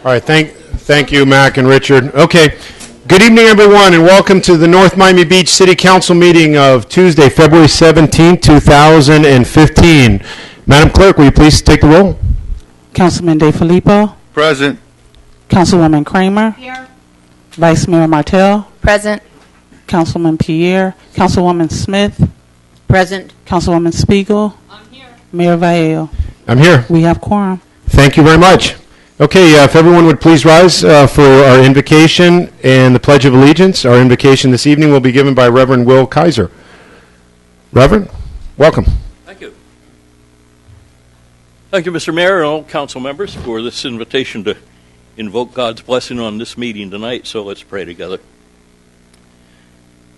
All right, thank you, Mac and Richard. Okay, good evening, everyone, and welcome to the North Miami Beach City Council meeting of Tuesday, February 17, 2015. Madam Clerk, will you please take the roll? Councilman DeFilippo. Present. Councilwoman Kramer. Here. Vice Mayor Martell. Present. Councilman Pierre. Councilwoman Smith. Present. Councilwoman Spiegel. I'm here. Mayor Valle. I'm here. We have quorum. Thank you very much. Okay, if everyone would please rise for our invocation and the Pledge of Allegiance. Our invocation this evening will be given by Reverend Will Kaiser. Reverend, welcome. Thank you. Thank you, Mr. Mayor and all council members, for this invitation to invoke God's blessing on this meeting tonight. So let's pray together.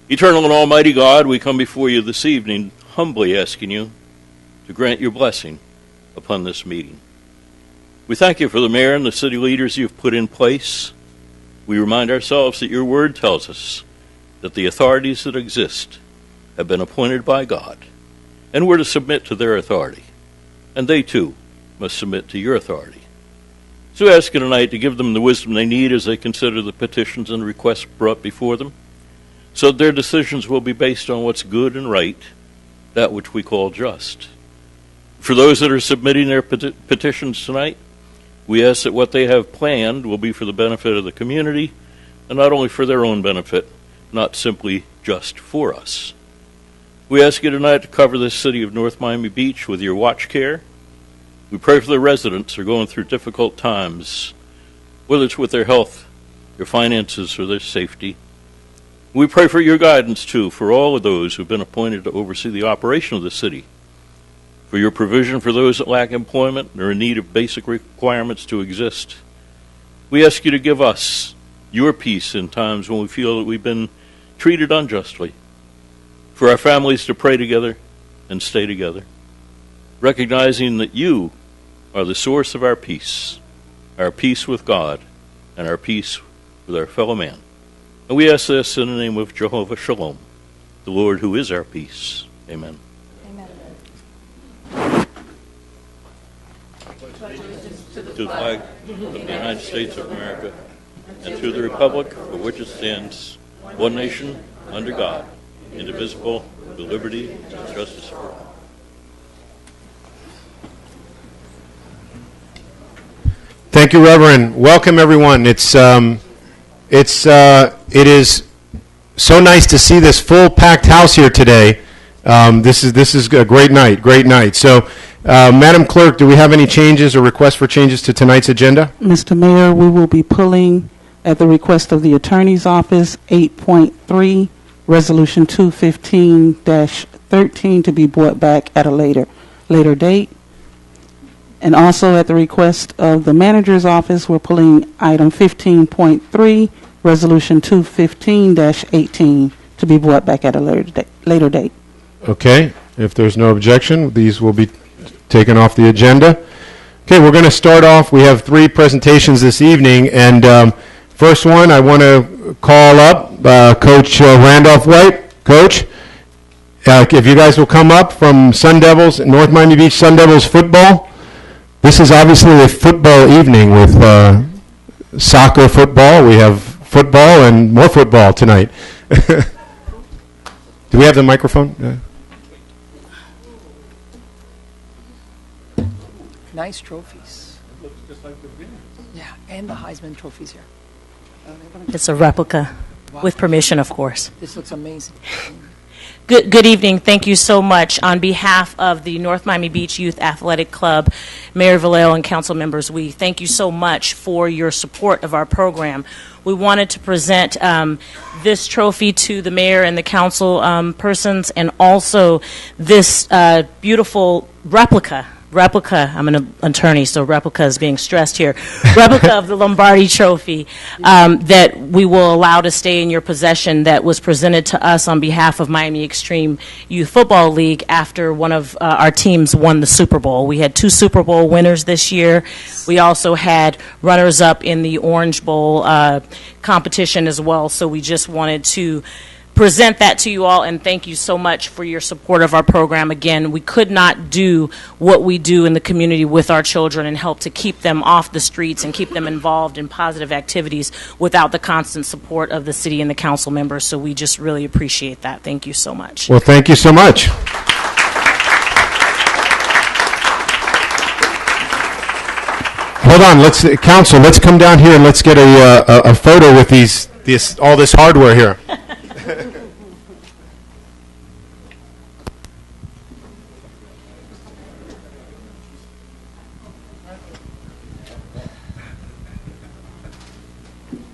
Eternal and almighty God, we come before you this evening humbly asking you to grant your blessing upon this meeting. We thank you for the mayor and the city leaders you've put in place. We remind ourselves that your word tells us that the authorities that exist have been appointed by God, and we're to submit to their authority, and they too must submit to your authority. So we ask you tonight to give them the wisdom they need as they consider the petitions and requests brought before them, so that their decisions will be based on what's good and right, that which we call just. For those that are submitting their petitions tonight, we ask that what they have planned will be for the benefit of the community, and not only for their own benefit, not simply just for us. We ask you tonight to cover this city of North Miami Beach with your watch care. We pray for the residents who are going through difficult times, whether it's with their health, their finances, or their safety. We pray for your guidance, too, for all of those who have been appointed to oversee the operation of the city, for your provision for those that lack employment and are in need of basic requirements to exist. We ask you to give us your peace in times when we feel that we've been treated unjustly, for our families to pray together and stay together, recognizing that you are the source of our peace with God, and our peace with our fellow man. And we ask this in the name of Jehovah Shalom, the Lord who is our peace. Amen. To the flag of the United States of America, and to the republic for which it stands, one nation, under God, indivisible, with liberty and justice for all. Thank you, Reverend. Welcome, everyone. It is so nice to see this full packed house here today. This is a great night. So, Madam Clerk, do we have any changes or requests for changes to tonight's agenda? Mr. Mayor, we will be pulling, at the request of the Attorney's Office, 8.3, Resolution 215-13 to be brought back at a later date. And also at the request of the Manager's Office, we're pulling item 15.3, Resolution 215-18 to be brought back at a later date. Okay. If there's no objection, these will be taken off the agenda. Okay, we're going to start off. We have 3 presentations this evening, and first one I want to call up Coach Randolph White. Coach, if you guys will come up from Sun Devils, North Miami Beach Sun Devils football. This is obviously a football evening with soccer football. We have football and more football tonight. Do we have the microphone? Nice trophies. It looks just like the Vineyards. Yeah, and the Heisman trophies here. It's a replica, with permission, of course. This looks amazing. Good evening. Thank you so much. On behalf of the North Miami Beach Youth Athletic Club, Mayor Vallejo and council members, we thank you so much for your support of our program. We wanted to present this trophy to the mayor and the council persons, and also this beautiful replica, I'm an attorney, so replica is being stressed here, replica of the Lombardi Trophy that we will allow to stay in your possession, that was presented to us on behalf of Miami Extreme Youth Football League after one of our teams won the Super Bowl. We had 2 Super Bowl winners this year. We also had runners-up in the Orange Bowl competition as well, so we just wanted to present that to you all, and thank you so much for your support of our program. Again, we could not do what we do in the community with our children and help to keep them off the streets and keep them involved in positive activities without the constant support of the city and the council members. So we just really appreciate that. Thank you so much. Well, thank you so much. Hold on, council, let's come down here and let's get a photo with all this hardware here.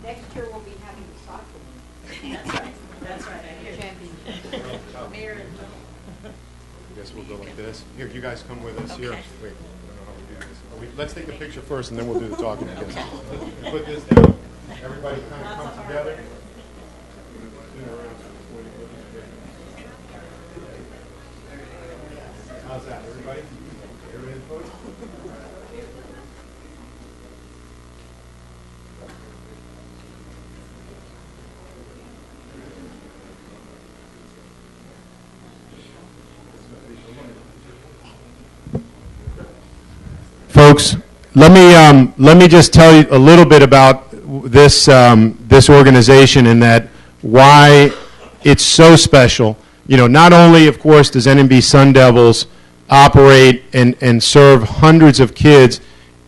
Next year we'll be having the soccer. That's right. Mayor. I guess we'll go like this. Here, you guys come with us here. Okay. Wait, I don't know how we do this. Let's take a picture first, and then we'll do the talking, I guess. Put this down. Everybody kind of come together. How's that, everybody? Everybody in the photo? Folks, let me just tell you a little bit about this this organization and that why it's so special. You know, not only, of course, does NMB Sun Devils operate and serve hundreds of kids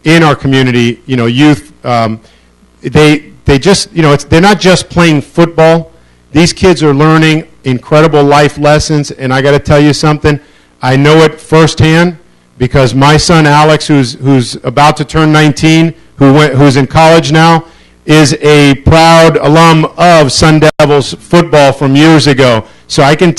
in our community, you know, youth. They just, you know, they're not just playing football. These kids are learning incredible life lessons, and I got to tell you something. I know it firsthand, because my son Alex, who's about to turn 19, who's in college now, is a proud alum of Sun Devils football from years ago. So I can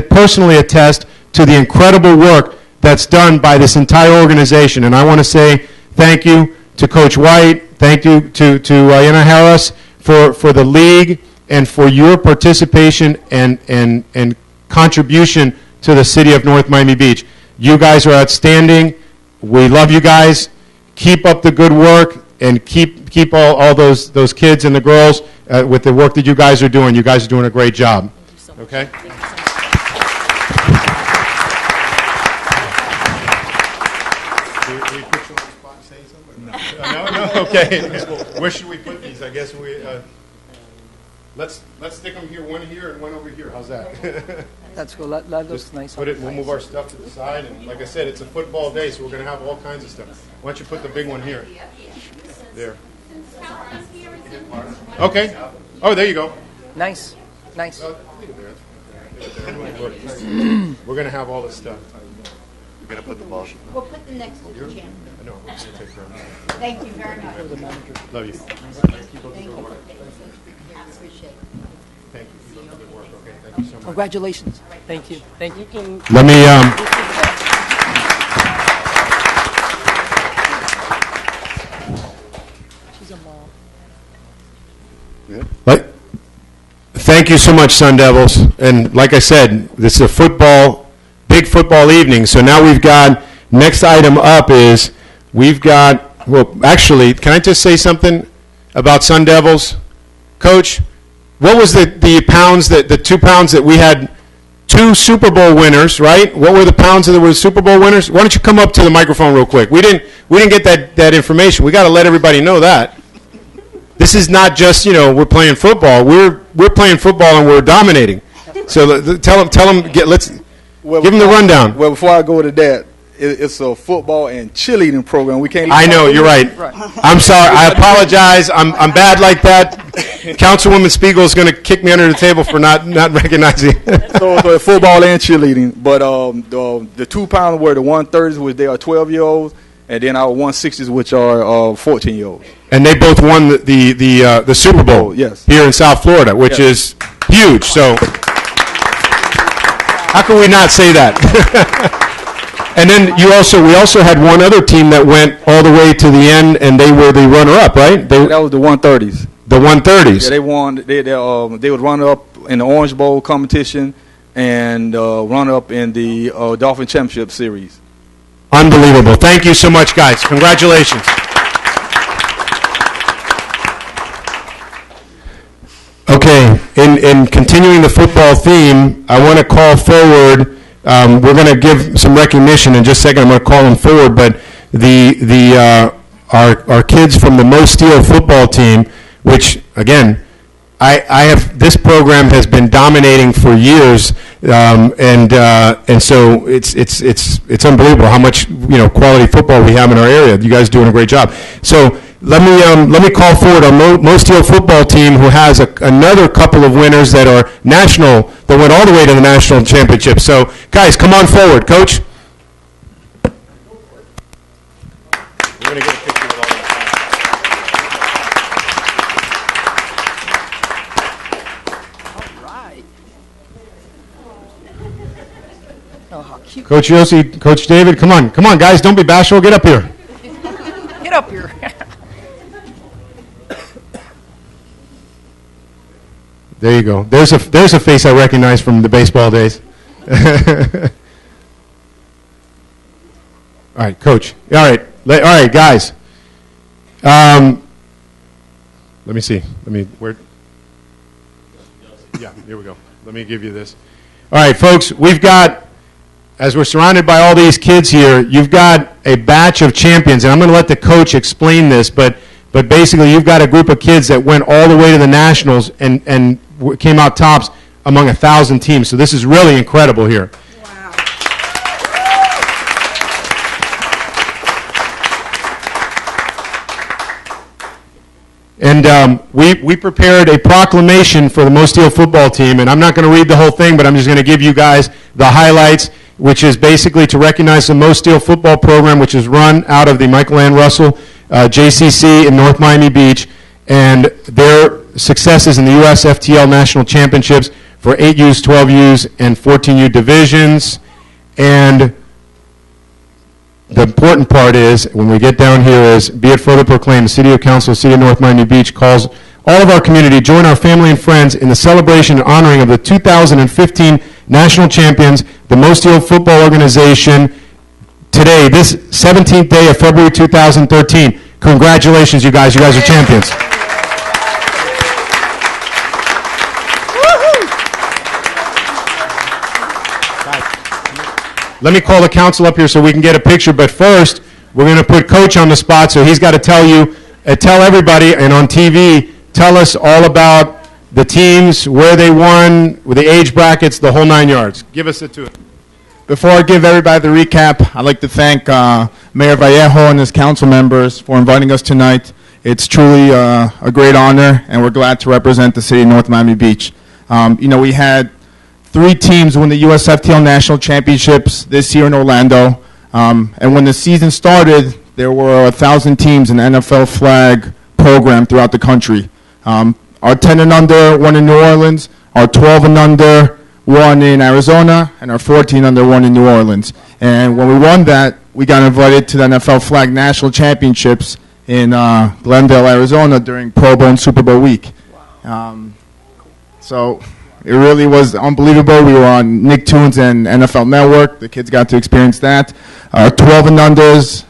personally attest to the incredible work that's done by this entire organization. And I want to say thank you to Coach White, thank you to Ayanna Harris for the league and for your participation and contribution to the city of North Miami Beach. You guys are outstanding. We love you guys. Keep up the good work and keep all those kids and the girls with the work that you guys are doing. You guys are doing a great job. Thank you so much. Okay? Thank you so much. No? Okay. Where should we put these? I guess let's stick them here, one here and one over here. How's that? That's cool. That looks Just nice. put it. We'll move our stuff to the side, and like I said, it's a football day, so we're going to have all kinds of stuff. Why don't you put the big one here? There. Okay. Oh, there you go. Nice. Nice. Leave it there. We're going to have all this stuff. We're going to put the ball. We'll put the next one, Jim. I know. We'll just take care of it. Thank you very much. Love you. Thank you. I appreciate it. Thank you. Keep up the good work. Okay. Thank you so much. Congratulations. Thank you. Thank you. Let me. She's a mom. Thank you so much, Sun Devils. And like I said, this is a big football evening. So now we've got, next item up is, well, actually, can I just say something about Sun Devils? Coach, what was the pounds, the 2 pounds that we had 2 Super Bowl winners, right? What were the pounds that were Super Bowl winners? Why don't you come up to the microphone real quick? We didn't get that information. We got to let everybody know that. This is not just, you know, we're playing football. We're playing football and we're dominating. So tell them give them the rundown. Well, before I go to that, it's a football and cheerleading program. We can't. I know, you're right. I'm sorry. I apologize. I'm bad like that. Councilwoman Spiegel is going to kick me under the table for not recognizing. So football and cheerleading. But the 2 pound were the 130s, which they are 12-year-olds, and then our 160s, which are 14-year-olds. And they both won the Super Bowl. Yes. Here in South Florida, which is huge. So how can we not say that? And then we also had one other team that went all the way to the end, and they were the runner-up, right? That was the 130s. The 130s. Yeah, they won. They would run up in the Orange Bowl competition and run up in the Dolphin Championship Series. Unbelievable. Thank you so much, guys. Congratulations. Okay, in continuing the football theme, I want to call forward, we're going to give some recognition in just a second. I'm going to call them forward, but our kids from the Mo Steel football team, which, again, I have, this program has been dominating for years, and so it's unbelievable how much, quality football we have in our area. You guys are doing a great job. So let me call forward our Mo Steel football team, who has another couple of winners that are national, that went all the way to the national championship. So guys, come on forward, Coach. We're going to get a picture with all that. Right. Oh, how cute. Coach Yossi, Coach David, come on, guys, don't be bashful, get up here. Get up here. There you go. There's a face I recognize from the baseball days. All right, Coach. All right, guys. Let me see. Where? Yeah, here we go. Let me give you this. All right, folks, we've got, as we're surrounded by all these kids here, you've got a batch of champions, and I'm going to let the coach explain this, but basically you've got a group of kids that went all the way to the Nationals and came out tops among 1,000 teams. So this is really incredible here. Wow. And we prepared a proclamation for the Mo Steel football team, and I'm not going to read the whole thing, but I'm just going to give you guys the highlights, which is basically to recognize the Mo Steel football program, which is run out of the Michael Ann Russell JCC in North Miami Beach, and their successes in the USFTL National Championships for 8Us, 12Us, and 14U divisions. And the important part is, when we get down here, is, be it further proclaimed, the City Council, City of North Miami Beach calls all of our community to join our family and friends in the celebration and honoring of the 2015 national champions, the Mo Steel Football Organization, today, this 17th day of February 2013. Congratulations, you guys. You guys are champions. Let me call the council up here so we can get a picture, but first, we're going to put Coach on the spot, so he's got to tell everybody, and on TV, tell us all about the teams, where they won, with the age brackets, the whole 9 yards. Give us it to it. Before I give everybody the recap, I'd like to thank Mayor Vallejo and his council members for inviting us tonight. It's truly a great honor, and we're glad to represent the city of North Miami Beach. We had 3 teams win the USFTL National Championships this year in Orlando. And when the season started, there were 1,000 teams in the NFL flag program throughout the country. Our 10 and under won in New Orleans, our 12 and under won in Arizona, and our 14 under won in New Orleans. And when we won that, we got invited to the NFL Flag National Championships in Glendale, Arizona during Pro Bowl and Super Bowl week. So it really was unbelievable. We were on Nicktoons and NFL Network. The kids got to experience that. Our 12 and unders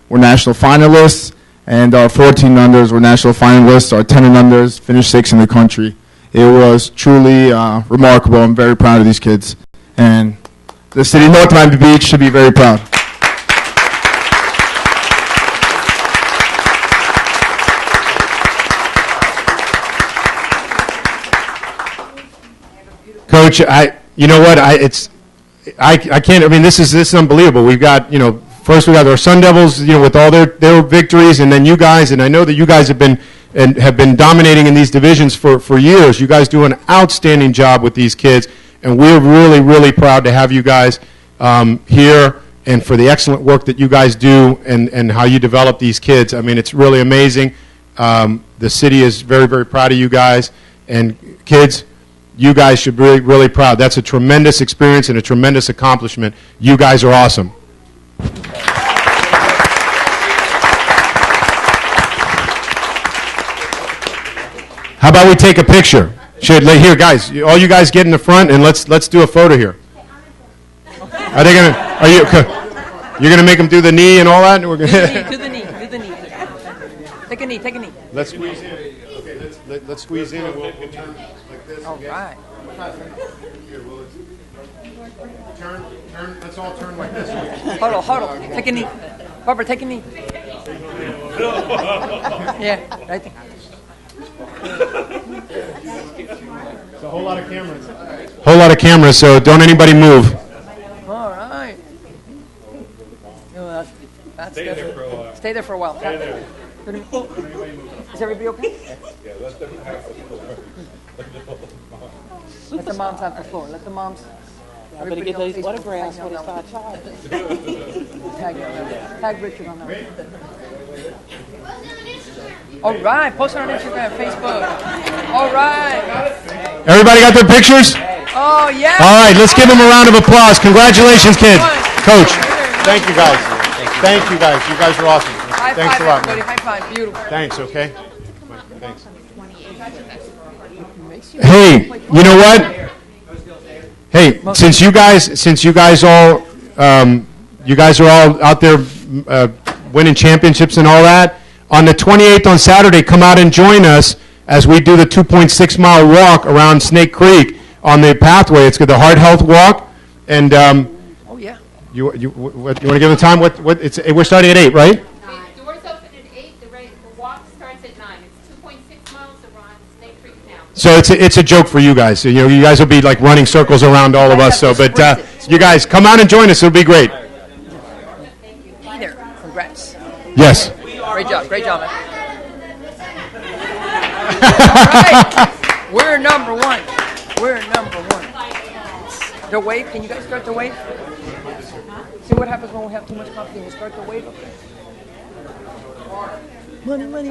were national finalists, and our 14 unders were national finalists. Our 10 and unders finished 6th in the country. It was truly remarkable. I'm very proud of these kids. And the city of North Miami Beach should be very proud. Coach, you know what? I can't. I mean, this is unbelievable. We've got, first we got our Sun Devils, with all their victories, and then you guys. And I know that you guys have been dominating in these divisions for years. You guys do an outstanding job with these kids, and we're really, really proud to have you guys here, and for the excellent work that you guys do and how you develop these kids. I mean, it's really amazing. The city is very, very proud of you guys, and kids, you guys should be really, really proud. That's a tremendous experience and a tremendous accomplishment. You guys are awesome. How about we take a picture? Here, guys, all you guys get in the front, and let's do a photo here. Are they gonna? You're gonna make them do the knee and all that? Do the knee. Take a knee. Let's squeeze in. Okay, let's squeeze in, and we'll turn like this. All right. Turn, let's all turn like this. Huddle. Take a knee. Barbara, take a knee. Yeah, right there. It's a whole lot of cameras. Whole lot of cameras, so don't anybody move. All right. No, that's good. Stay there for a while. Stay there. Is everybody okay? Yeah, let them have the floor. Let the moms have the floor. Let the moms. I better get these autographs when they start charging. Tag Richard on that. All right, post it on Instagram, Facebook. All right. Everybody got their pictures? Oh, yeah. All right, let's give them a round of applause. Congratulations, kids. Coach, thank you guys. Thank you guys. You guys are awesome. High Thanks five, a lot. everybody. High five. Beautiful. Thanks, okay? Thanks. Hey, you know what? Hey, since you guys all you guys are all out there winning championships and all that, on the 28th on Saturday, come out and join us as we do the 2.6 mile walk around Snake Creek on the pathway. It's the Heart Health Walk, and Oh, yeah. you want to give them time? We're starting at 8, right? The doors open at 8, the walk starts at 9. It's 2.6 miles around Snake Creek now. So it's a joke for you guys. So, you guys will be like running circles around all of us. So, but you guys come out and join us. It'll be great. Peter, congrats. Yes. Great job, man. All right. We're number one. The wave, can you guys start the wave? See what happens when we have too much coffee. Can you start the wave up there? Money.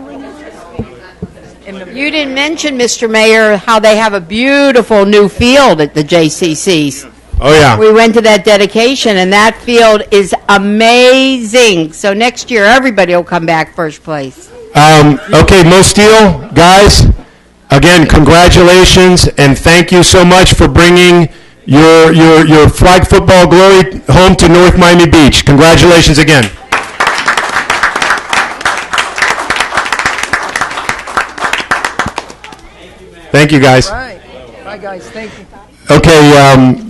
You didn't mention, Mr. Mayor, how they have a beautiful new field at the JCCs. Oh, yeah. We went to that dedication, and that field is amazing. So next year, everybody will come back first place. Okay, Mo Steele, guys, again, congratulations, and thank you so much for bringing your flag football glory home to North Miami Beach. Congratulations again. Thank you, guys. All right. Bye, guys. Thank you. Okay,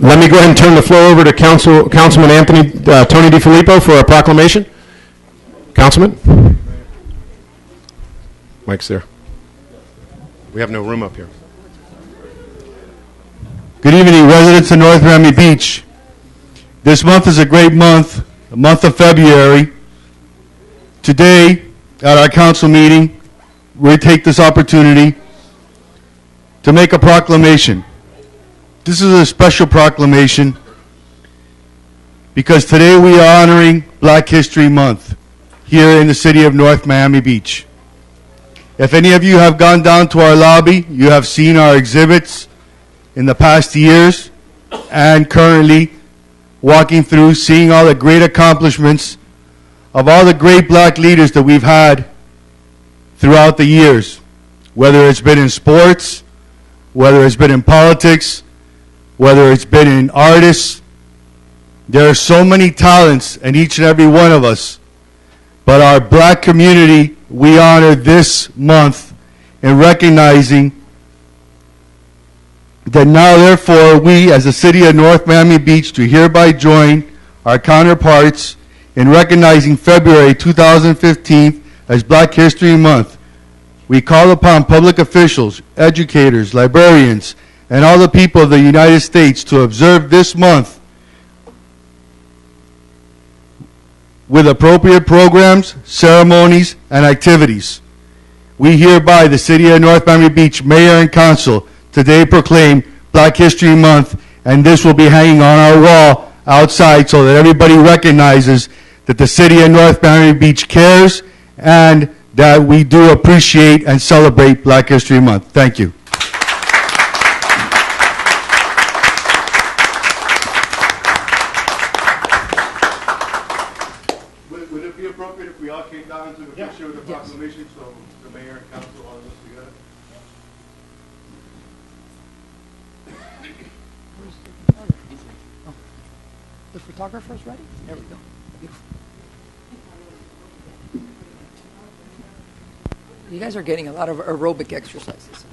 let me go ahead and turn the floor over to Councilman Anthony Tony DiFilippo for a proclamation. Councilman? Mike's there. We have no room up here. Good evening, residents of North Miami Beach. This month is a great month, the month of February. Today, at our council meeting, we take this opportunity to make a proclamation. This is a special proclamation because today we are honoring Black History Month here in the city of North Miami Beach. If any of you have gone down to our lobby, you have seen our exhibits in the past years and currently walking through, seeing all the great accomplishments of all the great black leaders that we've had throughout the years, whether it's been in sports, whether it's been in politics, whether it's been in artists. There are so many talents in each and every one of us. But our black community, we honor this month in recognizing that now, therefore, we as the city of North Miami Beach do hereby join our counterparts in recognizing February 2015 as Black History Month. We call upon public officials, educators, librarians, and all the people of the United States to observe this month with appropriate programs, ceremonies, and activities. We hereby, the City of North Miami Beach Mayor and Council, today proclaim Black History Month, and this will be hanging on our wall outside so that everybody recognizes that the City of North Miami Beach cares and that we do appreciate and celebrate Black History Month. Thank you. Would it be appropriate if we all came down to the picture of the proclamation so the mayor and council all of us together? The photographer's ready? There we go. Beautiful. You guys are getting a lot of aerobic exercises.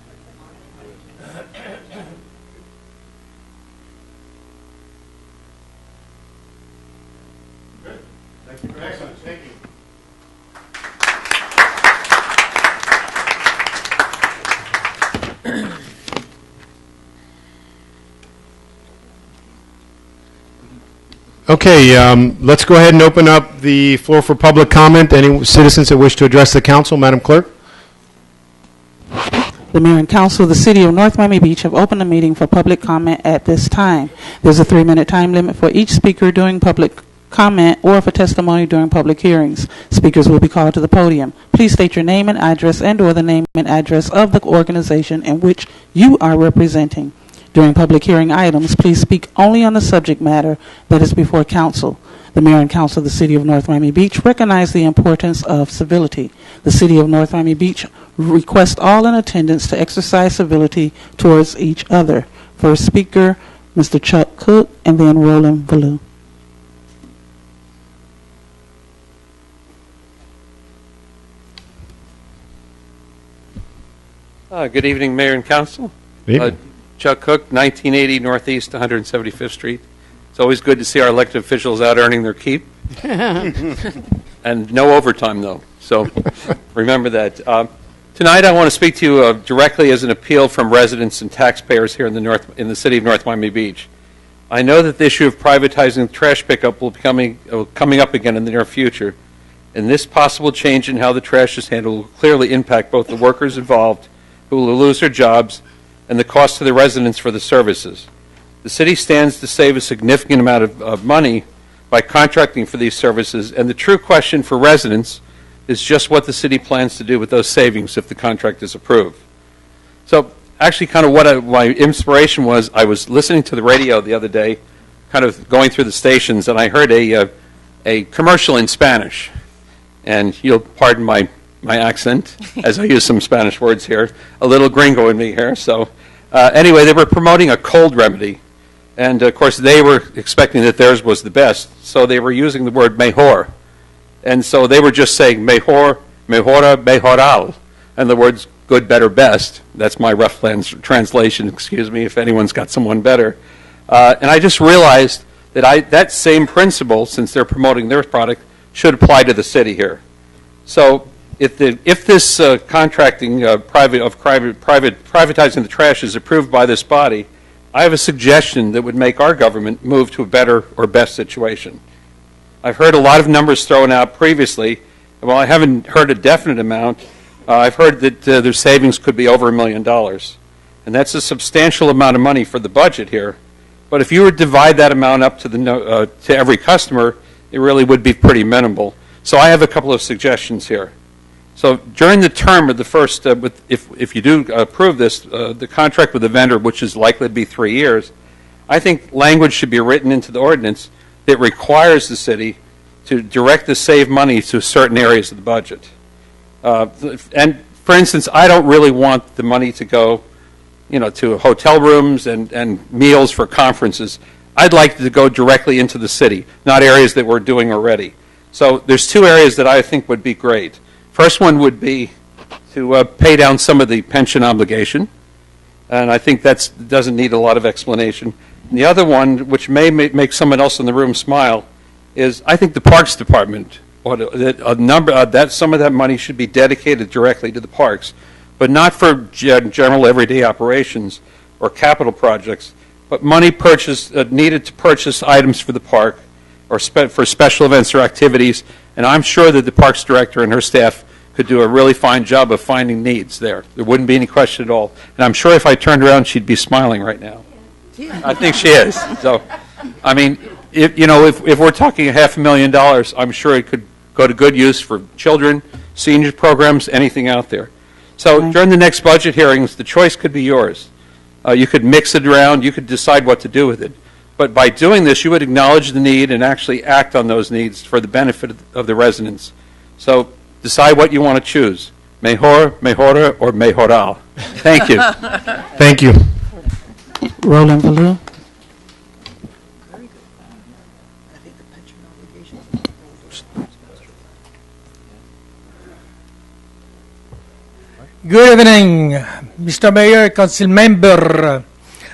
Okay, let's go ahead and open up the floor for public comment. Any citizens that wish to address the council, Madam Clerk? The mayor and council of the city of North Miami Beach have opened the meeting for public comment at this time. There's a 3-minute time limit for each speaker during public comment or for testimony during public hearings. Speakers will be called to the podium. Please state your name and address and/or the name and address of the organization in which you are representing. During public hearing items, please speak only on the subject matter that is before council. The mayor and council of the city of North Miami Beach recognize the importance of civility. The city of North Miami Beach requests all in attendance to exercise civility towards each other. First speaker, Mr. Chuck Cook, and then Roland Ballou. Good evening, Mayor and Council. Chuck Cook, 1980 Northeast 175th Street. It's always good to see our elected officials out earning their keep. And no overtime, though, so remember that. Tonight I want to speak to you directly as an appeal from residents and taxpayers here in the city of North Miami Beach. I know that the issue of privatizing trash pickup will be coming up again in the near future, and this possible change in how the trash is handled will clearly impact both the workers involved, who will lose their jobs, and the cost to the residents for the services. The city stands to save a significant amount of money by contracting for these services, and the true question for residents is just what the city plans to do with those savings if the contract is approved. So actually kind of what my inspiration was, I was listening to the radio the other day, kind of going through the stations, and I heard a commercial in Spanish. And you'll pardon my accent, as I use some Spanish words here, a little gringo in me here. So anyway, they were promoting a cold remedy. And of course, they were expecting that theirs was the best. So they were using the word mejor. And so they were just saying mejor, mejora, mejoral. And the words good, better, best. That's my rough translation, excuse me, if anyone's got someone better. And I just realized that that same principle, since they're promoting their product, should apply to the city here. So if this contracting privatizing the trash is approved by this body, I have a suggestion that would make our government move to a better or best situation. I've heard a lot of numbers thrown out previously. Well, I haven't heard a definite amount. I've heard that their savings could be over $1 million. And that's a substantial amount of money for the budget here. But if you were to divide that amount up to every customer, it really would be pretty minimal. So I have a couple of suggestions here. So during the term of the first, if you do approve this, the contract with the vendor, which is likely to be 3 years, I think language should be written into the ordinance that requires the city to direct the saved money to certain areas of the budget. And for instance, I don't really want the money to go, to hotel rooms and meals for conferences. I'd like it to go directly into the city, not areas that we're doing already. So there's two areas that I think would be great. First one would be to pay down some of the pension obligation, and I think that doesn't need a lot of explanation. And the other one, which may make someone else in the room smile, is I think the Parks Department, some of that money should be dedicated directly to the parks, but not for general everyday operations or capital projects, but money needed to purchase items for the park or for special events or activities. And I'm sure that the Parks Director and her staff could do a really fine job of finding needs there. There wouldn't be any question at all. And I'm sure if I turned around, she'd be smiling right now. I think she is. So, I mean, if we're talking $500,000, I'm sure it could go to good use for children, senior programs, anything out there. So during the next budget hearings, the choice could be yours. You could mix it around. You could decide what to do with it. But by doing this, you would acknowledge the need and actually act on those needs for the benefit of the residents. So decide what you want to choose. Mejor, mejora, or mejoral. Thank you. Thank you. Roland Ballou. Good evening, Mr. Mayor, Council Member.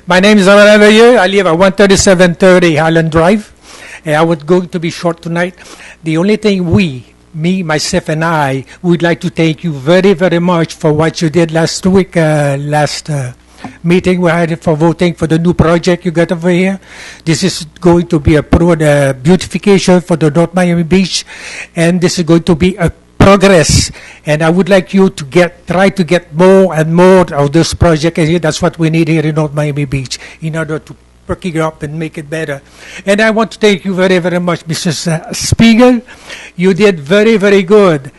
My name is Alain Veilleux. I live at 13730 Highland Drive. And I would go to be short tonight. The only thing myself and I, would like to thank you very, very much for what you did last week, last meeting we had for voting for the new project you got over here. This is going to be a beautification for the North Miami Beach, and this is going to be a progress. And I would like you to try to get more and more of this project. And that's what we need here in North Miami Beach in order to perk it up and make it better. And I want to thank you very, very much, Mrs. Spiegel. You did very, very good.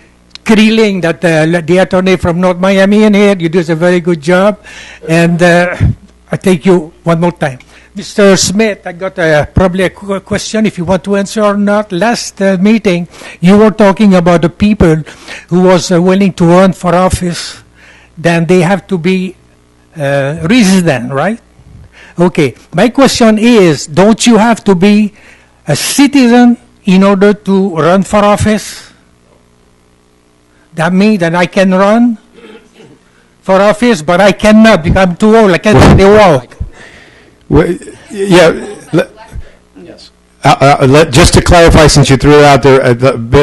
Grilling that the attorney from North Miami in here, you did a very good job. And I thank you one more time. Mr. Smith, I got probably a question if you want to answer or not. Last meeting, you were talking about the people who was willing to run for office. Then they have to be resident, right? Okay. My question is, don't you have to be a citizen in order to run for office? That means that I can run for office, but I cannot because I'm too old. I can't really walk. Well, yeah. Just to clarify, since you threw it out there,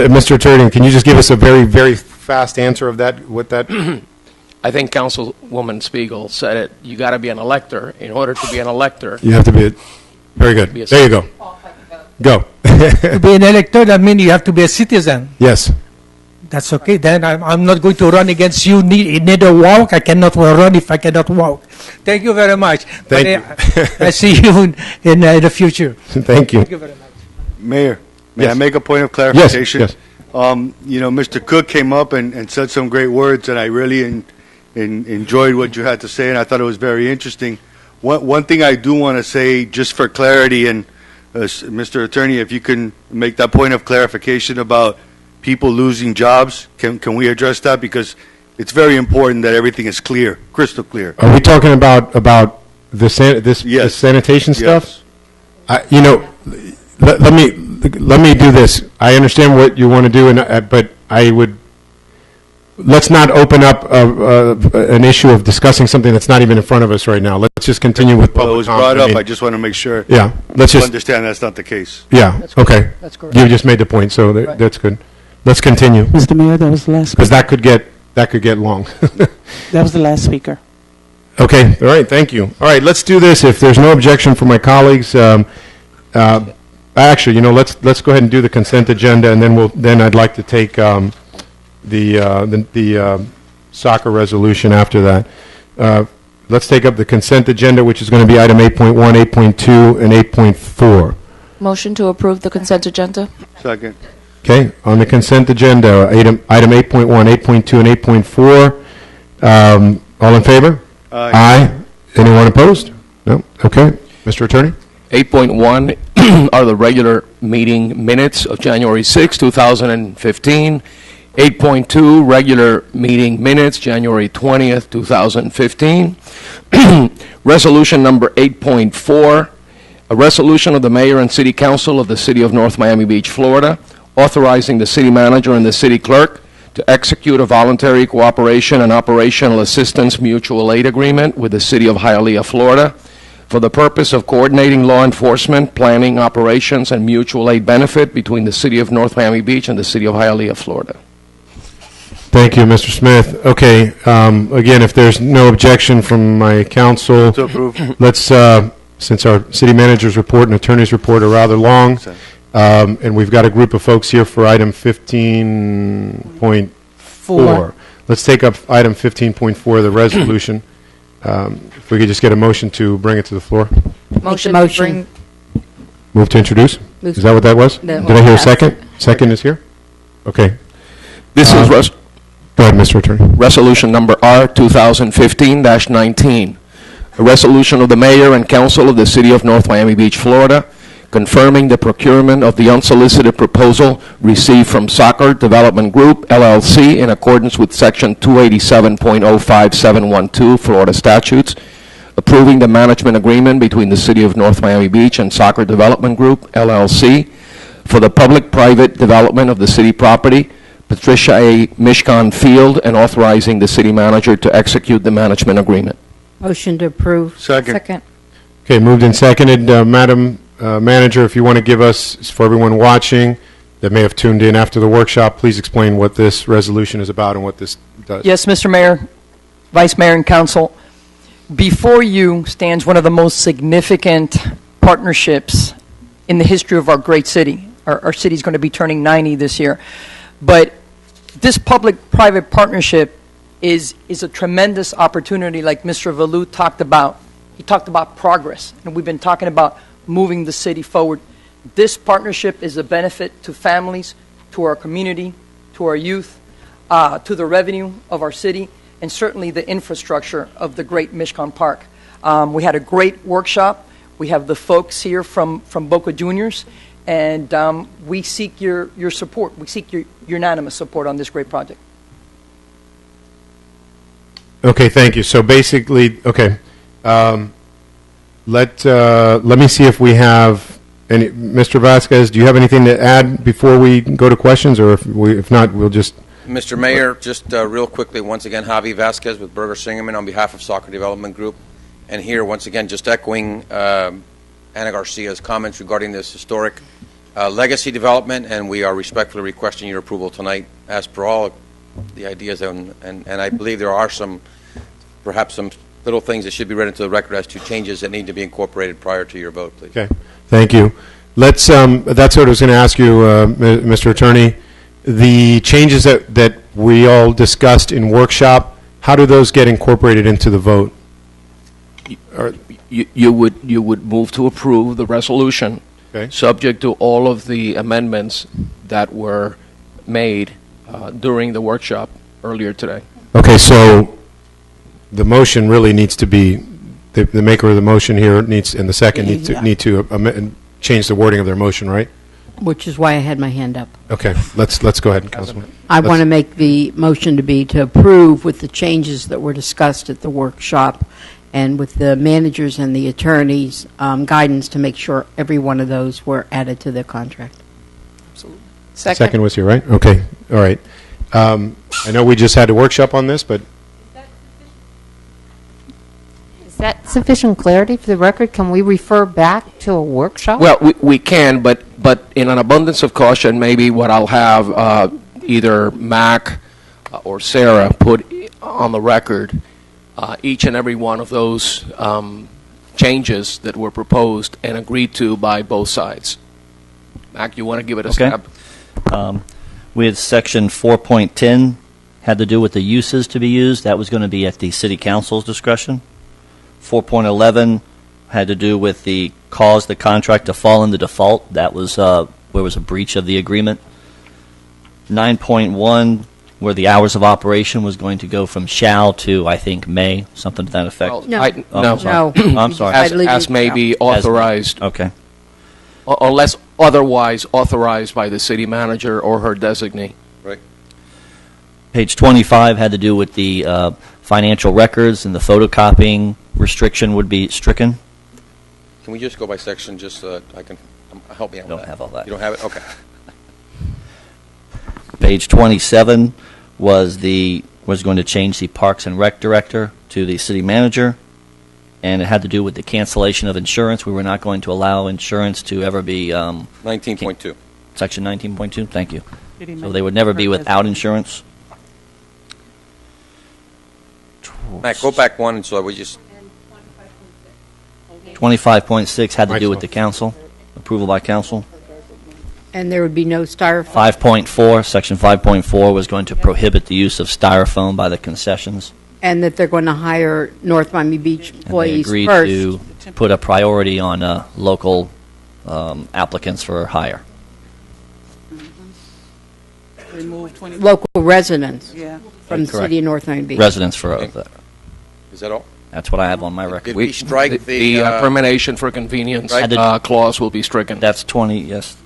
Mr. Attorney, can you just give us a very, very fast answer of that? What that? I think Councilwoman Spiegel said it. You got to be an elector. In order to be an elector, You have to be. Very good. There you go. Go. To be an elector, that means you have to be a citizen. Yes. That's okay. Then I'm not going to run against you. Neither walk. I cannot run if I cannot walk. Thank you very much. Thank you. I see you in the future. Thank you. Thank you very much. Mayor, may Yes. I make a point of clarification? Yes. Mr. Cook came up and said some great words, and I really enjoyed what you had to say, and I thought it was very interesting. One thing I do want to say, just for clarity, and Mr. Attorney, if you can make that point of clarification about people losing jobs, can we address that? Because it's very important that everything is clear, crystal clear. Are we talking about the Yes. sanitation stuff? Yes. Let me do this. I understand what you want to do, but I would. Let's not open up an issue of discussing something that's not even in front of us right now. Let's just continue with public Well, it was comment. brought up. I mean, I just want to make sure. Yeah, let's You just. understand that's not the case. Yeah. Okay. That's correct. You just made the point, so that's good. Let's continue Mr. Mayor, that was the last because speaker. that could get long. That was the last speaker. Okay. All right. Thank you. All right. Let's do this. If there's no objection from my colleagues, actually, let's go ahead and do the consent agenda, and then I'd like to take the soccer resolution after that. Let's take up the consent agenda, which is going to be item 8.1, 8.2, and 8.4. Motion to approve the consent agenda. Second. Okay. On the consent agenda, item 8.1, 8.2, and 8.4. All in favor? Aye. Anyone opposed? No. Okay. Mr. Attorney? 8.1 are the regular meeting minutes of January 6, 2015. 8.2, regular meeting minutes, January 20th, 2015. Resolution number 8.4, a resolution of the Mayor and City Council of the City of North Miami Beach, Florida, authorizing the city manager and the city clerk to execute a voluntary cooperation and operational assistance mutual aid agreement with the City of Hialeah, Florida, for the purpose of coordinating law enforcement, planning, operations, and mutual aid benefit between the City of North Miami Beach and the City of Hialeah, Florida. Thank you, Mr. Smith. Okay. Again, if there's no objection from my council, To approve. let's, since our city manager's report and attorney's report are rather long, and we've got a group of folks here for item 15.4. Let's take up item 15.4, the resolution. If we could just get a motion to bring it to the floor. Motion. motion. Move to introduce? Move Is that what that was? No. Did I hear a Yes. second? Second is here? Okay. This is Go ahead, Mr. Attorney. Resolution number R 2015-19, a resolution of the Mayor and Council of the City of North Miami Beach, Florida, confirming the procurement of the unsolicited proposal received from Soccer Development Group, LLC, in accordance with Section 287.05712 Florida statutes, approving the management agreement between the City of North Miami Beach and Soccer Development Group, LLC, for the public-private development of the city property, Patricia A. Mishkan Field, and authorizing the city manager to execute the management agreement. Motion to approve. Second. Okay, moved and seconded. Madam Manager, if you want to give us, for everyone watching that may have tuned in after the workshop, please explain what this resolution is about and what this does. Yes, Mr. Mayor, Vice Mayor, and Council. Before you stands one of the most significant partnerships in the history of our great city. Our city is going to be turning 90 this year. But this public-private partnership is a tremendous opportunity, like Mr. Valu talked about. He talked about progress, and we've been talking about moving the city forward. This partnership is a benefit to families, to our community, to our youth, to the revenue of our city, and certainly the infrastructure of the great Mishcon Park. We had a great workshop. We have the folks here from Boca Juniors, and we seek your support. We seek your unanimous support on this great project. Okay, thank you. So basically, okay, let me see if we have any. Mr. Vasquez, do you have anything to add before we go to questions, or if not, we'll just. Mr. Mayor, just real quickly, once again, Javi Vasquez with Berger Singerman on behalf of Soccer Development Group, and here once again, just echoing Ana Garcia's comments regarding this historic legacy development, and we are respectfully requesting your approval tonight, as per all the ideas, and I believe there are perhaps some little things that should be read into the record as to changes that need to be incorporated prior to your vote, please. Okay, thank you. Let's. That's what I was going to ask you, Mr. Attorney. The changes that we all discussed in workshop, how do those get incorporated into the vote? You would move to approve the resolution, okay, subject to all of the amendments that were made during the workshop earlier today. Okay, so the motion really needs to be, the maker of the motion here needs, and the second need to change the wording of their motion, right? Which is why I had my hand up. Okay, let's go ahead, Councilman. I want to make the motion to approve with the changes that were discussed at the workshop, and with the managers and the attorneys' guidance to make sure every one of those were added to the contract. Absolutely. Second was here, right? Okay, all right. I know we just had a workshop on this, but Is that sufficient clarity for the record? Can we refer back to a workshop? Well, we can, but in an abundance of caution, maybe what I'll have either Mac or Sarah put on the record each and every one of those changes that were proposed and agreed to by both sides. Mac, you want to give it a stab? With section 4.10, had to do with the uses to be used. That was going to be at the city council's discretion. 4.11 had to do with the cause the contract to fall into default. That was where was a breach of the agreement. 9.1, where the hours of operation was going to go from shall to, I think, may, something to that effect. Well, No. I'm sorry. As may be authorized. Okay. Unless otherwise authorized by the city manager or her designee. Right. Page 25 had to do with the financial records, and the photocopying restriction would be stricken. Can we just go by section just so that I can help me out with that? Don't have all that. You don't have it? Okay. Page 27 was going to change the Parks and Rec director to the city manager, and it had to do with the cancellation of insurance. We were not going to allow insurance to ever be 19.2. Section 19.2. Thank you. So they would never be without insurance. Matt, go back one so we just. 25.6 had to do with the council, approval by council. And there would be no styrofoam. 5.4, section 5.4 was going to prohibit the use of styrofoam by the concessions. And that they're going to hire North Miami Beach employees And they agreed first. to put a priority on local applicants for hire. Remove 20. Local residents Yeah. from the Correct. city of North Miami Beach. Residents for Is that all? That's what I have on my record. Did we strike The termination for convenience clause will be stricken. That's 20, yes.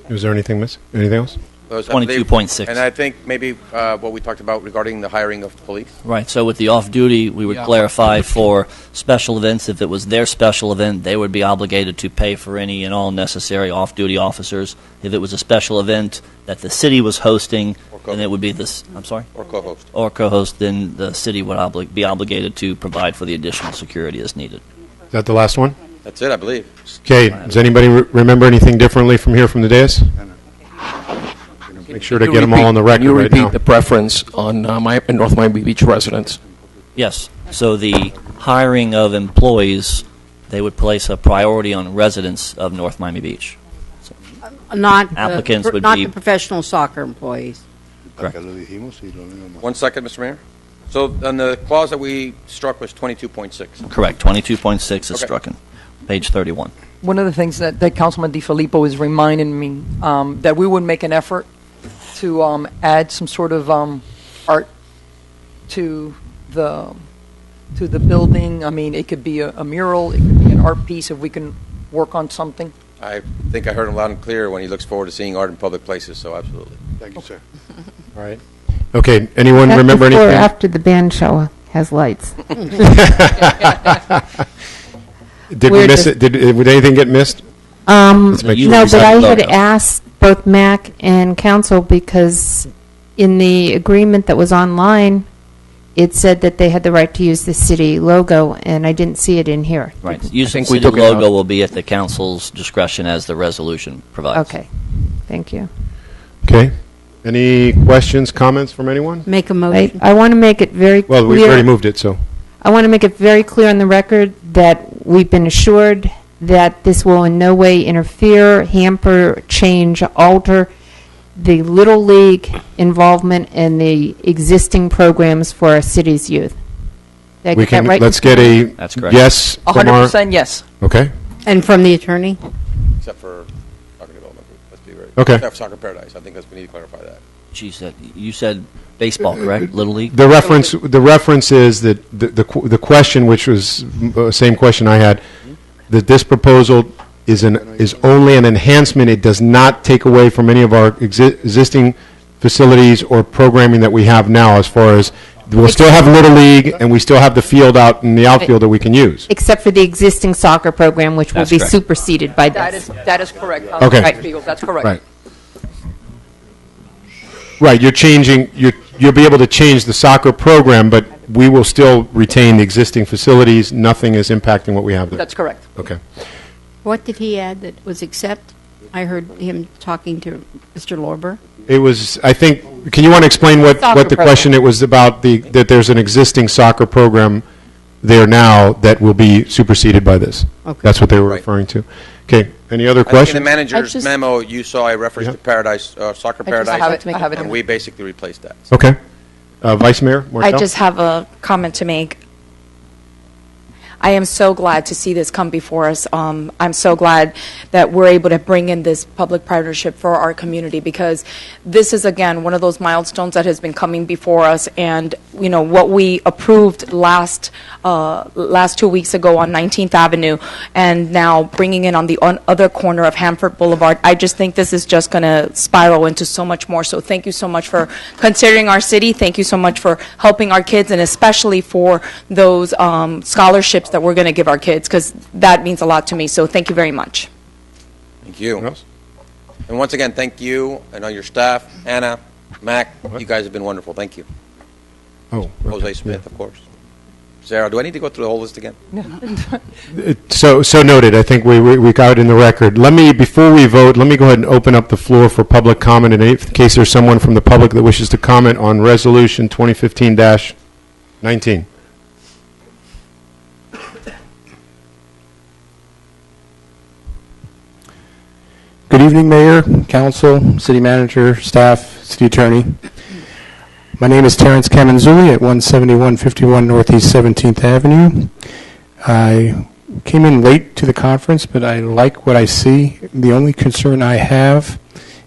is there anything anything else? 22.6. And I think maybe what we talked about regarding the hiring of police. Right, so with the off-duty, we would clarify for special events, if it was their special event, they would be obligated to pay for any and all necessary off-duty officers. If it was a special event that the city was hosting, then it would be this, I'm sorry? Or co-host. Or co-host, then the city would be obligated to provide for the additional security as needed. Is that the last one? That's it, I believe. Okay, does anybody remember anything differently from here from the dais? Make sure to get them all on the record Can you right repeat now. the preference on North Miami Beach residents? Yes. So the hiring of employees, they would place a priority on residents of North Miami Beach. Not Applicants would not be- the professional soccer employees. Correct. 1 second, Mr. Mayor. So, and the clause that we struck was 22.6. Correct. 22.6 is Okay. strucken. Page 31. One of the things that Councilman DiFilippo is reminding me, that we would make an effort to add some sort of art to the building. I mean, it could be a mural, it could be an art piece if we can work on something. I think I heard him loud and clear when he looks forward to seeing art in public places, so absolutely. Thank you, sir. All right. Okay, anyone That's remember before or anything? after the band show has lights. Did we We're miss just- it? Would anything get missed? Let's make sure No, we but I said had logo. asked both MAC and council because in the agreement that was online, it said that they had the right to use the city logo, and I didn't see it in here. Right. Use of think we city took it out. logo will be at the council's discretion as the resolution provides. Okay, thank you. Okay. Any questions, comments from anyone? Make a motion. I want to make it very clear. Well, we've already moved it, so. I want to make it very clear on the record that we've been assured that this will in no way interfere, hamper, change, alter the Little League involvement in the existing programs for our city's youth. Did I We get that can, right, let's Mr. get a That's correct. yes from our. 100% yes. Okay. And from the attorney? Except for soccer development group, let's be very. Okay. Except for Soccer Paradise, I think we need to clarify that. You said baseball, correct? Little League? The reference is that the question, which was same question I had, that this proposal is only an enhancement. It does not take away from any of our existing facilities or programming that we have now. As far as we'll still have Little League and we still have the field out in the outfield that we can use. Except for the existing soccer program, which will That's be correct. superseded by this. That is correct. Okay. Right, Field, that's correct. Right. Right. You're changing. You'll be able to change the soccer program, but we will still retain the existing facilities. Nothing is impacting what we have there. That's correct. Okay. What did he add that was accept? I heard him talking to Mr. Lorber. It was, I think, can you want to explain what Soccer the program. question, it was about that there's an existing soccer program there now that will be superseded by this. Okay. That's what they were Right. referring to. Okay, any other I think in questions? the manager's just- memo, you saw a reference Yeah. to Paradise, Soccer I Paradise. have it. And we basically replaced that. Okay. Vice Mayor I Martel? just have a comment to make. I am so glad to see this come before us. I'm so glad that we're able to bring in this public partnership for our community, because this is, again, one of those milestones that has been coming before us. And, you know, what we approved last 2 weeks ago on 19th Avenue, and now bringing in on the other corner of Hanford Boulevard, I just think this is just going to spiral into so much more. So thank you so much for considering our city. Thank you so much for helping our kids, and especially for those scholarships that we're going to give our kids, because that means a lot to me. So thank you very much. Thank you. Anyone else? And once again, thank you and all your staff, Anna, Mac, you guys have been wonderful. Thank you. Oh, Jose okay. Smith, of course. Sarah, do I need to go through the whole list again? So noted. I think we got it in the record. Before we vote, let me go ahead and open up the floor for public comment in case there's someone from the public that wishes to comment on Resolution 2015-19. Good evening, Mayor, Council, City Manager, staff, City Attorney. My name is Terrence Camanzuli at 17151 Northeast 17th Avenue. I came in late to the conference, but I like what I see. The only concern I have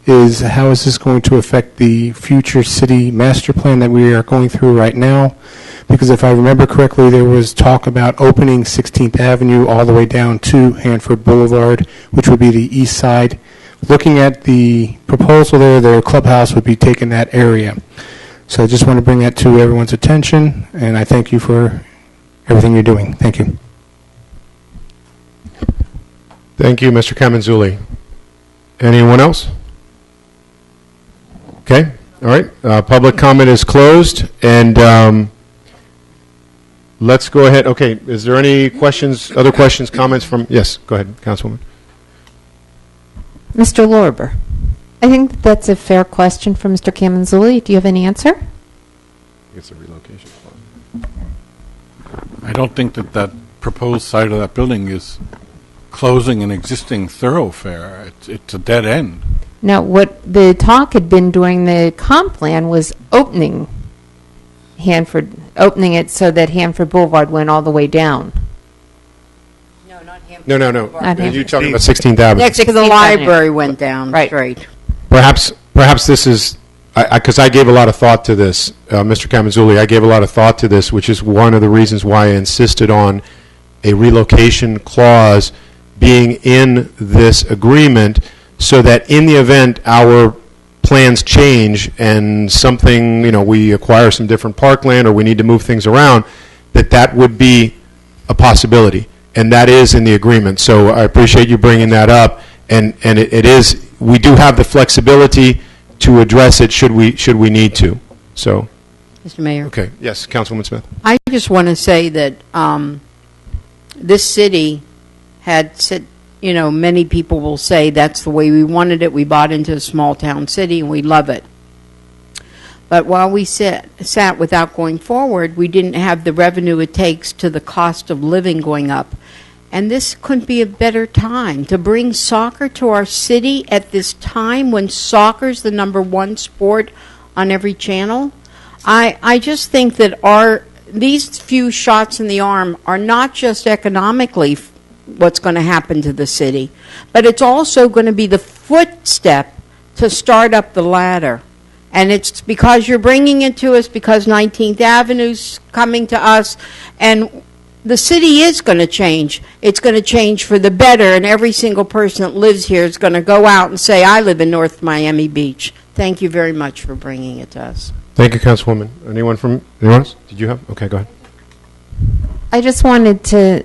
is how is this going to affect the future city master plan that we are going through right now? Because if I remember correctly, there was talk about opening 16th Avenue all the way down to Hanford Boulevard, which would be the east side. Looking at the proposal there, the clubhouse would be taking that area. So I just want to bring that to everyone's attention, and I thank you for everything you're doing. Thank you. Thank you, Mr. Camanzuli. Anyone else? Okay, all right. Public comment is closed, and let's go ahead. Okay, is there any questions, other questions, comments from, yes, go ahead, Councilwoman. Mr. Lorber, I think that's a fair question from Mr. Camanzuli. Do you have an answer? It's a relocation. I don't think that that proposed site of that building is closing an existing thoroughfare. It's a dead end. Now, what the talk had been during the comp plan was opening it so that Hanford Boulevard went all the way down. No. Not You're Hanford. talking about 16th Avenue. Next to the library went down straight. Perhaps this is, because I gave a lot of thought to this, Mr. Camanzulli, I gave a lot of thought to this, which is one of the reasons why I insisted on a relocation clause being in this agreement, so that in the event our plans change and something, we acquire some different parkland or we need to move things around, that would be a possibility. And that is in the agreement. So I appreciate you bringing that up. And it is, we do have the flexibility to address it should we need to. So. Mr. Mayor. Okay. Yes, Councilwoman Smith. I just want to say that this city had said, many people will say that's the way we wanted it. We bought into a small town city and we love it. But while we sat without going forward, we didn't have the revenue it takes to the cost of living going up. And this couldn't be a better time to bring soccer to our city at this time when soccer's the #1 sport on every channel. I just think that these few shots in the arm are not just economically what's going to happen to the city, but it's also going to be the footstep to start up the ladder. And it's because you're bringing it to us, because 19th Avenue's coming to us, and the city is going to change. It's going to change for the better, and every single person that lives here is going to go out and say, I live in North Miami Beach. Thank you very much for bringing it to us. Thank you, Councilwoman. Anyone else? Did you have? Okay, go ahead. I just wanted to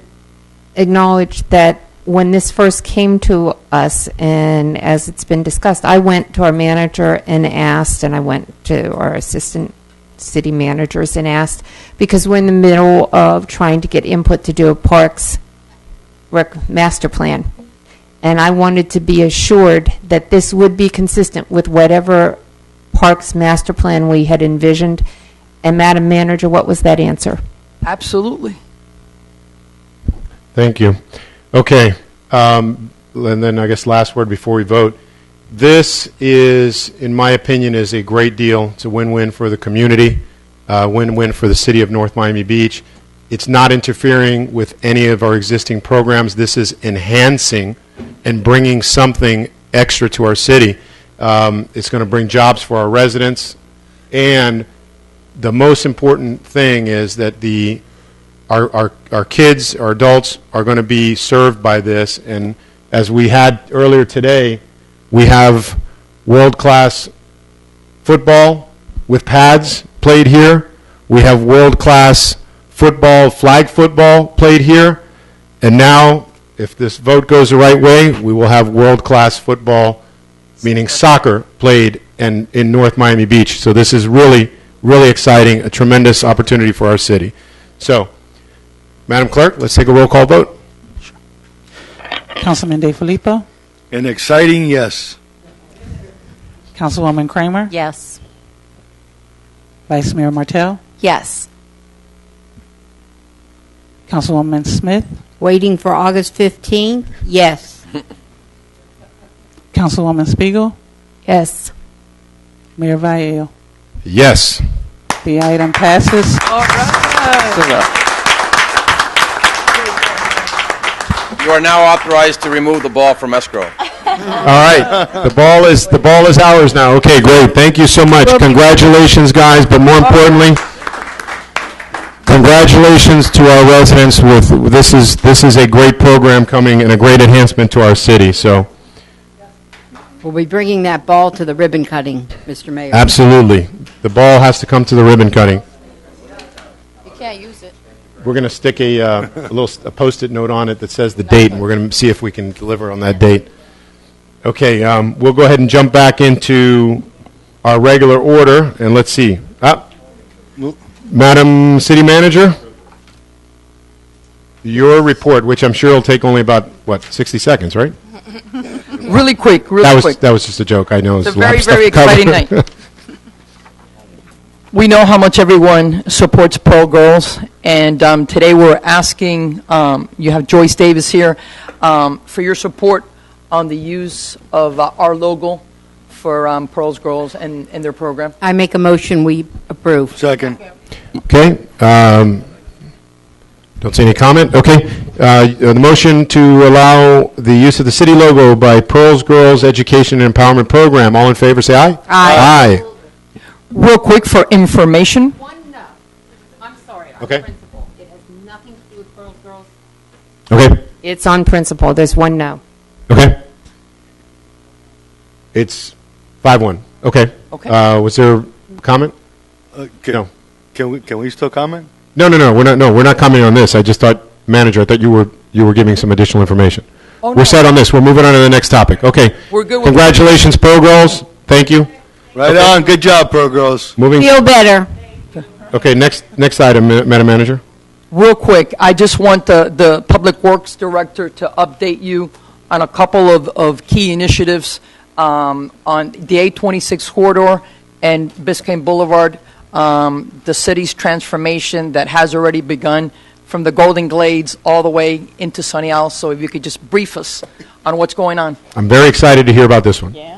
acknowledge that when this first came to us, and as it's been discussed, I went to our manager and asked, and I went to our assistant city managers and asked, because we're in the middle of trying to get input to do a parks master plan. And I wanted to be assured that this would be consistent with whatever parks master plan we had envisioned. And Madam Manager, what was that answer? Absolutely. Thank you. Okay. And then I guess last word before we vote. This is, in my opinion, is a great deal. It's a win-win for the community, win-win for the city of North Miami Beach. It's not interfering with any of our existing programs. This is enhancing and bringing something extra to our city. It's going to bring jobs for our residents. And the most important thing is that our kids, our adults, are going to be served by this. And as we had earlier today, we have world-class football with pads played here. We have world-class football, flag football played here. And now, if this vote goes the right way, we will have world-class football, meaning soccer, played in North Miami Beach. So this is really, really exciting, a tremendous opportunity for our city. So, Madam Clerk, let's take a roll call vote. Councilman DeFilippo? An exciting yes. Councilwoman Kramer? Yes. Vice Mayor Martell? Yes. Councilwoman Smith? Waiting for August 15th? Yes. Councilwoman Spiegel? Yes. Mayor Vallejo? Yes. The item passes. All right. You are now authorized to remove the ball from escrow. All right. The ball is ours now. Okay, great. Thank you so much. Congratulations, guys. But more importantly, congratulations to our residents. This is a great program coming and a great enhancement to our city. So, We'll be bringing that ball to the ribbon cutting, Mr. Mayor. absolutely, the ball has to come to the ribbon cutting. You can't use it. We're going to stick a Post-it note on it that says the date, and we're going to see if we can deliver on that date. Okay, we'll go ahead and jump back into our regular order, and let's see. Madam City Manager, your report, which I'm sure will take only about, 60 seconds, right? Really quick, quick. That was just a joke. I know. It's a very, very exciting night. We know how much everyone supports Pearl Girls, and today we're asking, you have Joyce Davis here, for your support on the use of our logo for Pearl Girls and their program. I make a motion, we approve. Second. Okay. Don't see any comment. Okay. The motion to allow the use of the city logo by Pearls Girls Education and Empowerment Program. All in favor, say aye. Aye. Real quick for information. I'm sorry. Okay. Principle. It has nothing to do with Pearl Girls. Okay. It's on principle. There's one no. Okay. It's 5-1. Okay. Okay. Was there a comment? No. Can we still comment? No. We're not commenting on this. I just thought, manager, I thought you were giving some additional information. Oh, We're no. set on this. We're moving on to the next topic. Okay. We're good with Congratulations, Pearl Girls. Thank you. Right on. Good job, Pro Girls. Moving. Feel better. Okay. Next item, Madam Manager. Real quick, I just want the Public Works Director to update you on a couple of key initiatives on the 826 corridor and Biscayne Boulevard, the city's transformation that has already begun from the Golden Glades all the way into Sunny Isles. So if you could just brief us on what's going on. I'm very excited to hear about this one. Yeah.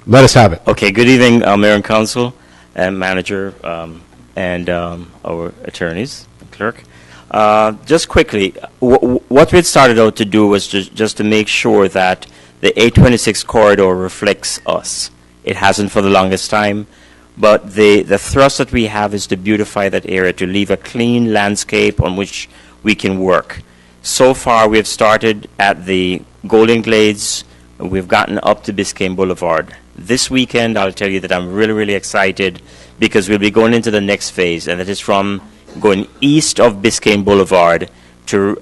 Let us have it. Okay, good evening, Mayor and Council, and Manager, and our attorneys, clerk. Just quickly, what we had started out to do was just to make sure that the 826 corridor reflects us. It hasn't for the longest time, but the thrust that we have is to beautify that area, to leave a clean landscape on which we can work. So far, we have started at the Golden Glades. We've gotten up to Biscayne Boulevard. This weekend, I'll tell you that I'm really, really excited because we'll be going into the next phase, and that is from going east of Biscayne Boulevard to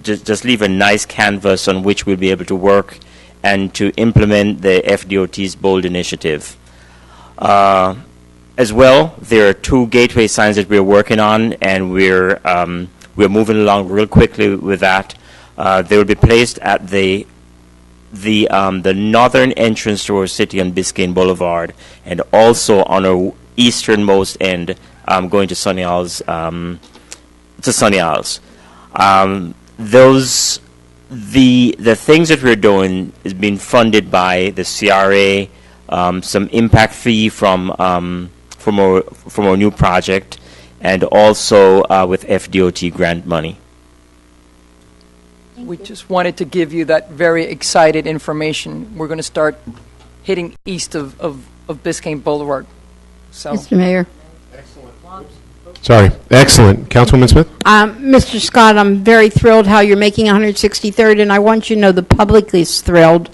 just leave a nice canvas on which we'll be able to work and to implement the FDOT's BOLD initiative. As well, there are 2 gateway signs that we're working on, and we're moving along real quickly with that. They will be placed at the northern entrance to our city on Biscayne Boulevard, and also on our easternmost end, going to Sunny Isles. The things that we're doing is being funded by the CRA, some impact fee from our new project, and also with FDOT grant money. We just wanted to give you that very excited information. We're going to start hitting east of Biscayne Boulevard. So, Mr. Mayor. Sorry. Excellent. Councilwoman Smith? Mr. Scott, I'm very thrilled how you're making 163rd, and I want you to know the public is thrilled.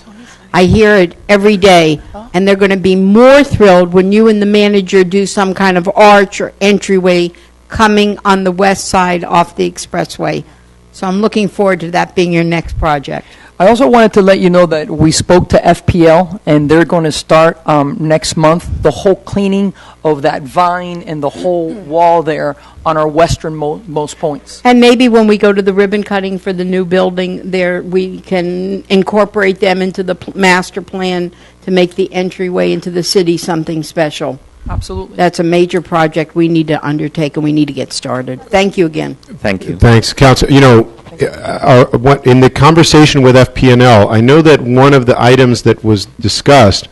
I hear it every day, and they're going to be more thrilled when you and the manager do some kind of arch or entryway coming on the west side off the expressway. So I'm looking forward to that being your next project. I also wanted to let you know that we spoke to FPL, and they're going to start next month the whole cleaning of that vine and the whole wall there on our westernmost points. And maybe when we go to the ribbon cutting for the new building there, we can incorporate them into the master plan to make the entryway into the city something special. Absolutely. That's a major project we need to undertake, and we need to get started. Thank you again. Thank you. Thanks, Council. You know, in the conversation with FP&L, I know that one of the items that was discussed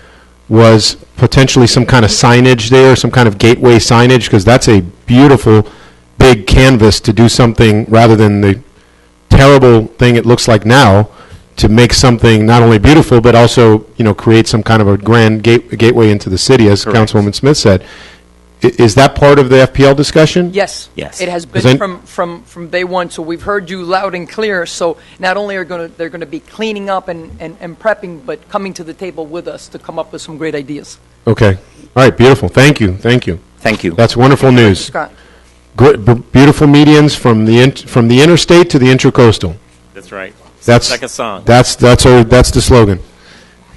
was potentially some kind of signage there, some kind of gateway signage, because that's a beautiful big canvas to do something rather than the terrible thing it looks like now, to make something not only beautiful but also, you know, create some kind of a grand gateway into the city, as Correct. Councilwoman Smith said. Is that part of the FPL discussion? Yes. Yes. It has Is been that- from day one, so we've heard you loud and clear. So not only they're going to be cleaning up and prepping, but coming to the table with us to come up with some great ideas. Okay. All right. Beautiful. Thank you. Thank you. Thank you. That's wonderful news. Scott. Beautiful medians from the interstate to the intracoastal. That's right. That's like a song. That's the slogan.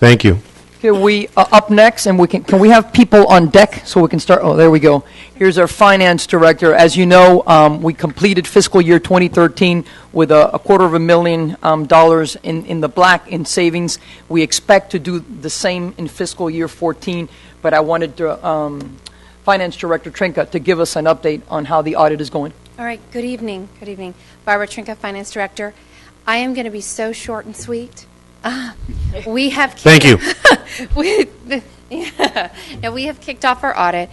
Thank you. Okay, we up next, and can we have people on deck so we can start? Oh, there we go. Here's our finance director. As you know, we completed fiscal year 2013 with $250,000 in the black in savings. We expect to do the same in fiscal year 14, but I wanted to Finance Director Trinka to give us an update on how the audit is going. All right, good evening. Good evening. Barbara Trinka, Finance Director. I am going to be so short and sweet. We have Thank you. Now, we have kicked off our audit.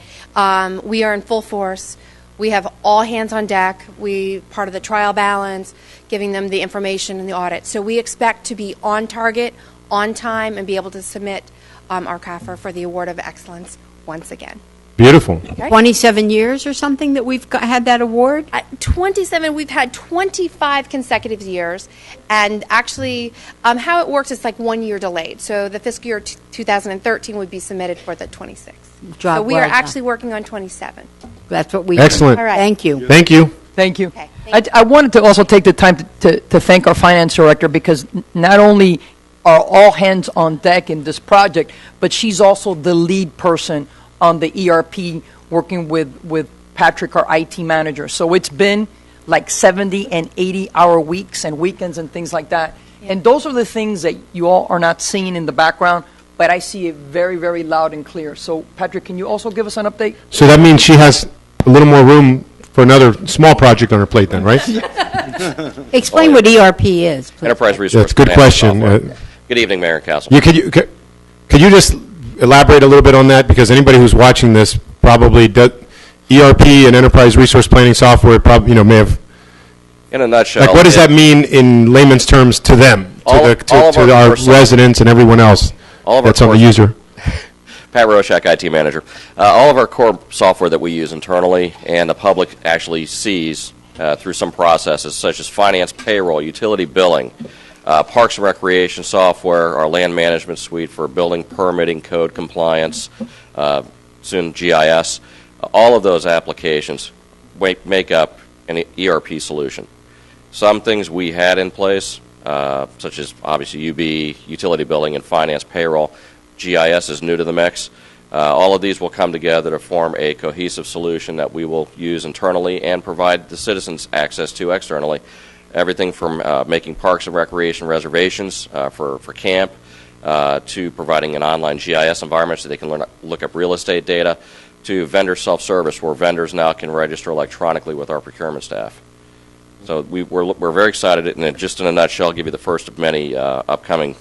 We are in full force. We have all hands on deck. We part of the trial balance, giving them the information in the audit. So we expect to be on target, on time, and be able to submit our CAFR for the Award of Excellence once again. Beautiful. 27 years or something that we've had that award? 27. We've had 25 consecutive years. And actually, how it works is like 1 year delayed. So the fiscal year 2013 would be submitted for the 26th. So we are actually working on 27. That's what we Excellent. All right. Thank you. Thank you. Thank you. I wanted to also take the time to thank our Finance Director, because not only are all hands on deck in this project, but she's also the lead person on the ERP, working with Patrick, our IT manager. So it's been like 70 and 80-hour weeks and weekends and things like that. Yeah. And those are the things that you all are not seeing in the background, but I see it very, very loud and clear. So, Patrick, can you also give us an update? So that means she has a little more room for another small project on her plate then, right? Explain what ERP is, please. Enterprise Resource That's a good Planning question. Software. Good evening, Mayor and Council. Could you just elaborate a little bit on that? Because anybody who's watching this probably does, ERP and Enterprise Resource Planning Software probably, may have. In a nutshell, Like, what does that mean in layman's terms to them, to our residents and everyone else that's on the user? Pat Roshak, IT Manager. All of our core software that we use internally and the public actually sees through some processes, such as finance, payroll, utility billing, Parks and Recreation software, our land management suite for building permitting, code compliance, soon GIS. All of those applications make up an ERP solution. Some things we had in place, such as obviously UB, utility billing, and finance payroll. GIS is new to the mix. All of these will come together to form a cohesive solution that we will use internally and provide the citizens access to externally. Everything from making Parks and Recreation reservations for camp to providing an online GIS environment so they can look up real estate data, to vendor self-service where vendors now can register electronically with our procurement staff. So we're very excited, and just in a nutshell, I'll give you the first of many upcoming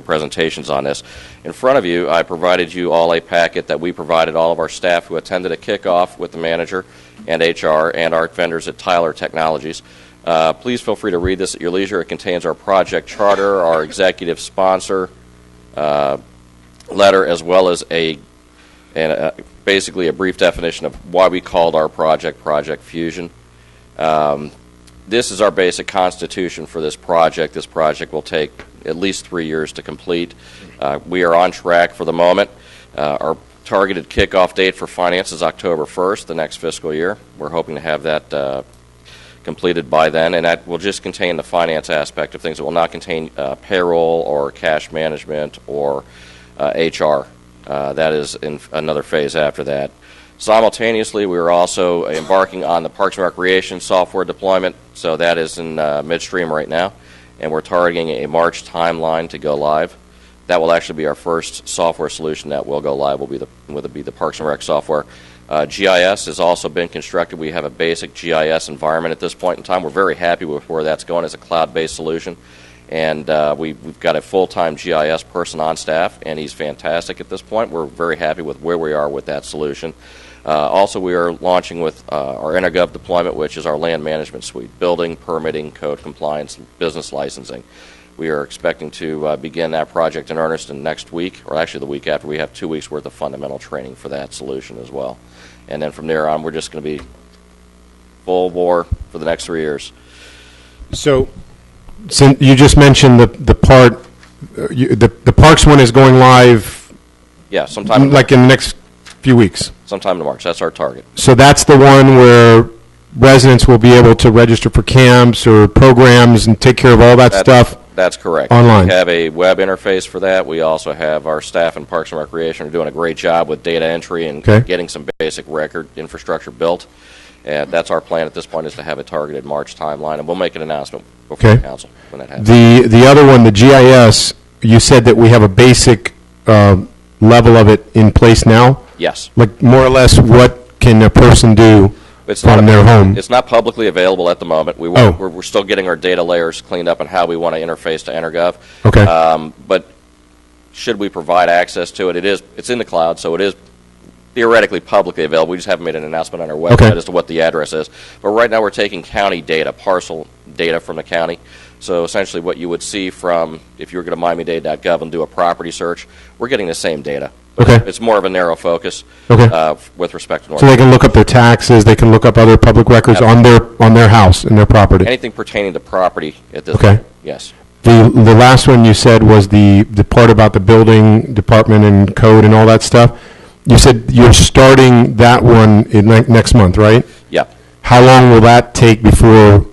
presentations on this. In front of you, I provided you all a packet that we provided all of our staff who attended a kickoff with the manager and HR and our vendors at Tyler Technologies. Please feel free to read this at your leisure. It contains our project charter, our executive sponsor letter, as well as basically a brief definition of why we called our project Project Fusion. This is our basic constitution for this project. This project will take at least 3 years to complete. We are on track for the moment. Our targeted kickoff date for finance is October 1st, the next fiscal year. We're hoping to have that completed by then, and that will just contain the finance aspect of things. It will not contain payroll or cash management or HR. That is in another phase after that. Simultaneously, we are also embarking on the Parks and Recreation software deployment, so that is in midstream right now, and we're targeting a March timeline to go live. That will actually be our first software solution that will go live, will be the Parks and Rec software. GIS has also been constructed. We have a basic GIS environment at this point in time. We're very happy with where that's going as a cloud-based solution. And we've got a full-time GIS person on staff, and he's fantastic at this point. We're very happy with where we are with that solution. Also, we are launching with our EnerGov deployment, which is our land management suite, building, permitting, code compliance, business licensing. We are expecting to begin that project in earnest in next week, or actually the week after. We have 2 weeks' worth of fundamental training for that solution as well. And then from there on, we're just going to be full bore for the next 3 years. So you just mentioned the Parks one is going live. Yeah, sometime like in the next few weeks. Sometime in March. That's our target. So that's the one where residents will be able to register for camps or programs and take care of all that stuff. That's correct. Online. We have a web interface for that. We also have our staff in Parks and Recreation are doing a great job with data entry and getting some basic record infrastructure built. And that's our plan at this point, is to have a targeted March timeline, and we'll make an announcement before the council when that happens. The other one, the GIS, you said that we have a basic level of it in place now. Yes. Like, more or less, what can a person do from their home? It's not publicly available at the moment. We're still getting our data layers cleaned up and how we want to interface to EnerGov. Okay. But should we provide access to it, it's in the cloud, so it is theoretically publicly available. We just haven't made an announcement on our website as to what the address is. But right now we're taking county data, parcel data from the county. So essentially what you would see from, if you were going to miamidade.gov and do a property search, we're getting the same data. Okay. It's more of a narrow focus with respect to North. So they can look up their taxes, they can look up other public records on their house and their property. Anything pertaining to property at this Okay. point, yes. The last one you said was the part about the building department and code and all that stuff. You said you're starting that one in next month, right? Yeah. How long will that take before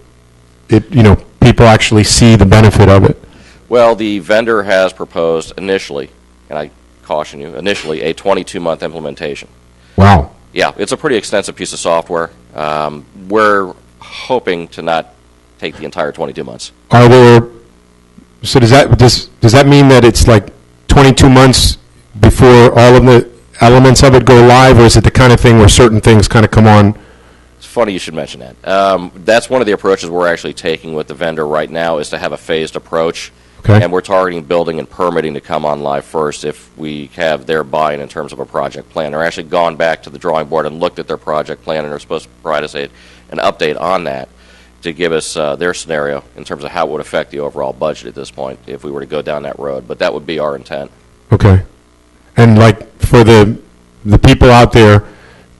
people actually see the benefit of it? Well, the vendor has proposed initially, and I caution you, initially a 22-month implementation. Wow. Yeah, it's a pretty extensive piece of software. We're hoping to not take the entire 22 months. So does that mean that it's like 22 months before all of the elements of it go live, or is it the kind of thing where certain things kind of come on? It's funny you should mention that. That's one of the approaches we're actually taking with the vendor right now, is to have a phased approach. Okay. And we're targeting building and permitting to come on live first if we have their buy-in in terms of a project plan. They're actually gone back to the drawing board and looked at their project plan, and are supposed to provide us an update on that to give us their scenario in terms of how it would affect the overall budget at this point if we were to go down that road. But that would be our intent. Okay. And like for the people out there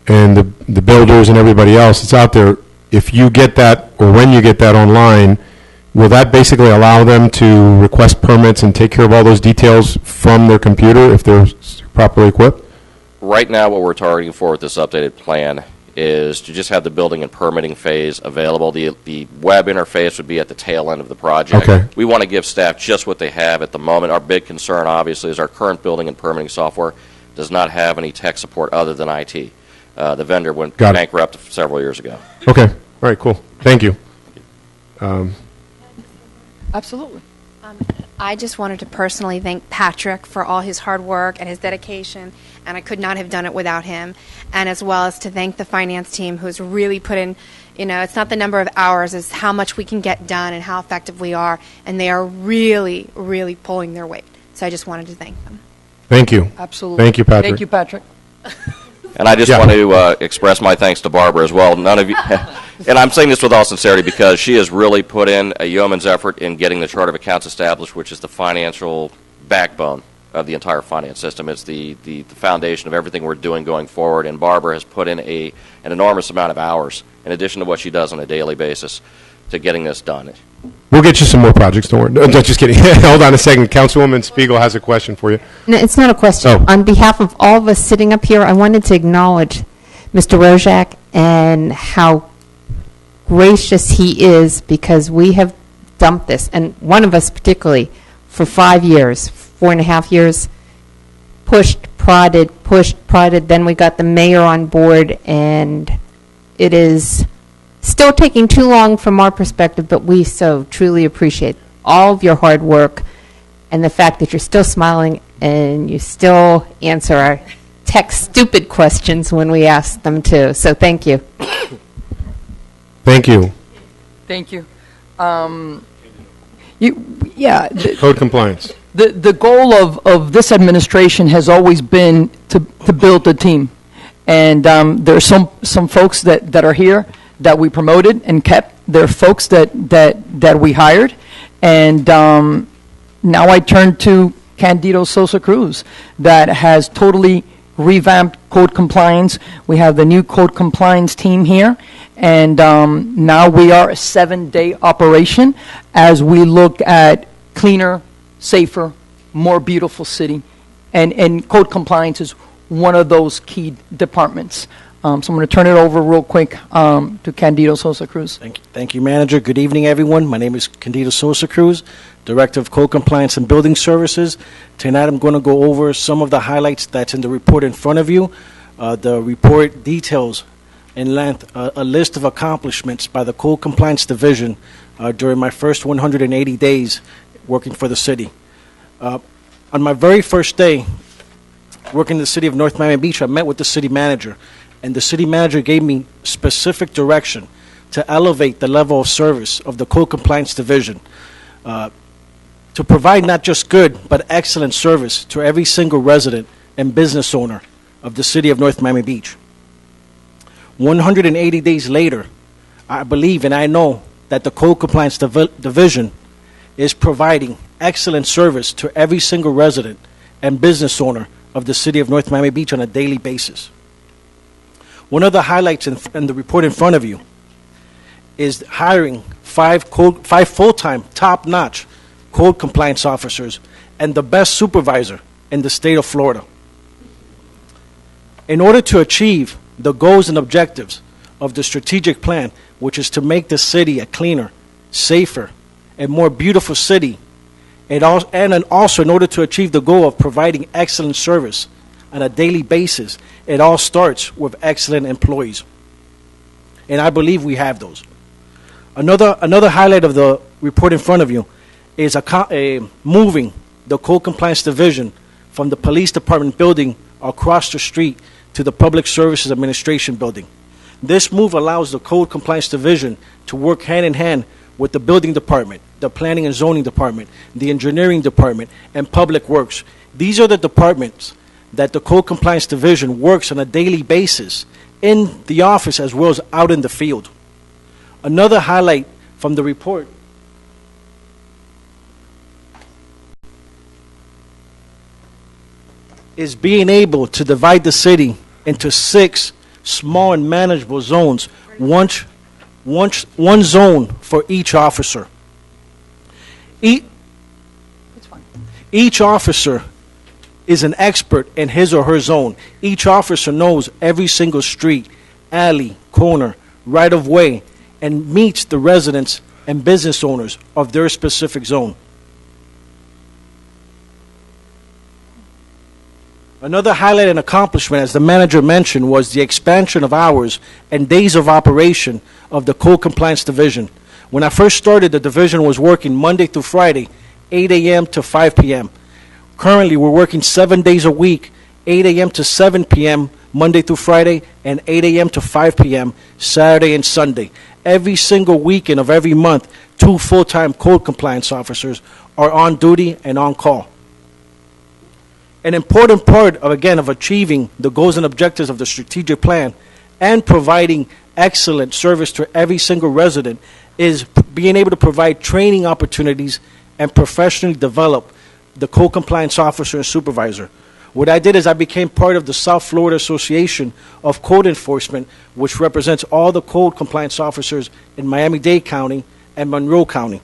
and the builders and everybody else that's out there, if you get that, or when you get that online, will that basically allow them to request permits and take care of all those details from their computer if they're properly equipped? Right now what we're targeting for with this updated plan is to just have the building and permitting phase available. The web interface would be at the tail end of the project. Okay. We want to give staff just what they have at the moment. Our big concern, obviously, is our current building and permitting software does not have any tech support other than IT. The vendor went bankrupt several years ago. Okay. All right, cool. Thank you. Absolutely. I just wanted to personally thank Patrick for all his hard work and his dedication, and I could not have done it without him, and as well as to thank the finance team who's really put in, it's not the number of hours, it's how much we can get done and how effective we are, and they are really, really pulling their weight. So I just wanted to thank them. Thank you. Absolutely. Thank you, Patrick. Thank you, Patrick. And I just want to express my thanks to Barbara as well. None of you, and I'm saying this with all sincerity because she has really put in a yeoman's effort in getting the chart of accounts established, which is the financial backbone of the entire finance system. It's the foundation of everything we're doing going forward, and Barbara has put in an enormous amount of hours, in addition to what she does on a daily basis, to getting this done. We'll get you some more projects, don't worry. No, just kidding. Hold on a second. Councilwoman Spiegel has a question for you. No, it's not a question. Oh. On behalf of all of us sitting up here, I wanted to acknowledge Mr. Rojak and how gracious he is, because we have dumped this, and one of us particularly, for 5 years, 4.5 years, pushed, prodded, then we got the mayor on board, and it is still taking too long from our perspective, but we so truly appreciate all of your hard work and the fact that you're still smiling and you still answer our tech stupid questions when we ask them to. So thank you. Thank you. Thank you. Code compliance. The goal of this administration has always been to build a team. And there are some folks that are here that we promoted and kept. There are folks that we hired. And now I turn to Candido Sosa Cruz, that has totally revamped code compliance. We have the new code compliance team here. And now we are a 7-day operation as we look at cleaner, safer, more beautiful city. And code compliance is one of those key departments. So I'm going to turn it over real quick to Candido Sosa Cruz. Thank you, Manager. Good evening, everyone. My name is Candido Sosa Cruz, Director of Code Compliance and Building Services. Tonight I'm going to go over some of the highlights that's in the report in front of you. The report details in length a list of accomplishments by the Code Compliance Division during my first 180 days working for the city. On my very first day, working in the city of North Miami Beach, I met with the city manager, and the city manager gave me specific direction to elevate the level of service of the Code Compliance Division, to provide not just good, but excellent service to every single resident and business owner of the city of North Miami Beach. 180 days later, I believe and I know that the Code Compliance Division is providing excellent service to every single resident and business owner of the city of North Miami Beach on a daily basis. One of the highlights in the report in front of you is hiring five full-time, top-notch code compliance officers and the best supervisor in the state of Florida. In order to achieve the goals and objectives of the strategic plan, which is to make the city a cleaner, safer, and more beautiful city, and also in order to achieve the goal of providing excellent service on a daily basis, it all starts with excellent employees. And I believe we have those. Another highlight of the report in front of you is moving the Code Compliance Division from the Police Department building across the street to the Public Services Administration building. This move allows the Code Compliance Division to work hand in hand with the Building Department, the Planning and Zoning Department, the Engineering Department, and Public Works. These are the departments that the Code Compliance Division works on a daily basis in the office as well as out in the field. Another highlight from the report is being able to divide the city into 6 small and manageable zones, one zone for each officer. Each officer is an expert in his or her zone. Each officer knows every single street, alley, corner, right-of-way, and meets the residents and business owners of their specific zone. Another highlight and accomplishment, as the manager mentioned, was the expansion of hours and days of operation of the Code Compliance Division. When I first started, the division was working Monday through Friday, 8 a.m. to 5 p.m. Currently, we're working 7 days a week, 8 a.m. to 7 p.m. Monday through Friday, and 8 a.m. to 5 p.m. Saturday and Sunday. Every single weekend of every month, 2 full-time code compliance officers are on duty and on call. An important part of achieving the goals and objectives of the strategic plan and providing excellent service to every single resident is being able to provide training opportunities and professionally develop the code compliance officer and supervisor. What I did is I became part of the South Florida Association of Code Enforcement, which represents all the code compliance officers in Miami-Dade County and Monroe County.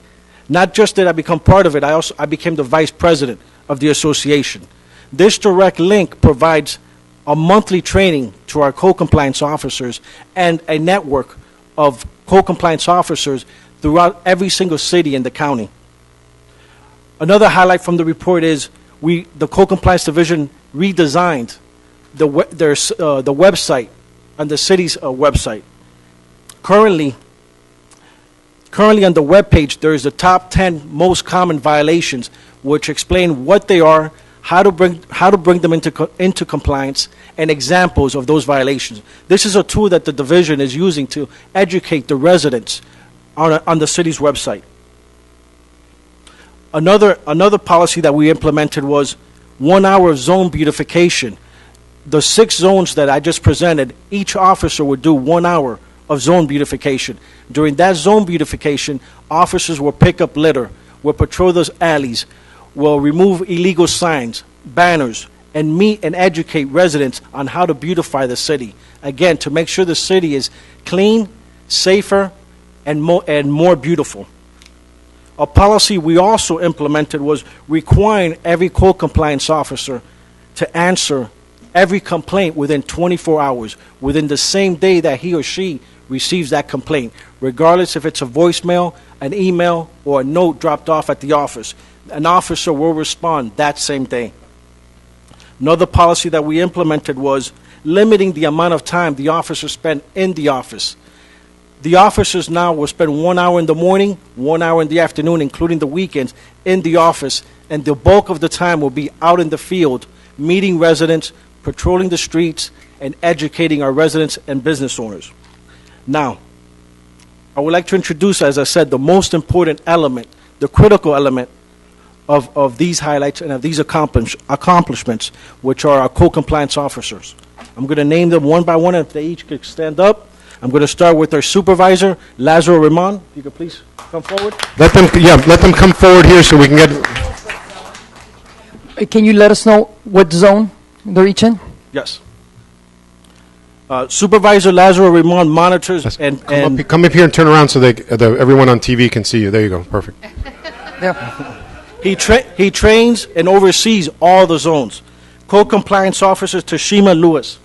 Not just did I become part of it, I became the vice president of the association. This direct link provides a monthly training to our code compliance officers and a network of code compliance officers throughout every single city in the county. Another highlight from the report is the Code Compliance Division redesigned the website on the city's website. Currently on the webpage, there is the top 10 most common violations, which explain what they are, how to bring them into compliance, and examples of those violations. This is a tool that the division is using to educate the residents on the city's website. Another policy that we implemented was 1 hour of zone beautification. The 6 zones that I just presented, each officer would do 1 hour of zone beautification. During that zone beautification, officers will pick up litter, will patrol those alleys, will remove illegal signs, banners, and meet and educate residents on how to beautify the city. Again, to make sure the city is clean, safer, and more beautiful. A policy we also implemented was requiring every code compliance officer to answer every complaint within 24 hours, within the same day that he or she receives that complaint, regardless if it's a voicemail, an email, or a note dropped off at the office. An officer will respond that same day. Another policy that we implemented was limiting the amount of time the officers spend in the office. The officers now will spend 1 hour in the morning, 1 hour in the afternoon, including the weekends, in the office, and the bulk of the time will be out in the field meeting residents, patrolling the streets, and educating our residents and business owners. Now, I would like to introduce, as I said, the most important element, the critical element of these highlights and of these accomplishments, which are our co-compliance officers. I'm going to name them one by one, and if they each could stand up. I'm going to start with our supervisor, Lazaro Ramon. If you could please come forward. Let them come forward here so we can get... Can you let us know what zone they're each in? Yes. Supervisor Lazaro Ramon monitors and Come up here and turn around so everyone on TV can see you. There you go. Perfect. Yeah. He trains and oversees all the zones. Co-compliance officer Tashima Lewis.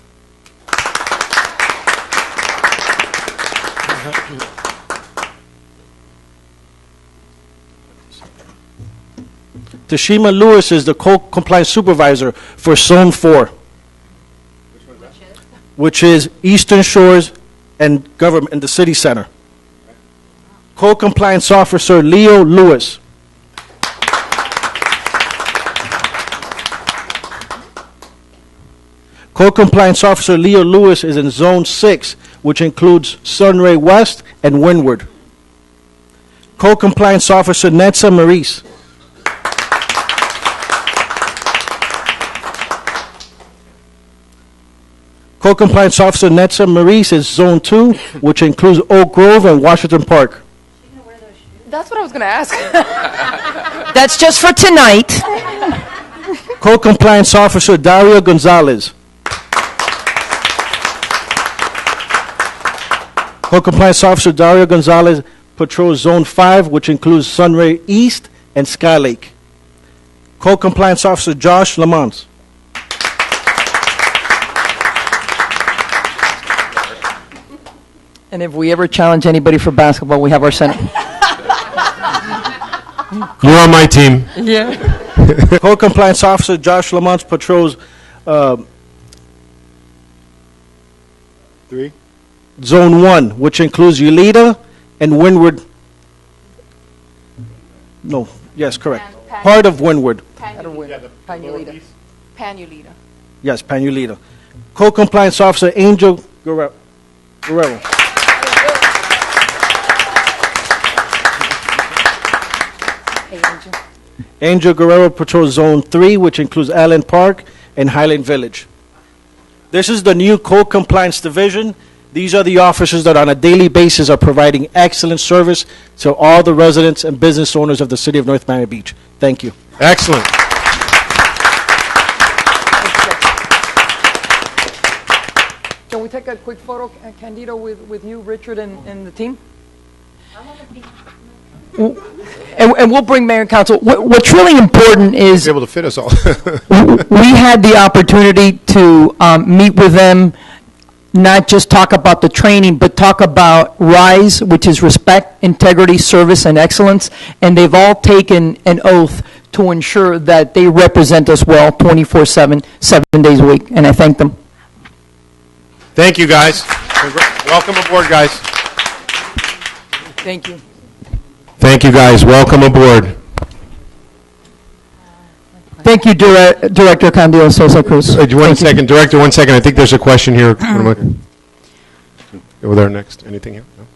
Tashima Lewis is the co-compliance supervisor for Zone 4. Which is Eastern Shores and Government in the City Center. Co-compliance officer Leo Lewis. Co-compliance officer Leo Lewis is in Zone 6, which includes Sunray West and Windward. Co-compliance officer Netza Maurice. Co-compliance officer Netza Maurice is Zone 2, which includes Oak Grove and Washington Park. That's what I was going to ask. That's just for tonight. Co-compliance officer Dario Gonzalez. Co-compliance officer Dario Gonzalez patrols Zone 5, which includes Sunray East and Sky Lake. Co-compliance officer Josh Lamont. And if we ever challenge anybody for basketball, we have our center. You're on my team. Yeah. Co-compliance officer Josh Lamont patrols 3. Zone 1, which includes Ulita and Windward. No, yes, correct. Part of Windward. Panulita. Panulita. Yes, Panulita. Co-compliance officer Angel Guerrero. Angel Guerrero patrols Zone 3, which includes Allen Park and Highland Village. This is the new co-compliance division. These are the officers that on a daily basis are providing excellent service to all the residents and business owners of the city of North Miami Beach. Thank you. Excellent. Can we take a quick photo, Candido, with you, Richard, and the team? And we'll bring mayor and council. What's really important is able to fit us all. we had the opportunity to meet with them, not just talk about the training, but talk about RISE, which is respect, integrity, service, and excellence. And they've all taken an oath to ensure that they represent us well 24/7, 7 days a week. And I thank them. Thank you, guys. Welcome aboard, guys. Thank you. Thank you, guys. Welcome aboard. Thank you, Director Candido Sosa Cruz. One second, Director, 1 second. I think there's a question here. Over there next. Anything here? No?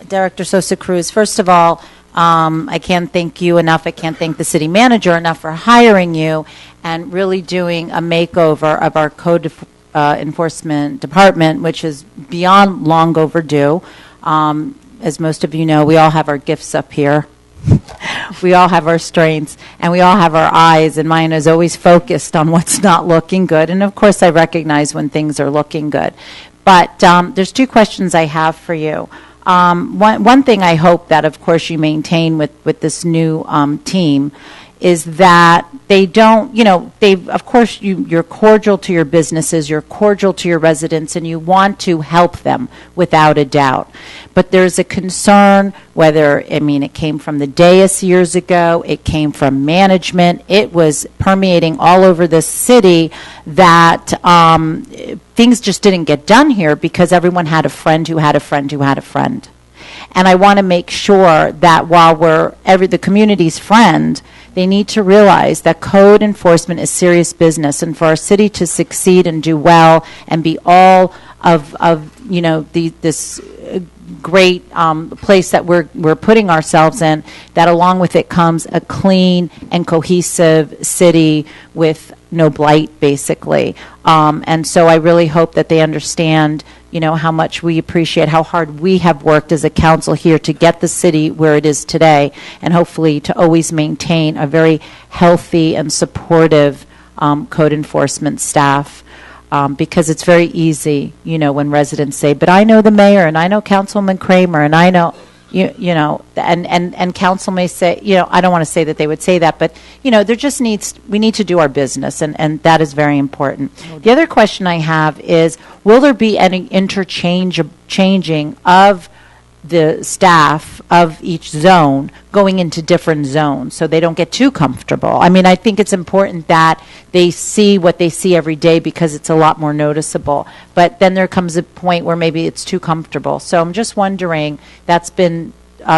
Director Sosa Cruz, first of all, I can't thank you enough. I can't thank the city manager enough for hiring you and really doing a makeover of our code enforcement department, which is beyond long overdue. As most of you know, we all have our gifts up here. We all have our strengths, and we all have our eyes, and mine is always focused on what's not looking good. And, of course, I recognize when things are looking good. But there's 2 questions I have for you. One thing I hope that, of course, you maintain with this new team is that they don't, of course, you're cordial to your businesses, you're cordial to your residents, and you want to help them without a doubt. But there's a concern it came from the dais years ago, it came from management, it was permeating all over the city that things just didn't get done here because everyone had a friend who had a friend who had a friend. And I want to make sure that while we're the community's friend, they need to realize that code enforcement is serious business, and for our city to succeed and do well and be all of this great place that we're putting ourselves in, that along with it comes a clean and cohesive city with no blight, basically. And so I really hope that they understand, how much we appreciate how hard we have worked as a council here to get the city where it is today, and hopefully to always maintain a very healthy and supportive code enforcement staff. Because it's very easy, when residents say, but I know the mayor, and I know Councilman Kramer, and I know, and council may say, I don't want to say that they would say that, but, there just we need to do our business, and that is very important. The other question I have is, will there be any changing of the staff of each zone going into different zones so they don't get too comfortable? I mean, I think it's important that they see what they see every day because it's a lot more noticeable. But then there comes a point where maybe it's too comfortable. So I'm just wondering, that's been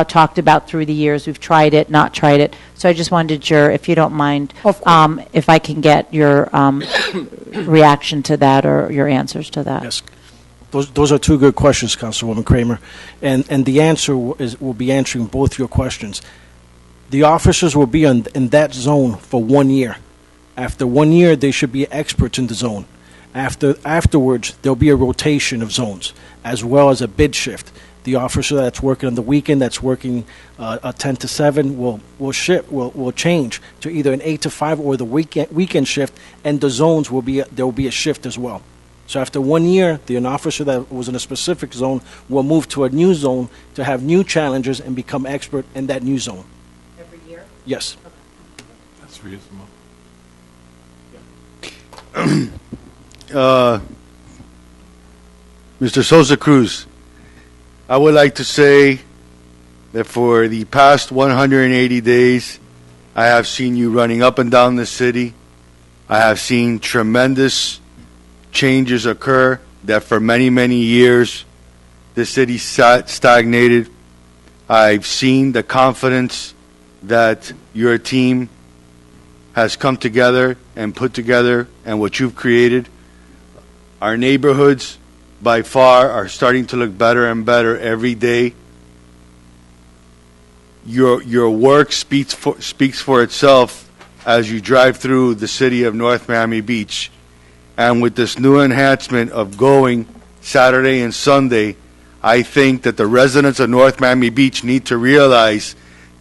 talked about through the years. We've tried it, not tried it. So I just wanted if you don't mind, if I can get your reaction to that or your answers to that. Yes. Those are two good questions, Councilwoman Kramer, and the answer will be answering both your questions. The officers will be in that zone for 1 year. After 1 year, they should be experts in the zone. Afterwards, there'll be a rotation of zones, as well as a bid shift. The officer that's working on the weekend, that's working a 10 to 7, will change to either an 8 to 5 or the weekend shift, and the zones there will be a shift as well. So after 1 year, an officer that was in a specific zone will move to a new zone to have new challenges and become expert in that new zone. Every year? Yes. That's reasonable. Mr. Sosa Cruz, I would like to say that for the past 180 days, I have seen you running up and down the city. I have seen tremendous changes occur that for many, many years the city sat stagnated. I've seen the confidence that your team has come together and put together and what you've created. Our neighborhoods by far are starting to look better and better every day. Your work speaks for itself as you drive through the city of North Miami Beach. And with this new enhancement of going Saturday and Sunday, I think that the residents of North Miami Beach need to realize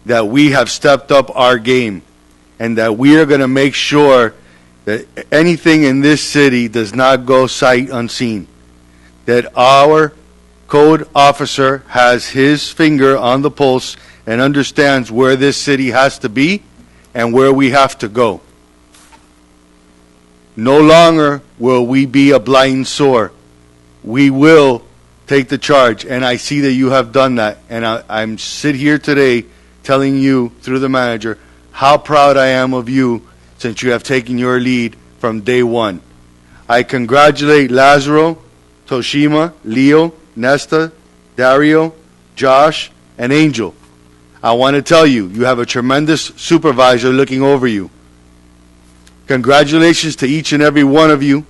that we have stepped up our game and that we are going to make sure that anything in this city does not go sight unseen. That our code officer has his finger on the pulse and understands where this city has to be and where we have to go. No longer will we be a blind sore. We will take the charge, and I see that you have done that. And I'm sit here today telling you through the manager how proud I am of you since you have taken your lead from day one. I congratulate Lazaro, Toshima, Leo, Nesta, Dario, Josh, and Angel. I want to tell you, you have a tremendous supervisor looking over you. Congratulations to each and every one of you.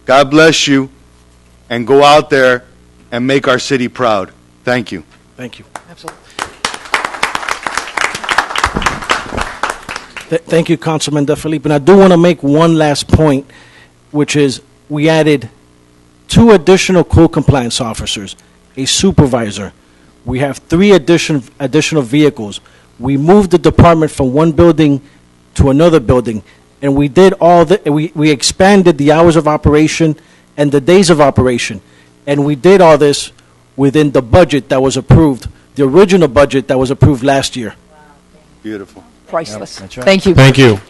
God bless you, and go out there and make our city proud. Thank you. Thank you. Absolutely. Thank you, Councilman De Felipe. And I do want to make one last point, which is we added 2 additional code compliance officers, a supervisor. We have 3 additional vehicles. We moved the department from one building to another building, and we did we expanded the hours of operation and the days of operation, and we did all this within the budget that was approved, the original budget that was approved last year. Beautiful. Priceless. That's right. Thank you. Thank you.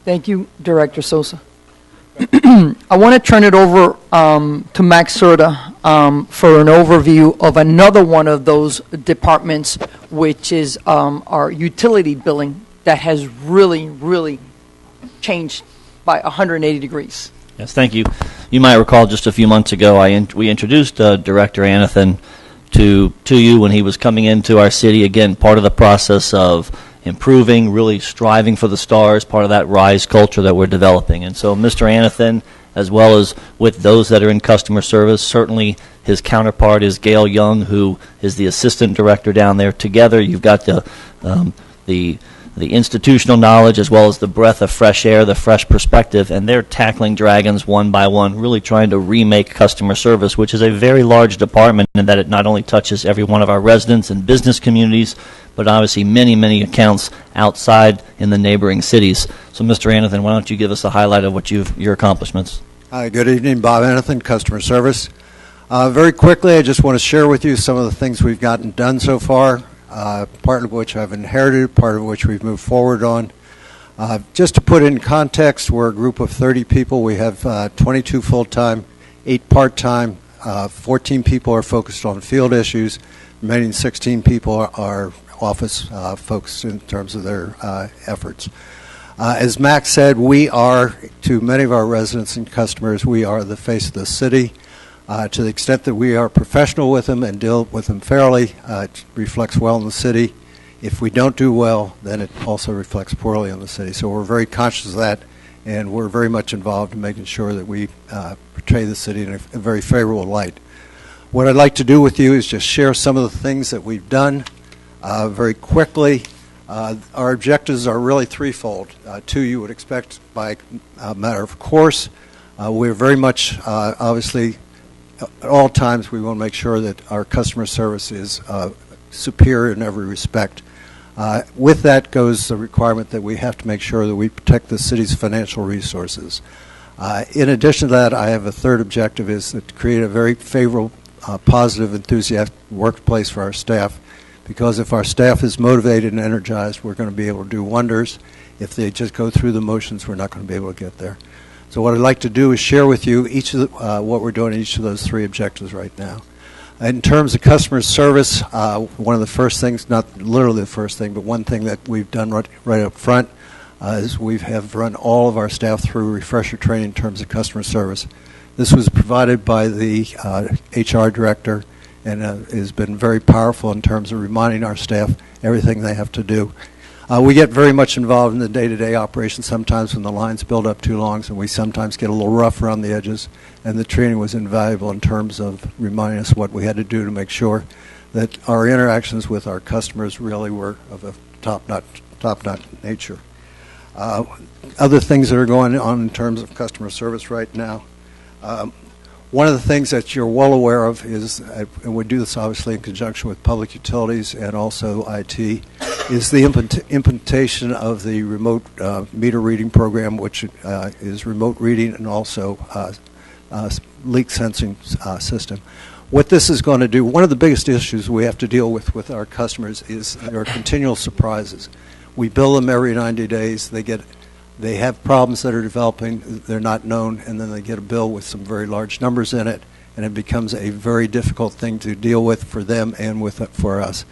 Thank you, Director Sosa. I want to turn it over to Max Serta for an overview of another one of those departments, which is our utility billing that has really, really changed by 180 degrees. Yes, thank you. You might recall just a few months ago, we introduced Director Anathan to you when he was coming into our city. Again, part of the process of improving, really striving for the stars, part of that RISE culture that we're developing. And so Mr. Anathan, as well as with those that are in customer service, certainly his counterpart is Gail Young, who is the assistant director down there. Together, you've got the institutional knowledge as well as the breath of fresh air, the fresh perspective, and they're tackling dragons one by one, really trying to remake customer service, which is a very large department in that it not only touches every one of our residents and business communities, but obviously many, many accounts outside in the neighboring cities. So, Mr. Anathan, why don't you give us a highlight of your accomplishmishments? Hi, good evening. Bob Anathan, Customer Service. Very quickly, I just want to share with you some of the things we've gotten done so far. Part of which I've inherited, part of which we've moved forward on. Just to put it in context, we're a group of 30 people. We have 22 full-time, 8 part-time, 14 people are focused on field issues, remaining 16 people are office folks in terms of their efforts. As Max said, we are, to many of our residents and customers, we are the face of the city. To the extent that we are professional with them and deal with them fairly, it reflects well in the city. If we don't do well, then it also reflects poorly on the city. So we're very conscious of that, and we're very much involved in making sure that we portray the city in a very favorable light. What I'd like to do with you is just share some of the things that we've done very quickly. Our objectives are really threefold. Two you would expect by a matter of course. We're very much, obviously, at all times we want to make sure that our customer service is superior in every respect. With that goes the requirement that we have to make sure that we protect the city's financial resources. In addition to that, I have a third objective, is to create a very favorable, positive, enthusiastic workplace for our staff, because if our staff is motivated and energized, we're going to be able to do wonders. If they just go through the motions, we're not going to be able to get there. So what I'd like to do is share with you each of what we're doing in each of those three objectives right now. In terms of customer service, one of the first things, not literally the first thing, but one thing that we've done right up front is we have run all of our staff through refresher training in terms of customer service. This was provided by the HR director and has been very powerful in terms of reminding our staff everything they have to do. We get very much involved in the day-to-day operations sometimes when the lines build up too long, so we sometimes get a little rough around the edges, and the training was invaluable in terms of reminding us what we had to do to make sure that our interactions with our customers really were of a top-notch nature. Other things that are going on in terms of customer service right now, one of the things that you're well aware of is, and we do this obviously in conjunction with public utilities and also IT, is the implementation of the remote meter reading program, which is remote reading and also leak sensing system. What this is going to do, one of the biggest issues we have to deal with our customers is there are continual surprises. We bill them every 90 days. They have problems that are developing, they're not known, and then they get a bill with some very large numbers in it, and it becomes a very difficult thing to deal with for them and for us.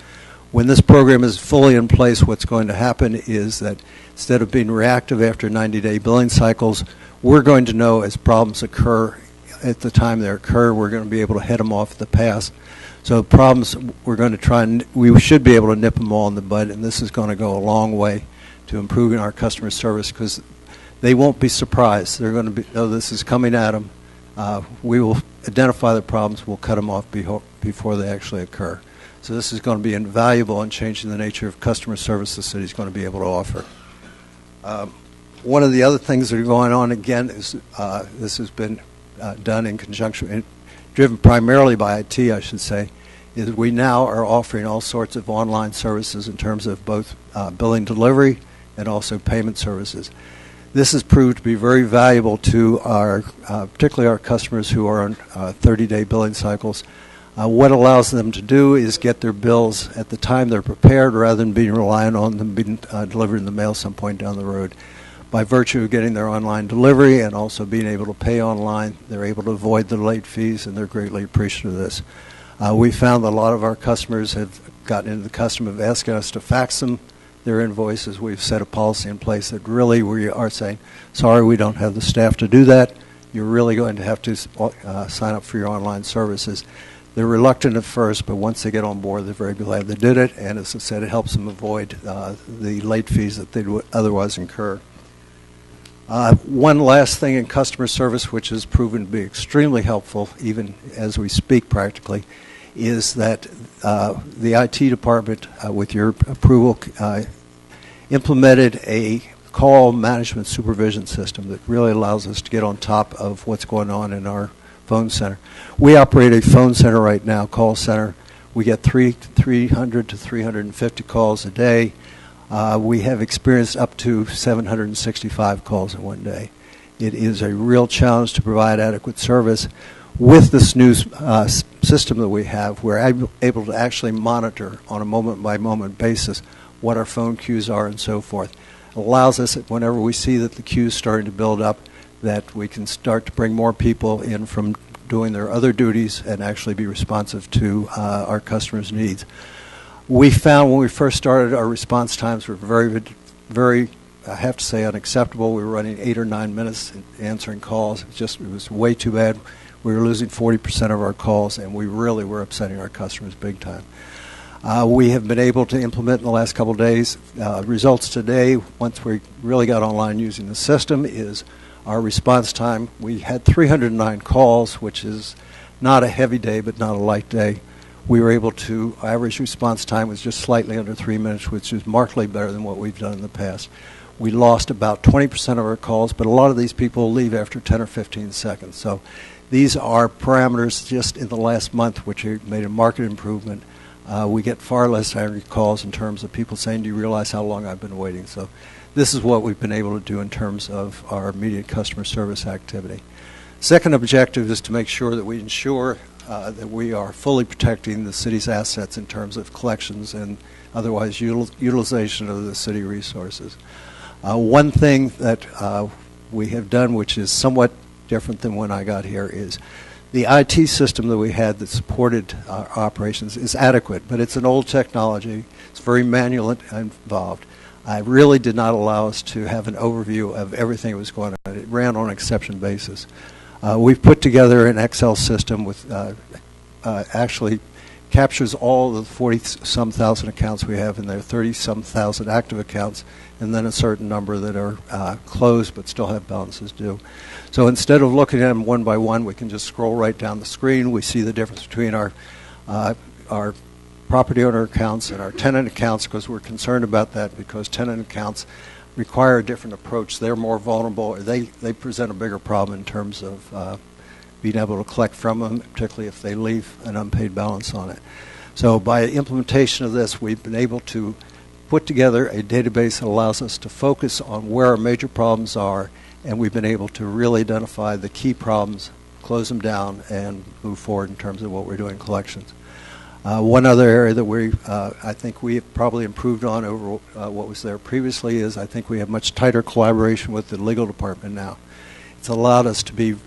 When this program is fully in place, what's going to happen is that instead of being reactive after 90-day billing cycles, we're going to know as problems occur at the time they occur, we're going to be able to head them off at the pass. So problems, we're going to try and, we should be able to nip them all in the bud, and this is going to go a long way to improving our customer service, because they won't be surprised. They're going to know this is coming at them. We will identify the problems. We'll cut them off before they actually occur. So this is going to be invaluable in changing the nature of customer service the city is going to be able to offer. One of the other things that are going on, again, is this has been done in conjunction, driven primarily by IT, I should say, is we now are offering all sorts of online services in terms of both billing delivery and also payment services. This has proved to be very valuable to our, particularly our customers who are on 30-day billing cycles. What allows them to do is get their bills at the time they're prepared, rather than being reliant on them being delivered in the mail some point down the road. By virtue of getting their online delivery and also being able to pay online, they're able to avoid the late fees, and they're greatly appreciative of this. We found that a lot of our customers have gotten into the custom of asking us to fax them their invoices. We've set a policy in place that really we are saying, sorry, we don't have the staff to do that. you're really going to have to sign up for your online services. They're reluctant at first, but once they get on board, they're very glad they did it. And as I said, it helps them avoid the late fees that they would otherwise incur. One last thing in customer service, which has proven to be extremely helpful, even as we speak practically, is that the IT department, with your approval, implemented a call management supervision system that really allows us to get on top of what's going on in our phone center. We operate a phone center right now, call center. We get 300 to 350 calls a day. We have experienced up to 765 calls in one day. It is a real challenge to provide adequate service. With this new system that we have, we're able to actually monitor on a moment-by-moment basis what our phone queues are and so forth. It allows us, whenever we see that the queue is starting to build up, that we can start to bring more people in from doing their other duties and actually be responsive to our customers' needs. We found when we first started, our response times were very, I have to say, unacceptable. We were running 8 or 9 minutes answering calls. It was way too bad. We were losing 40% of our calls, and we really were upsetting our customers big time. We have been able to implement in the last couple of days. Results today, once we really got online using the system, is our response time. We had 309 calls, which is not a heavy day, but not a light day. We were able to, average response time was just slightly under 3 minutes, which is markedly better than what we've done in the past. We lost about 20% of our calls, but a lot of these people leave after 10 or 15 seconds. So these are parameters just in the last month which have made a marked improvement. We get far less angry calls in terms of people saying, do you realize how long I've been waiting? So this is what we've been able to do in terms of our immediate customer service activity. Second objective is to make sure that we ensure that we are fully protecting the city's assets in terms of collections and otherwise utilization of the city resources. One thing that we have done, which is somewhat different than when I got here, is the IT system that we had that supported our operations is adequate, but it's an old technology. It's very manual and involved. I really did not allow us to have an overview of everything that was going on. It ran on an exception basis. We've put together an Excel system with actually captures all the 40-some thousand accounts we have in there, 30-some thousand active accounts, and then a certain number that are closed but still have balances due. So instead of looking at them one by one, we can just scroll right down the screen. We see the difference between our property owner accounts and our tenant accounts, because we're concerned about that, because tenant accounts require a different approach. They're more vulnerable, or they present a bigger problem in terms of being able to collect from them, particularly if they leave an unpaid balance on it. So by implementation of this, we've been able to put together a database that allows us to focus on where our major problems are, and we've been able to really identify the key problems, close them down, and move forward in terms of what we're doing in collections. One other area that I think we have probably improved on over what was there previously is I think we have much tighter collaboration with the legal department now. It's allowed us to be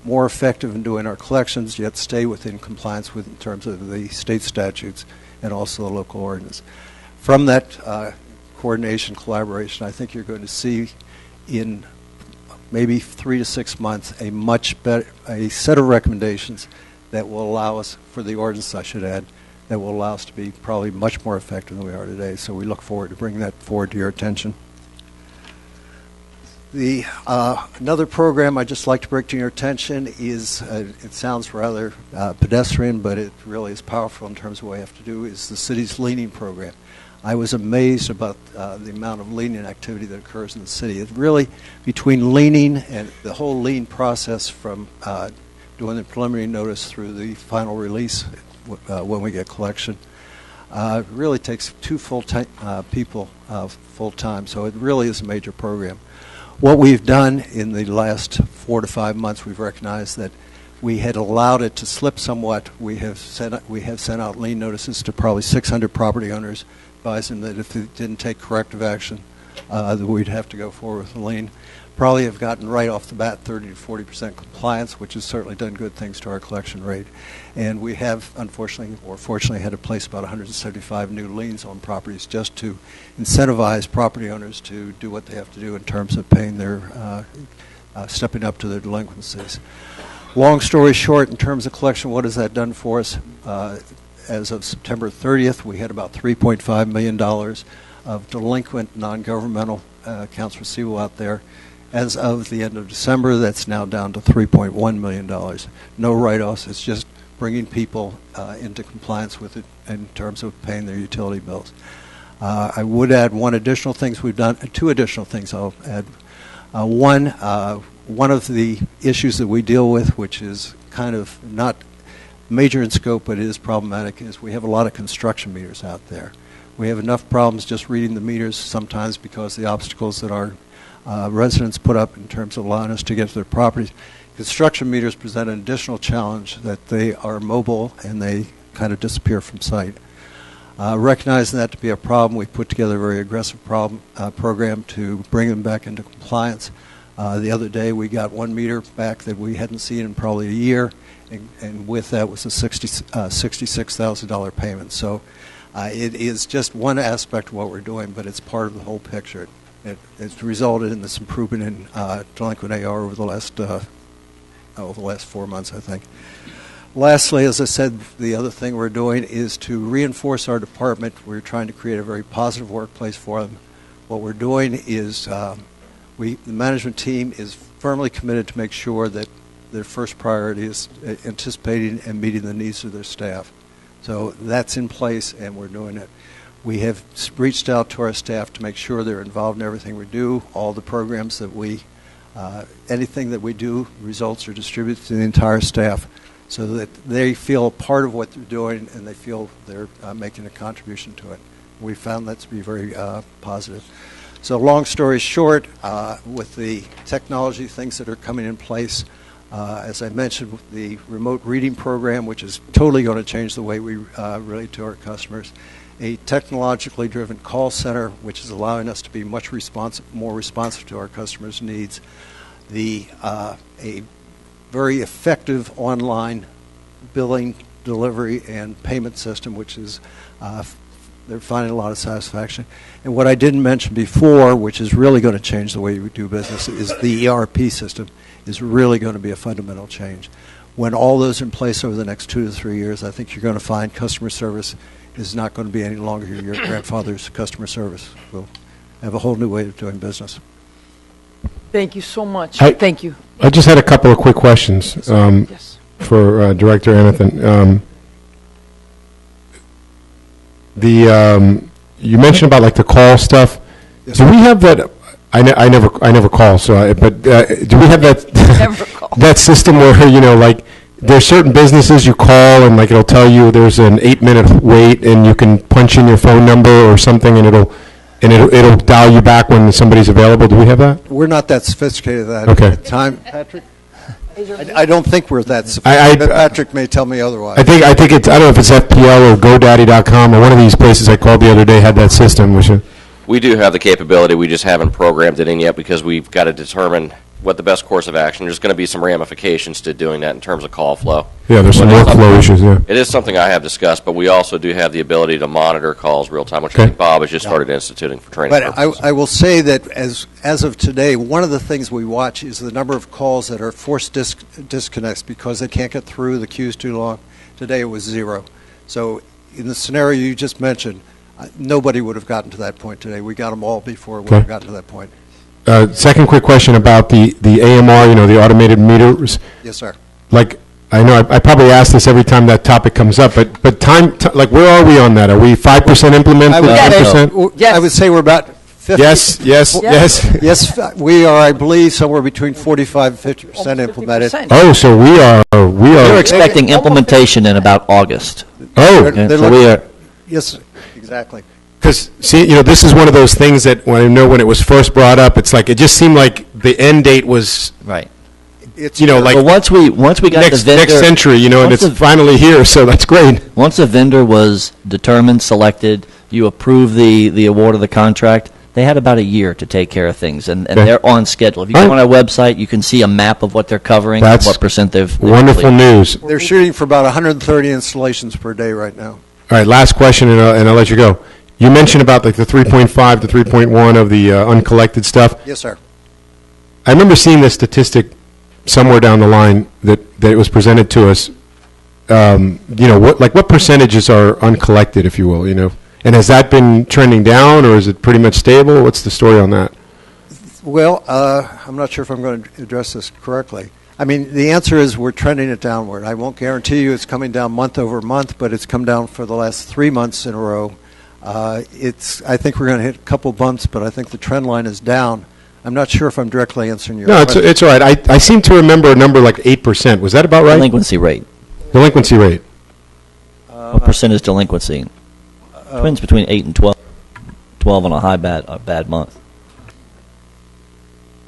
more effective in doing our collections, yet stay within compliance with in terms of the state statutes and also the local ordinance. From that coordination, collaboration, I think you're going to see in maybe 3 to 6 months a much better set of recommendations that will allow us, for the ordinance I should add, that will allow us to be probably much more effective than we are today. So we look forward to bringing that forward to your attention. Another program I'd just like to bring to your attention is, it sounds rather pedestrian, but it really is powerful in terms of what we have to do, is the city's leaning program. I was amazed about the amount of leaning activity that occurs in the city. It's really, between leaning and the whole lien process from doing the preliminary notice through the final release when we get collection, it really takes 2 full-time people full-time, so it really is a major program. What we've done in the last 4 to 5 months, we've recognized that we had allowed it to slip somewhat. We have sent out lien notices to probably 600 property owners, advising that if they didn't take corrective action, that we'd have to go forward with the lien. Probably have gotten right off the bat 30 to 40% compliance, which has certainly done good things to our collection rate. And we have, unfortunately or fortunately, had to place about 175 new liens on properties just to incentivize property owners to do what they have to do in terms of paying their stepping up to their delinquencies. Long story short, in terms of collection, what has that done for us? As of September 30th, we had about $3.5 million of delinquent non-governmental accounts receivable out there. As of the end of December, that's now down to $3.1 million. No write-offs. It's just bringing people into compliance with it in terms of paying their utility bills. I would add two additional things I'll add. One of the issues that we deal with, which is kind of not major in scope but is problematic, is we have a lot of construction meters out there. We have enough problems just reading the meters sometimes because of the obstacles that our residents put up in terms of allowing us to get to their properties. Construction meters present an additional challenge that they are mobile and they kind of disappear from sight. Recognizing that to be a problem, we put together a very aggressive program to bring them back into compliance. The other day we got one meter back that we hadn't seen in probably a year, and with that was a $66,000 payment. So it is just one aspect of what we're doing, but it's part of the whole picture. It's resulted in this improvement in delinquent AR over the last 4 months, I think. Lastly, as I said, the other thing we're doing is to reinforce our department. We're trying to create a very positive workplace for them. What we're doing is the management team is firmly committed to make sure that their first priority is anticipating and meeting the needs of their staff. So that's in place, and we're doing it. We have reached out to our staff to make sure they're involved in everything we do. All the programs that anything that we do, results are distributed to the entire staff so that they feel a part of what they're doing and they feel they're making a contribution to it. We found that to be very positive. So long story short, with the technology things that are coming in place, as I mentioned, the remote reading program, which is totally going to change the way we relate to our customers, a technologically driven call center, which is allowing us to be much more responsive to our customers' needs, a very effective online billing, delivery, and payment system, which is they're finding a lot of satisfaction. And what I didn't mention before, which is really going to change the way we do business, is the ERP system is really going to be a fundamental change. When all those are in place over the next 2 to 3 years, I think you're going to find customer service is not going to be any longer your grandfather's customer service. We'll have a whole new way of doing business. Thank you so much. Thank you. I just had a couple of quick questions for Director Anathan. You mentioned about like the call stuff. Yes, do we have that? I never call. So, but do we have that that system where like there's certain businesses you call and like it'll tell you there's an 8-minute wait and you can punch in your phone number or something and it'll dial you back when somebody's available. Do we have that? We're not that sophisticated at that Okay. time, Patrick. I don't think we're that sophisticated. Patrick may tell me otherwise. I think it's, I don't know if it's FPL or GoDaddy.com or one of these places I called the other day had that system. We do have the capability. We just haven't programmed it in yet because we've got to determine what the best course of action. There's going to be some ramifications to doing that in terms of call flow. Yeah, there's some workflow issues, yeah. It is something I have discussed, but we also do have the ability to monitor calls real time, which I think Bob has just started instituting for training But purposes. I will say that as of today, one of the things we watch is the number of calls that are forced disconnects because they can't get through, the queue's too long. Today it was 0. So in the scenario you just mentioned, nobody would have gotten to that point today. We got them all before we would have gotten to that point. Second quick question about the AMR, the automated meters. Yes, sir. Like, I know I probably ask this every time that topic comes up, but like, where are we on that? Are we 5% implemented? 10%? I would say we're about 50. Yes, we are, I believe, somewhere between 45 and 50% implemented. Oh, so we are. We're expecting implementation in about August. Oh, so we are. Yes, exactly. Because, see, this is one of those things that when it was first brought up, it's like, it just seemed like the end date was, right. It's, like, well, once we got the vendor, next century, and it's finally here, so that's great. Once a vendor was determined, selected, you approve the award of the contract, they had about a year to take care of things, and they're on schedule. If you go on our website, you can see a map of what they're covering, and what percent they've wonderful completed. news. They're shooting for about 130 installations per day right now. All right, last question, and I'll let you go. You mentioned about like the 3.5 to 3.1 of the uncollected stuff. Yes, sir. I remember seeing this statistic somewhere down the line that it was presented to us. What percentages are uncollected, if you will, And has that been trending down, or is it pretty much stable? What's the story on that? Well, I'm not sure if I'm going to address this correctly. I mean, the answer is we're trending it downward. I won't guarantee you it's coming down month over month, but it's come down for the last 3 months in a row. I think we're going to hit a couple bumps, but I think the trend line is down. I'm not sure if I'm directly answering your question. No, it's all right. I seem to remember a number like 8%. Was that about right? Delinquency rate. Delinquency rate. What percent is delinquency? Twins between 8 and 12. 12 on a bad month.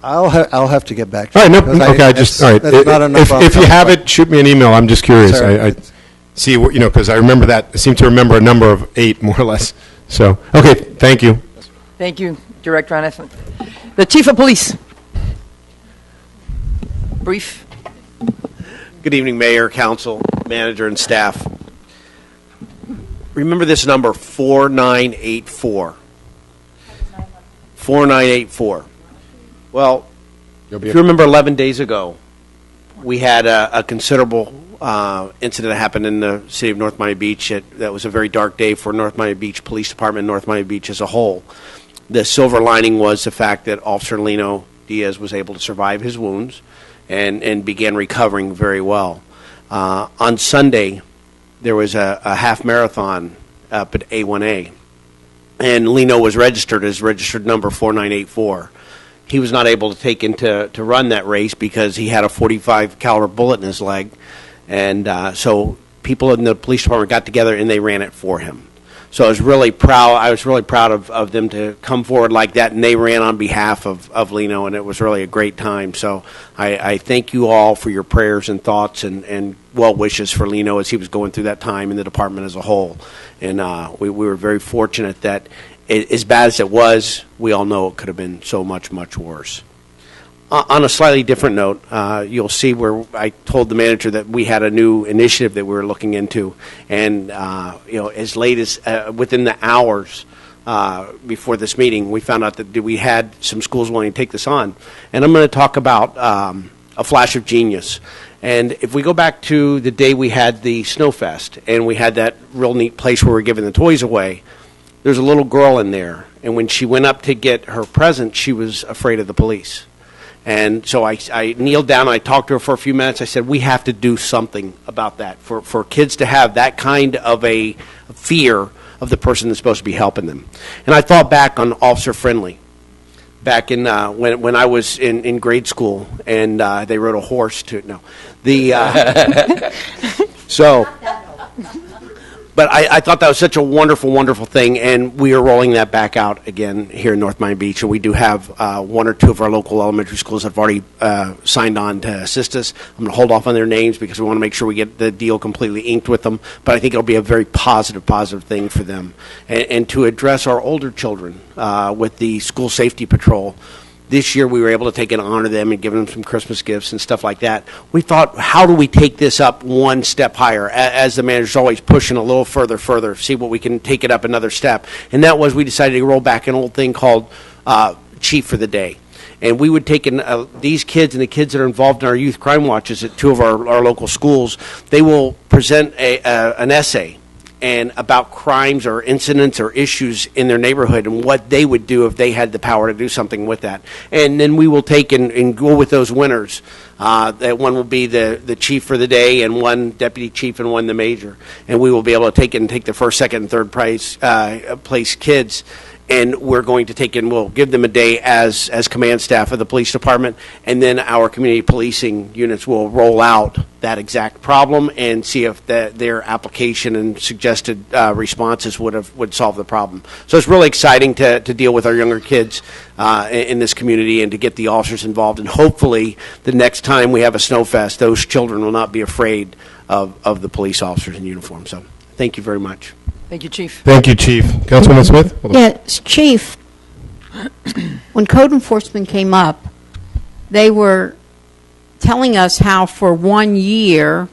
I'll have to get back to you. All right, all right. That's not enough If you have it, shoot me an email. I'm just curious. Sorry. I see, because I remember that. I seem to remember a number of 8, more or less. So, okay, thank you. Thank you, Director Anethony. The Chief of Police. Brief. Good evening, Mayor, Council, Manager, and staff. Remember this number, 4984. 4984. Well, if you remember 11 days ago, we had a considerable incident that happened in the city of North Miami Beach. That was a very dark day for North Miami Beach Police Department and North Miami Beach as a whole. The silver lining was the fact that Officer Lino Diaz was able to survive his wounds and began recovering very well. On Sunday, there was a half marathon up at A1A, and Lino was registered as registered number 4984. He was not able to take to run that race because he had a .45 caliber bullet in his leg, and so people in the police department got together and they ran it for him. So I was really proud. Of them to come forward like that, and they ran on behalf of Lino, and it was really a great time. So I thank you all for your prayers and thoughts and well wishes for Lino as he was going through that time in the department as a whole. And we were very fortunate that, as bad as it was, we all know it could have been so much, much worse. On a slightly different note, you'll see where I told the manager that we had a new initiative that we were looking into, and as late as within the hours before this meeting, we found out that we had some schools wanting to take this on. And I'm going to talk about a flash of genius. And if we go back to the day we had the Snowfest, and we had that real neat place where we were giving the toys away, there's a little girl in there, and when she went up to get her present, she was afraid of the police. And so I kneeled down, I talked to her for a few minutes. I said, we have to do something about that, for kids to have that kind of a fear of the person that's supposed to be helping them. And I thought back on Officer Friendly, back in when I was in grade school, and they rode a horse to, no. But I thought that was such a wonderful, wonderful thing, and we are rolling that back out again here in North Miami Beach. And we do have 1 or 2 of our local elementary schools that have already signed on to assist us. I'm going to hold off on their names because we want to make sure we get the deal completely inked with them. But I think it'll be a very positive thing for them. And to address our older children with the school safety patrol, this year we were able to take and honor them and give them some Christmas gifts and stuff like that. We thought, how do we take this up one step higher? As the manager's always pushing a little further, see what we can take it up another step. And that was, we decided to roll back an old thing called Chief for the Day. And we would take in these kids and the kids that are involved in our youth crime watches at 2 of our local schools. They will present an essay and about crimes or incidents or issues in their neighborhood and what they would do if they had the power to do something with that. And then we will take and go with those winners. That one will be the chief for the day, and one deputy chief, and one the major. And we will be able to take the first, second, and third place kids, and we're going to take and we'll give them a day as command staff of the police department, and then our community policing units will roll out that exact problem and see if their application and suggested responses would solve the problem. So it's really exciting to deal with our younger kids in this community and to get the officers involved, and hopefully the next time we have a Snowfest, those children will not be afraid of the police officers in uniform. So thank you very much. Thank you, Chief. Thank you, Chief. Councilwoman Smith? Yes, Chief, when code enforcement came up, they were telling us how for 1 year,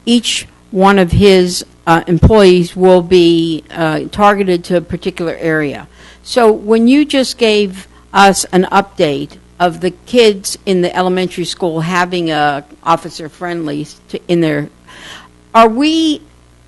each one of his employees will be targeted to a particular area. So when you just gave us an update of the kids in the elementary school having a officer friendly in their, are we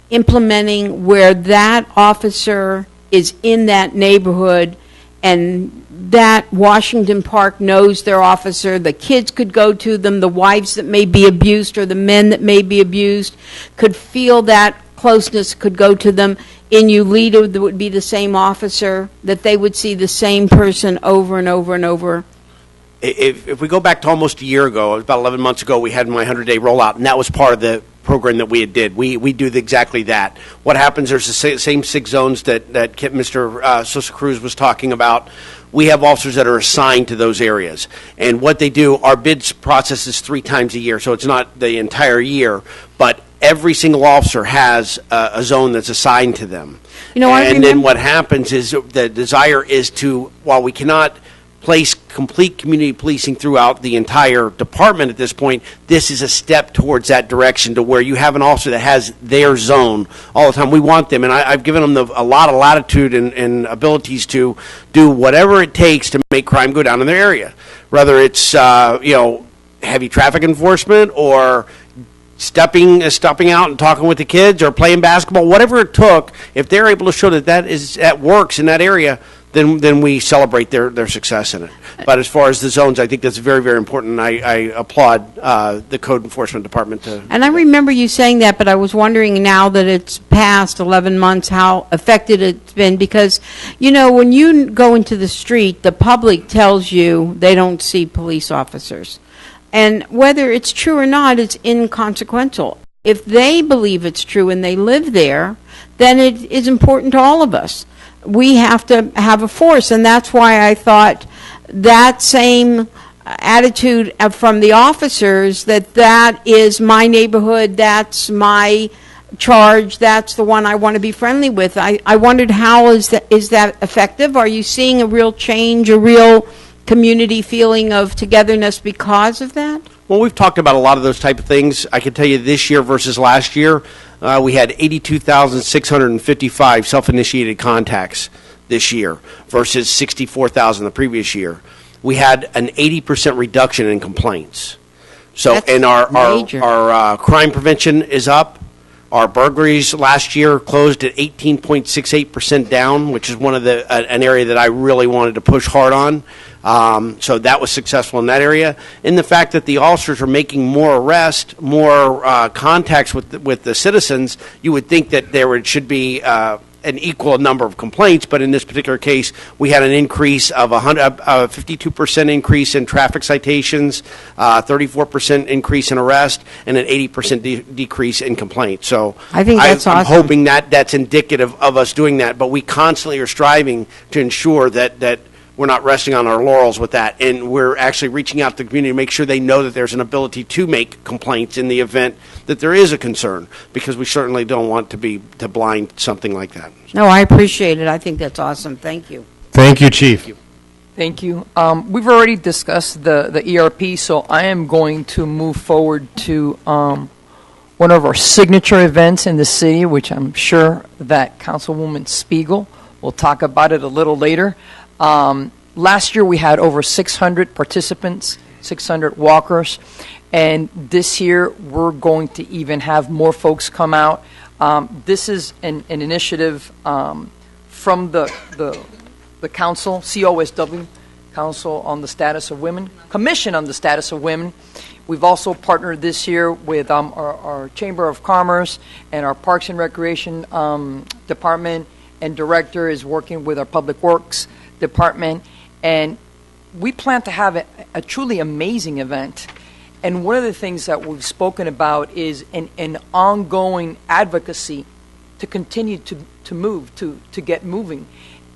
implementing where that officer is in that neighborhood and that Washington Park knows their officer, the kids could go to them, the wives that may be abused or the men that may be abused could feel that closeness, could go to them? In Ulita, that would be the same officer, that they would see the same person over and over and over? If we go back to almost a year ago, about 11 months ago, we had my 100-day rollout, and that was part of the program that we did. We do exactly that. What happens, there's the same 6 zones that Mr. Sosa Cruz was talking about. We have officers that are assigned to those areas. And what they do, our bids process is 3 times a year, so it's not the entire year, but every single officer has a zone that's assigned to them. And then what happens is the desire is to, while we cannot place complete community policing throughout the entire department at this point, this is a step towards that direction to where you have an officer that has their zone all the time. We want them, and I've given them a lot of latitude and abilities to do whatever it takes to make crime go down in their area, whether it's heavy traffic enforcement or stepping out and talking with the kids or playing basketball, whatever it took. If they're able to show that works in that area, then we celebrate their success in it. But as far as the zones, I think that's very, very important. I applaud the Code Enforcement Department. And I remember you saying that, but I was wondering now that it's past 11 months how effective it's been, because, when you go into the street, the public tells you they don't see police officers. And whether it's true or not, it's inconsequential. If they believe it's true and they live there, then it is important to all of us. We have to have a force, and that's why I thought that same attitude from the officers, that is my neighborhood, that's my charge, that's the one I want to be friendly with. I wondered, how is that effective? Are you seeing a real change, a real community feeling of togetherness because of that? Well, we've talked about a lot of those type of things. I can tell you this year versus last year, we had 82,655 self-initiated contacts this year versus 64,000 the previous year. We had an 80% reduction in complaints. So, and our crime prevention is up. Our burglaries last year closed at 18.68% down, which is one of an area that I really wanted to push hard on. So that was successful in that area. And the fact that the officers are making more arrests, more contacts with the citizens, you would think that should be an equal number of complaints, but in this particular case, we had an increase of a 52% increase in traffic citations, 34% increase in arrest, and an 80% decrease in complaints. So I think that's awesome. I'm hoping that's indicative of us doing that, but we constantly are striving to ensure that we're not resting on our laurels with that, and we're actually reaching out to the community to make sure they know that there's an ability to make complaints in the event that there is a concern, because we certainly don't want to blind something like that. No, I appreciate it. I think that's awesome. Thank you. Thank you, Chief. Thank you. We've already discussed the ERP, so I am going to move forward to one of our signature events in the city, which I'm sure that Councilwoman Spiegel will talk about it a little later. Last year we had over 600 participants, 600 walkers, and this year we're going to even have more folks come out. This is an initiative from the council, COSW, Council on the Status of Women, Commission on the Status of Women. We've also partnered this year with our Chamber of Commerce, and our Parks and Recreation Department and Director is working with our Public Works Department, and we plan to have a truly amazing event. And one of the things that we've spoken about is an ongoing advocacy to continue to move, to get moving,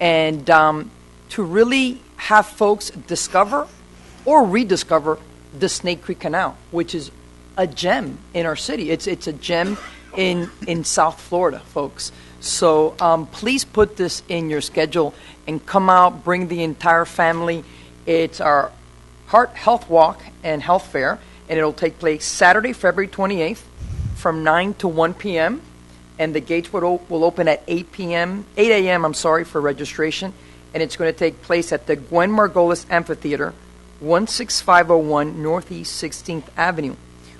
and to really have folks discover or rediscover the Snake Creek Canal, which is a gem in our city. It's a gem in South Florida, folks. So please put this in your schedule and come out, bring the entire family. It's our Heart Health Walk and Health Fair, and it'll take place Saturday, February 28th from 9 to 1 p.m., and the gates will open at 8 a.m., for registration, and it's going to take place at the Gwen Margolis Amphitheater, 16501 Northeast 16th Avenue.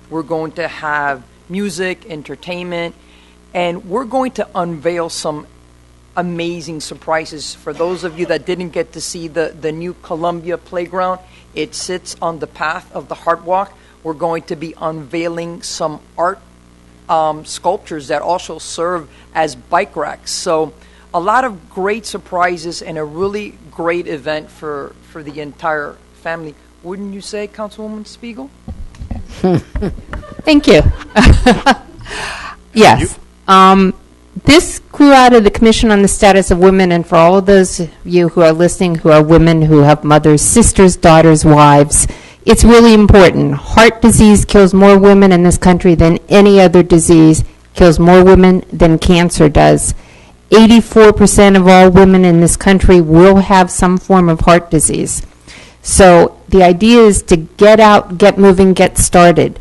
We're going to have music, entertainment, and we're going to unveil some amazing surprises. For those of you that didn't get to see the new Columbia Playground, it sits on the path of the Heart Walk. We're going to be unveiling some art sculptures that also serve as bike racks. So a lot of great surprises and a really great event for the entire family. Wouldn't you say, Councilwoman Spiegel? Thank you. Yes. This grew out of the Commission on the Status of Women, and for all of those of you who are listening who are women who have mothers, sisters, daughters, wives, it's really important. Heart disease kills more women in this country than any other disease, kills more women than cancer does. 84% of all women in this country will have some form of heart disease. So the idea is to get out, get moving, get started.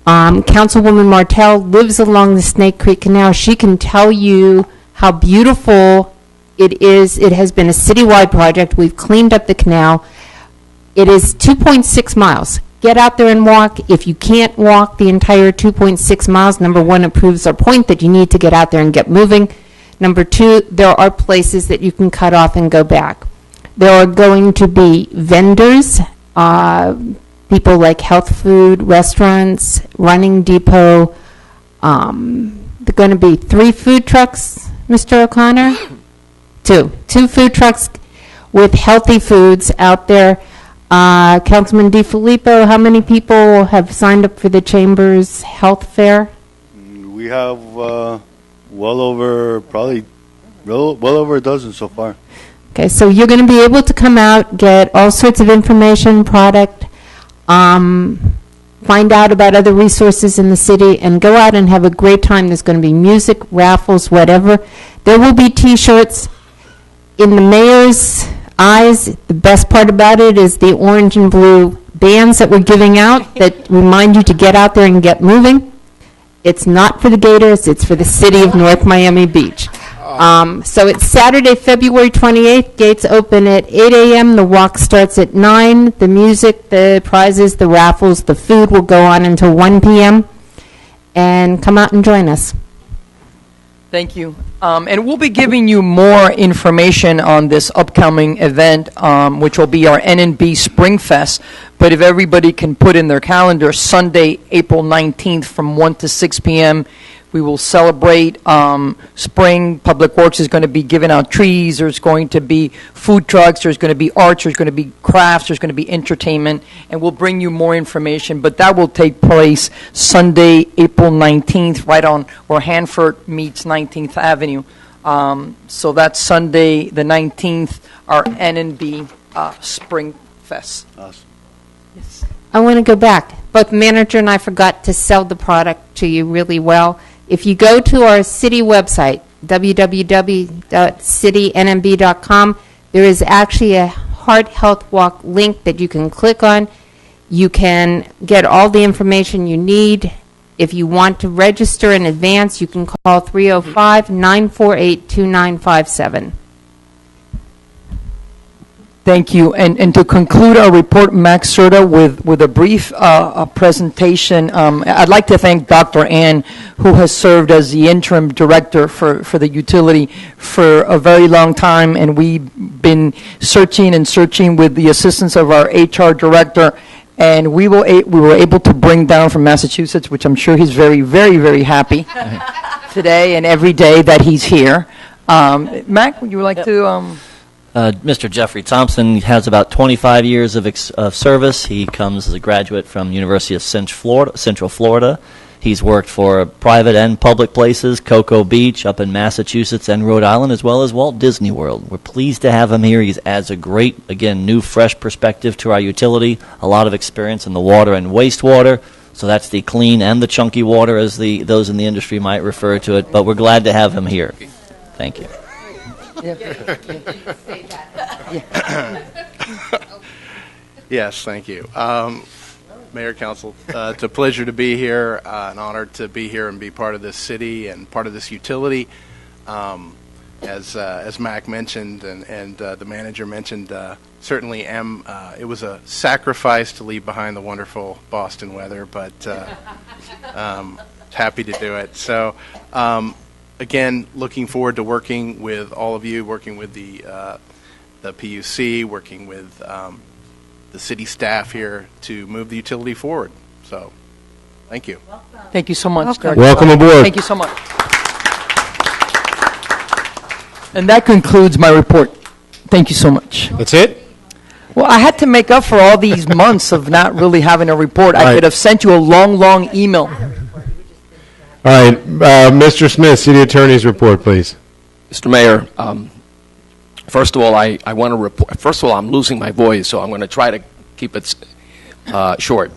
Councilwoman Martell lives along the Snake Creek Canal. She can tell you how beautiful it is. It has been a citywide project. We've cleaned up the canal. It is 2.6 miles. Get out there and walk. If you can't walk the entire 2.6 miles, number one, it proves our point that you need to get out there and get moving. Number two, there are places that you can cut off and go back. There are going to be vendors, people like health food, restaurants, running depot. There are going to be 3 food trucks, Mr. O'Connor? Two food trucks with healthy foods out there. Councilman DiFilippo, how many people have signed up for the Chamber's health fair? We have well over a dozen so far. Okay, so you're going to be able to come out, get all sorts of information, product, find out about other resources in the city, and go out and have a great time. There's going to be music, raffles, whatever. There will be T-shirts. In the mayor's eyes, the best part about it is the orange and blue bands that we're giving out that remind you to get out there and get moving. It's not for the Gators, it's for the city of North Miami Beach. So it's Saturday, February 28th. Gates open at 8 a.m. The walk starts at 9. The music, the prizes, the raffles, the food will go on until 1 p.m. And come out and join us. Thank you. And we'll be giving you more information on this upcoming event, which will be our NNB Spring Fest. But if everybody can put in their calendar, Sunday, April 19th from 1 to 6 p.m., we will celebrate spring. Public Works is going to be giving out trees. There's going to be food trucks. There's going to be arts. There's going to be crafts. There's going to be entertainment. And we'll bring you more information. But that will take place Sunday, April 19th, right on where Hanford meets 19th Avenue. So that's Sunday, the 19th, our NNB Spring Fest. Awesome. Yes. I want to go back. Both manager and I forgot to sell the product to you really well. If you go to our city website, www.citynmb.com, there is actually a Heart Health Walk link that you can click on. You can get all the information you need. If you want to register in advance, you can call 305-948-2957. Thank you. And to conclude our report, Max Serta, with a brief presentation, I'd like to thank Dr. Ann, who has served as the interim director for the utility for a very long time, and we've been searching with the assistance of our HR director, and we were able to bring down from Massachusetts, which I'm sure he's very, very, very happy today and every day that he's here. Mac, would you like to... Mr. Jeffrey Thompson has about 25 years of service. He comes as a graduate from University of Central Florida. He's worked for private and public places, Cocoa Beach up in Massachusetts and Rhode Island, as well as Walt Disney World. We're pleased to have him here. He adds a great, again, new, fresh perspective to our utility, a lot of experience in the water and wastewater. So that's the clean and the chunky water, as those in the industry might refer to it. But we're glad to have him here. Thank you. Yes, thank you. Mayor, Council, it's a pleasure to be here, an honor to be here and be part of this city and part of this utility. as Mac mentioned and the manager mentioned, certainly it was a sacrifice to leave behind the wonderful Boston weather, but happy to do it. So, again, looking forward to working with all of you, working with the PUC, working with the city staff here to move the utility forward. So, thank you. Thank you so much. Welcome aboard. Thank you so much. And that concludes my report. Thank you so much. That's it? Well, I had to make up for all these months of not really having a report. I All right. could have sent you a long, long email. All right, Mr. Smith, city attorney's report, please. Mr. Mayor, first of all, I want to report. First of all, I'm losing my voice, so I'm going to try to keep it short.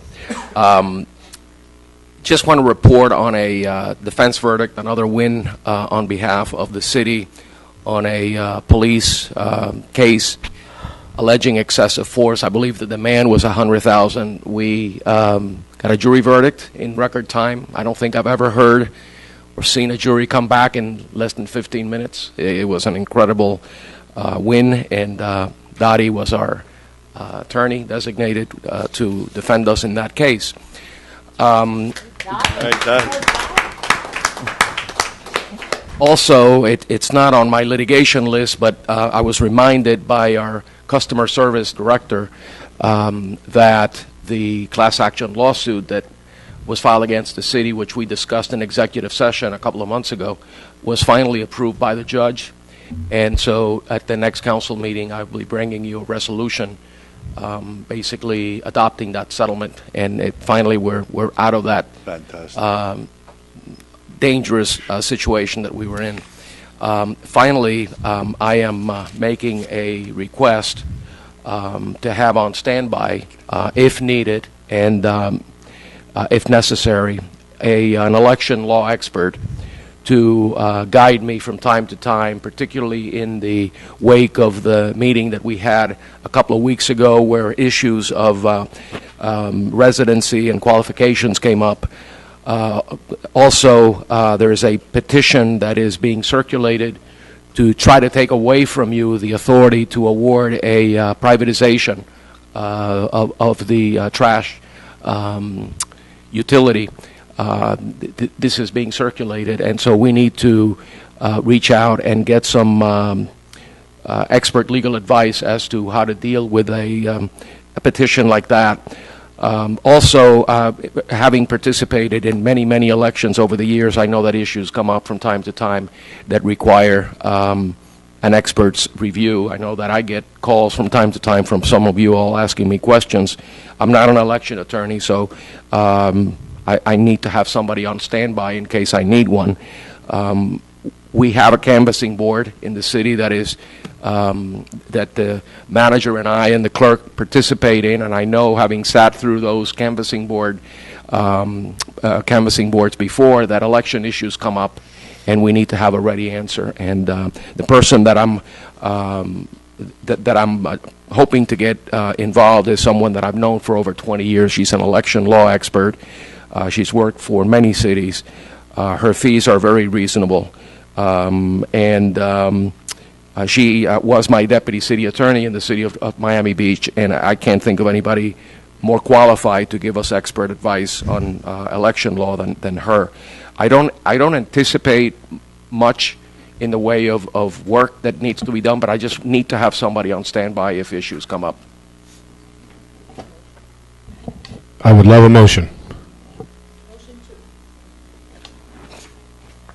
Just want to report on a defense verdict, another win on behalf of the city on a police case alleging excessive force. I believe the demand was $100,000. We got a jury verdict in record time. I don't think I've ever heard or seen a jury come back in less than 15 minutes. It was an incredible win, and Dottie was our attorney designated to defend us in that case. Also, it's not on my litigation list, but I was reminded by our customer service director that the class action lawsuit that was filed against the city, which we discussed in executive session a couple of months ago, was finally approved by the judge. And so at the next council meeting, I will be bringing you a resolution basically adopting that settlement. And finally, we're out of that dangerous situation that we were in. Finally, I am making a request to have on standby, if needed and if necessary, an election law expert to guide me from time to time, particularly in the wake of the meeting that we had a couple of weeks ago where issues of residency and qualifications came up. Also, there is a petition that is being circulated to try to take away from you the authority to award a privatization of the trash utility. This is being circulated, and so we need to reach out and get some expert legal advice as to how to deal with a petition like that. Also, having participated in many, many elections over the years, I know that issues come up from time to time that require an expert's review. I know that I get calls from time to time from some of you all asking me questions. I'm not an election attorney, so I need to have somebody on standby in case I need one. We have a canvassing board in the city that is that the manager and I and the clerk participate in, and I know, having sat through those canvassing boards before, that election issues come up, and we need to have a ready answer. And the person that I'm hoping to get involved is someone that I've known for over 20 years. She's an election law expert. She's worked for many cities. Her fees are very reasonable. She was my deputy city attorney in the city of Miami Beach, and I can't think of anybody more qualified to give us expert advice on election law than her. I don't anticipate much in the way of work that needs to be done, but I just need to have somebody on standby if issues come up. I would love a motion.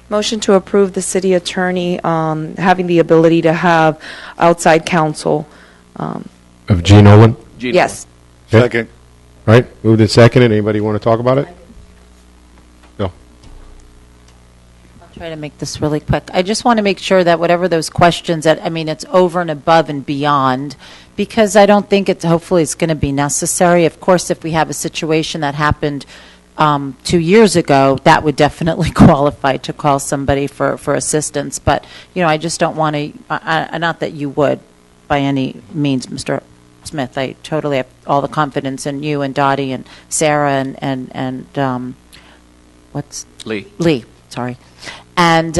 Motion to approve the city attorney having the ability to have outside counsel. Of Gene Olin? Yes. Okay. Second. Right, moved and seconded. Anybody want to talk about it? No. I'll try to make this really quick. I just want to make sure that whatever those questions, it's over and above and beyond, because I don't think hopefully it's going to be necessary. Of course, if we have a situation that happened 2 years ago, that would definitely qualify to call somebody for assistance. But, I just don't want to, not that you would by any means, Mr. Smith. I totally have all the confidence in you and Dottie and Sarah and what's? Lee. Lee, sorry. And,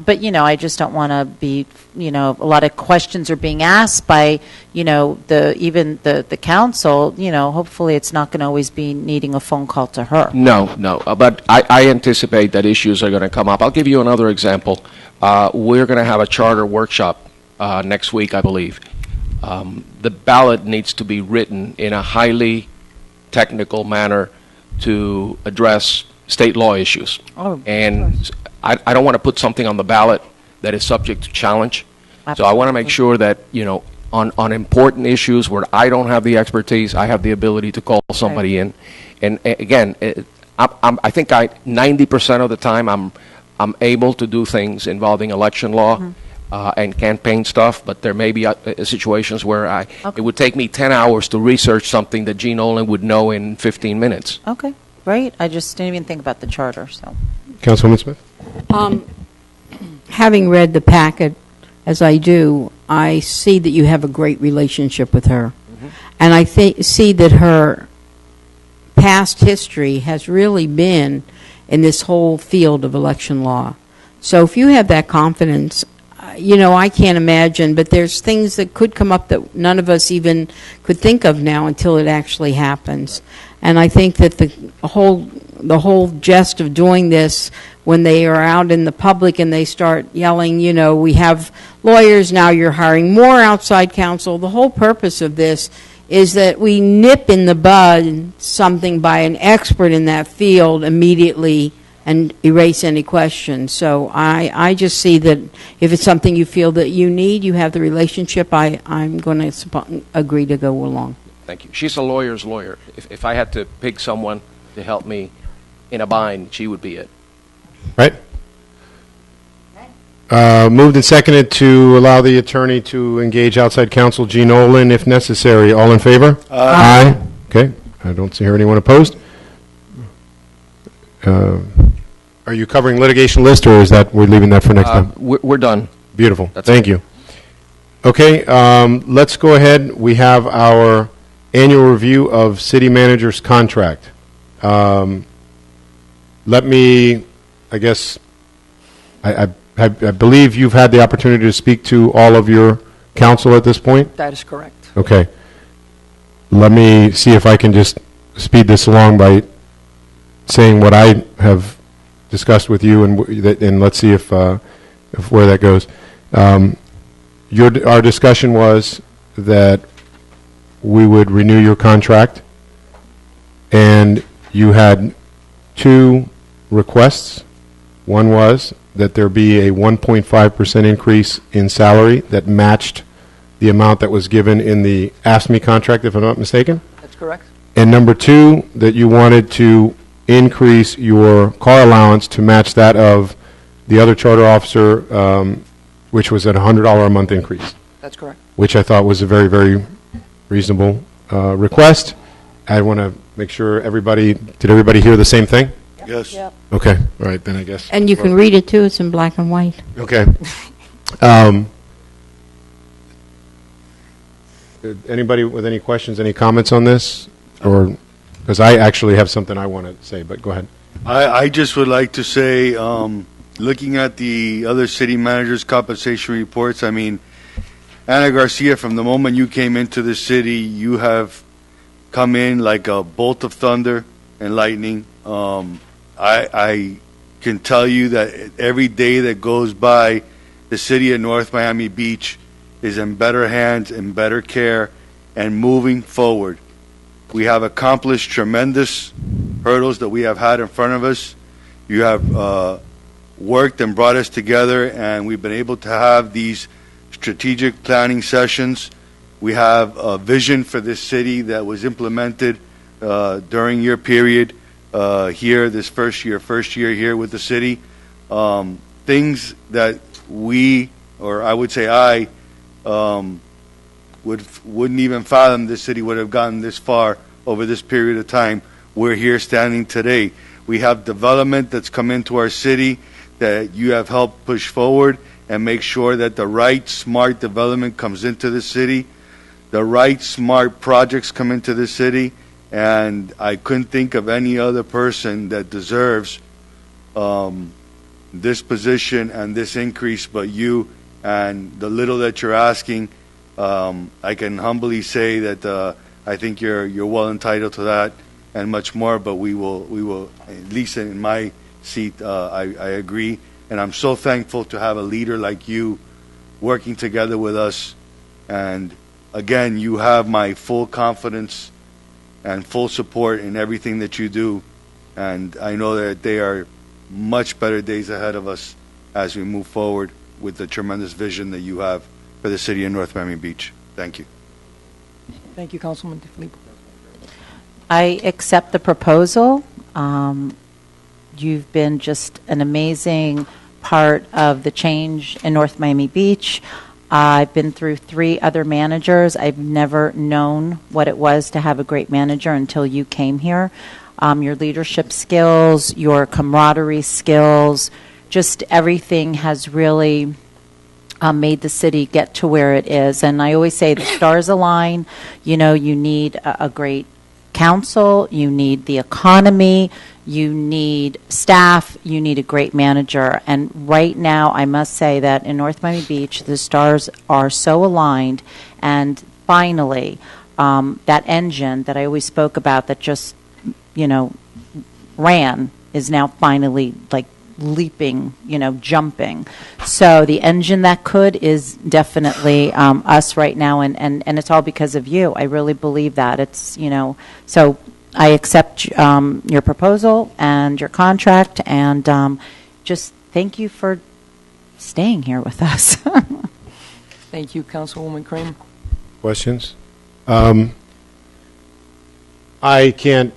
but, you know, I just don't want to be, you know, a lot of questions are being asked by, you know, even the council. You know, hopefully it's not going to always be needing a phone call to her. No, no. But I anticipate that issues are going to come up. I'll give you another example. We're going to have a charter workshop next week, I believe. The ballot needs to be written in a highly technical manner to address state law issues. Oh, and I don't want to put something on the ballot that is subject to challenge. So I want to make sure that, you know, on important issues where I don't have the expertise, I have the ability to call somebody in. And again, I think 90% of the time I'm able to do things involving election law and campaign stuff, but there may be situations where it would take me 10 hours to research something that Gene Olin would know in 15 minutes. Okay, great. I just didn't even think about the charter, so. Councilwoman Smith? Having read the packet, as I do, I see that you have a great relationship with her. And I see that her past history has really been in this whole field of election law. So if you have that confidence, you know, I can't imagine, but there's things that could come up that none of us even could think of now until it actually happens. And I think that the whole gist of doing this, when they are out in the public and they start yelling, you know, we have lawyers, now you're hiring more outside counsel. The whole purpose of this is that we nip in the bud something by an expert in that field immediately and erase any questions. So I just see that if it's something you feel that you need, you have the relationship, I'm going to agree to go along. Thank you. She's a lawyer's lawyer. If I had to pick someone to help me in a bind, she would be it. Right? Moved and seconded to allow the attorney to engage outside counsel, Gene Olin, if necessary. All in favor? Aye. Okay. I don't see anyone opposed. Are you covering litigation list, or is that we're leaving that for next time? We're done. Beautiful. That's Thank you. Okay. Let's go ahead. We have our annual review of city manager's contract. Let me, I guess, I believe you've had the opportunity to speak to all of your council at this point? That is correct. Okay. Let me see if I can just speed this along by saying what I have discussed with you, and let's see if where that goes. Our discussion was that we would renew your contract, and you had two requests. One was that there be a 1.5% increase in salary that matched the amount that was given in the AFSCME contract, if I'm not mistaken. That's correct. And number two, that you wanted to increase your car allowance to match that of the other charter officer, which was at a $100 a month increase. That's correct. Which I thought was a very, very reasonable request. I want to make sure did everybody hear the same thing? Yes. Yep. Okay, all right, then I guess. And you can read it too, it's in black and white. Okay. Anybody with any questions, any comments on this? Or, because I actually have something I want to say, but go ahead. I just would like to say, looking at the other city managers' compensation reports, I mean, Ana Garcia, from the moment you came into the city, you have come in like a bolt of thunder and lightning. I can tell you that every day that goes by, the city of North Miami Beach is in better hands and better care and moving forward. We have accomplished tremendous hurdles that we have had in front of us. You have worked and brought us together, and we've been able to have these strategic planning sessions. We have a vision for this city that was implemented during your period here, this first year here with the city. Things that we, or I would say I, wouldn't even fathom this city would have gotten this far over this period of time. We're here standing today. We have development that's come into our city that you have helped push forward and make sure that the right smart development comes into the city, the right smart projects come into the city, and I couldn't think of any other person that deserves this position and this increase, but you and the little that you're asking, I can humbly say that I think you're well entitled to that and much more. But we will at least in my seat, I agree, and I'm so thankful to have a leader like you working together with us. And again, you have my full confidence and full support in everything that you do. And I know that they are much better days ahead of us as we move forward with the tremendous vision that you have for the city of North Miami Beach. Thank you. Thank you, Councilman DeFilippo. I accept the proposal. You've been just an amazing part of the change in North Miami Beach. I've been through 3 other managers. I've never known what it was to have a great manager until you came here. Your leadership skills, your camaraderie skills, just everything has really made the city get to where it is. And I always say the stars align. You know, you need a great council, you need the economy, you need staff, you need a great manager. And right now, I must say that in North Miami Beach, the stars are so aligned. And finally, that engine that I always spoke about that just, you know, ran is now finally like leaping, you know, jumping. So the engine that could is definitely us right now, and it's all because of you. I really believe that. It's, you know, so I accept your proposal and your contract, and just thank you for staying here with us. Thank you, Councilwoman Kramer. Questions? I can't.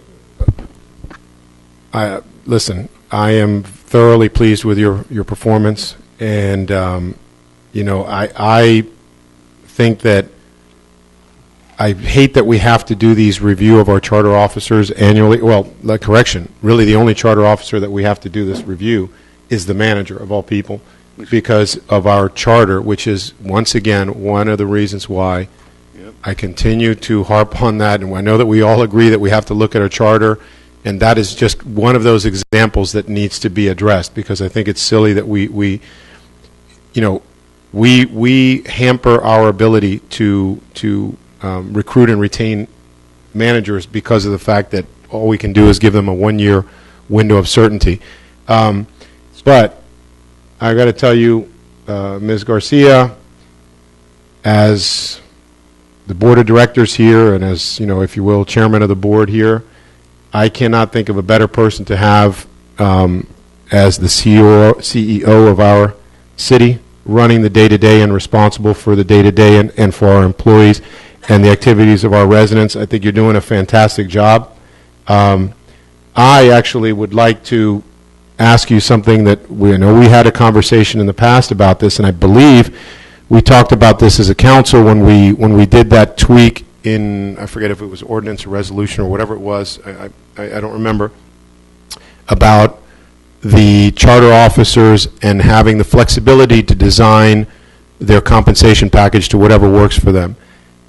Listen, I am thoroughly pleased with your performance, and you know, I think that I hate that we have to do these review of our charter officers annually. Well, correction, really the only charter officer that we have to do this review is the manager of all people, because of our charter, which is once again one of the reasons why I continue to harp on that. And I know that we all agree that we have to look at our charter. And that is just one of those examples that needs to be addressed, because I think it's silly that we hamper our ability to recruit and retain managers because of the fact that all we can do is give them a 1-year window of certainty. But I got to tell you, Ms. Garcia, as the board of directors here, and as, you know, if you will, chairman of the board here, I cannot think of a better person to have as the CEO of our city, running the day-to-day and responsible for the day-to-day and for our employees and the activities of our residents. I think you're doing a fantastic job. I actually would like to ask you something that we know we had a conversation in the past about this, and I believe we talked about this as a council when we did that tweak in, I forget if it was ordinance or resolution or whatever it was, I don't remember, about the charter officers and having the flexibility to design their compensation package to whatever works for them.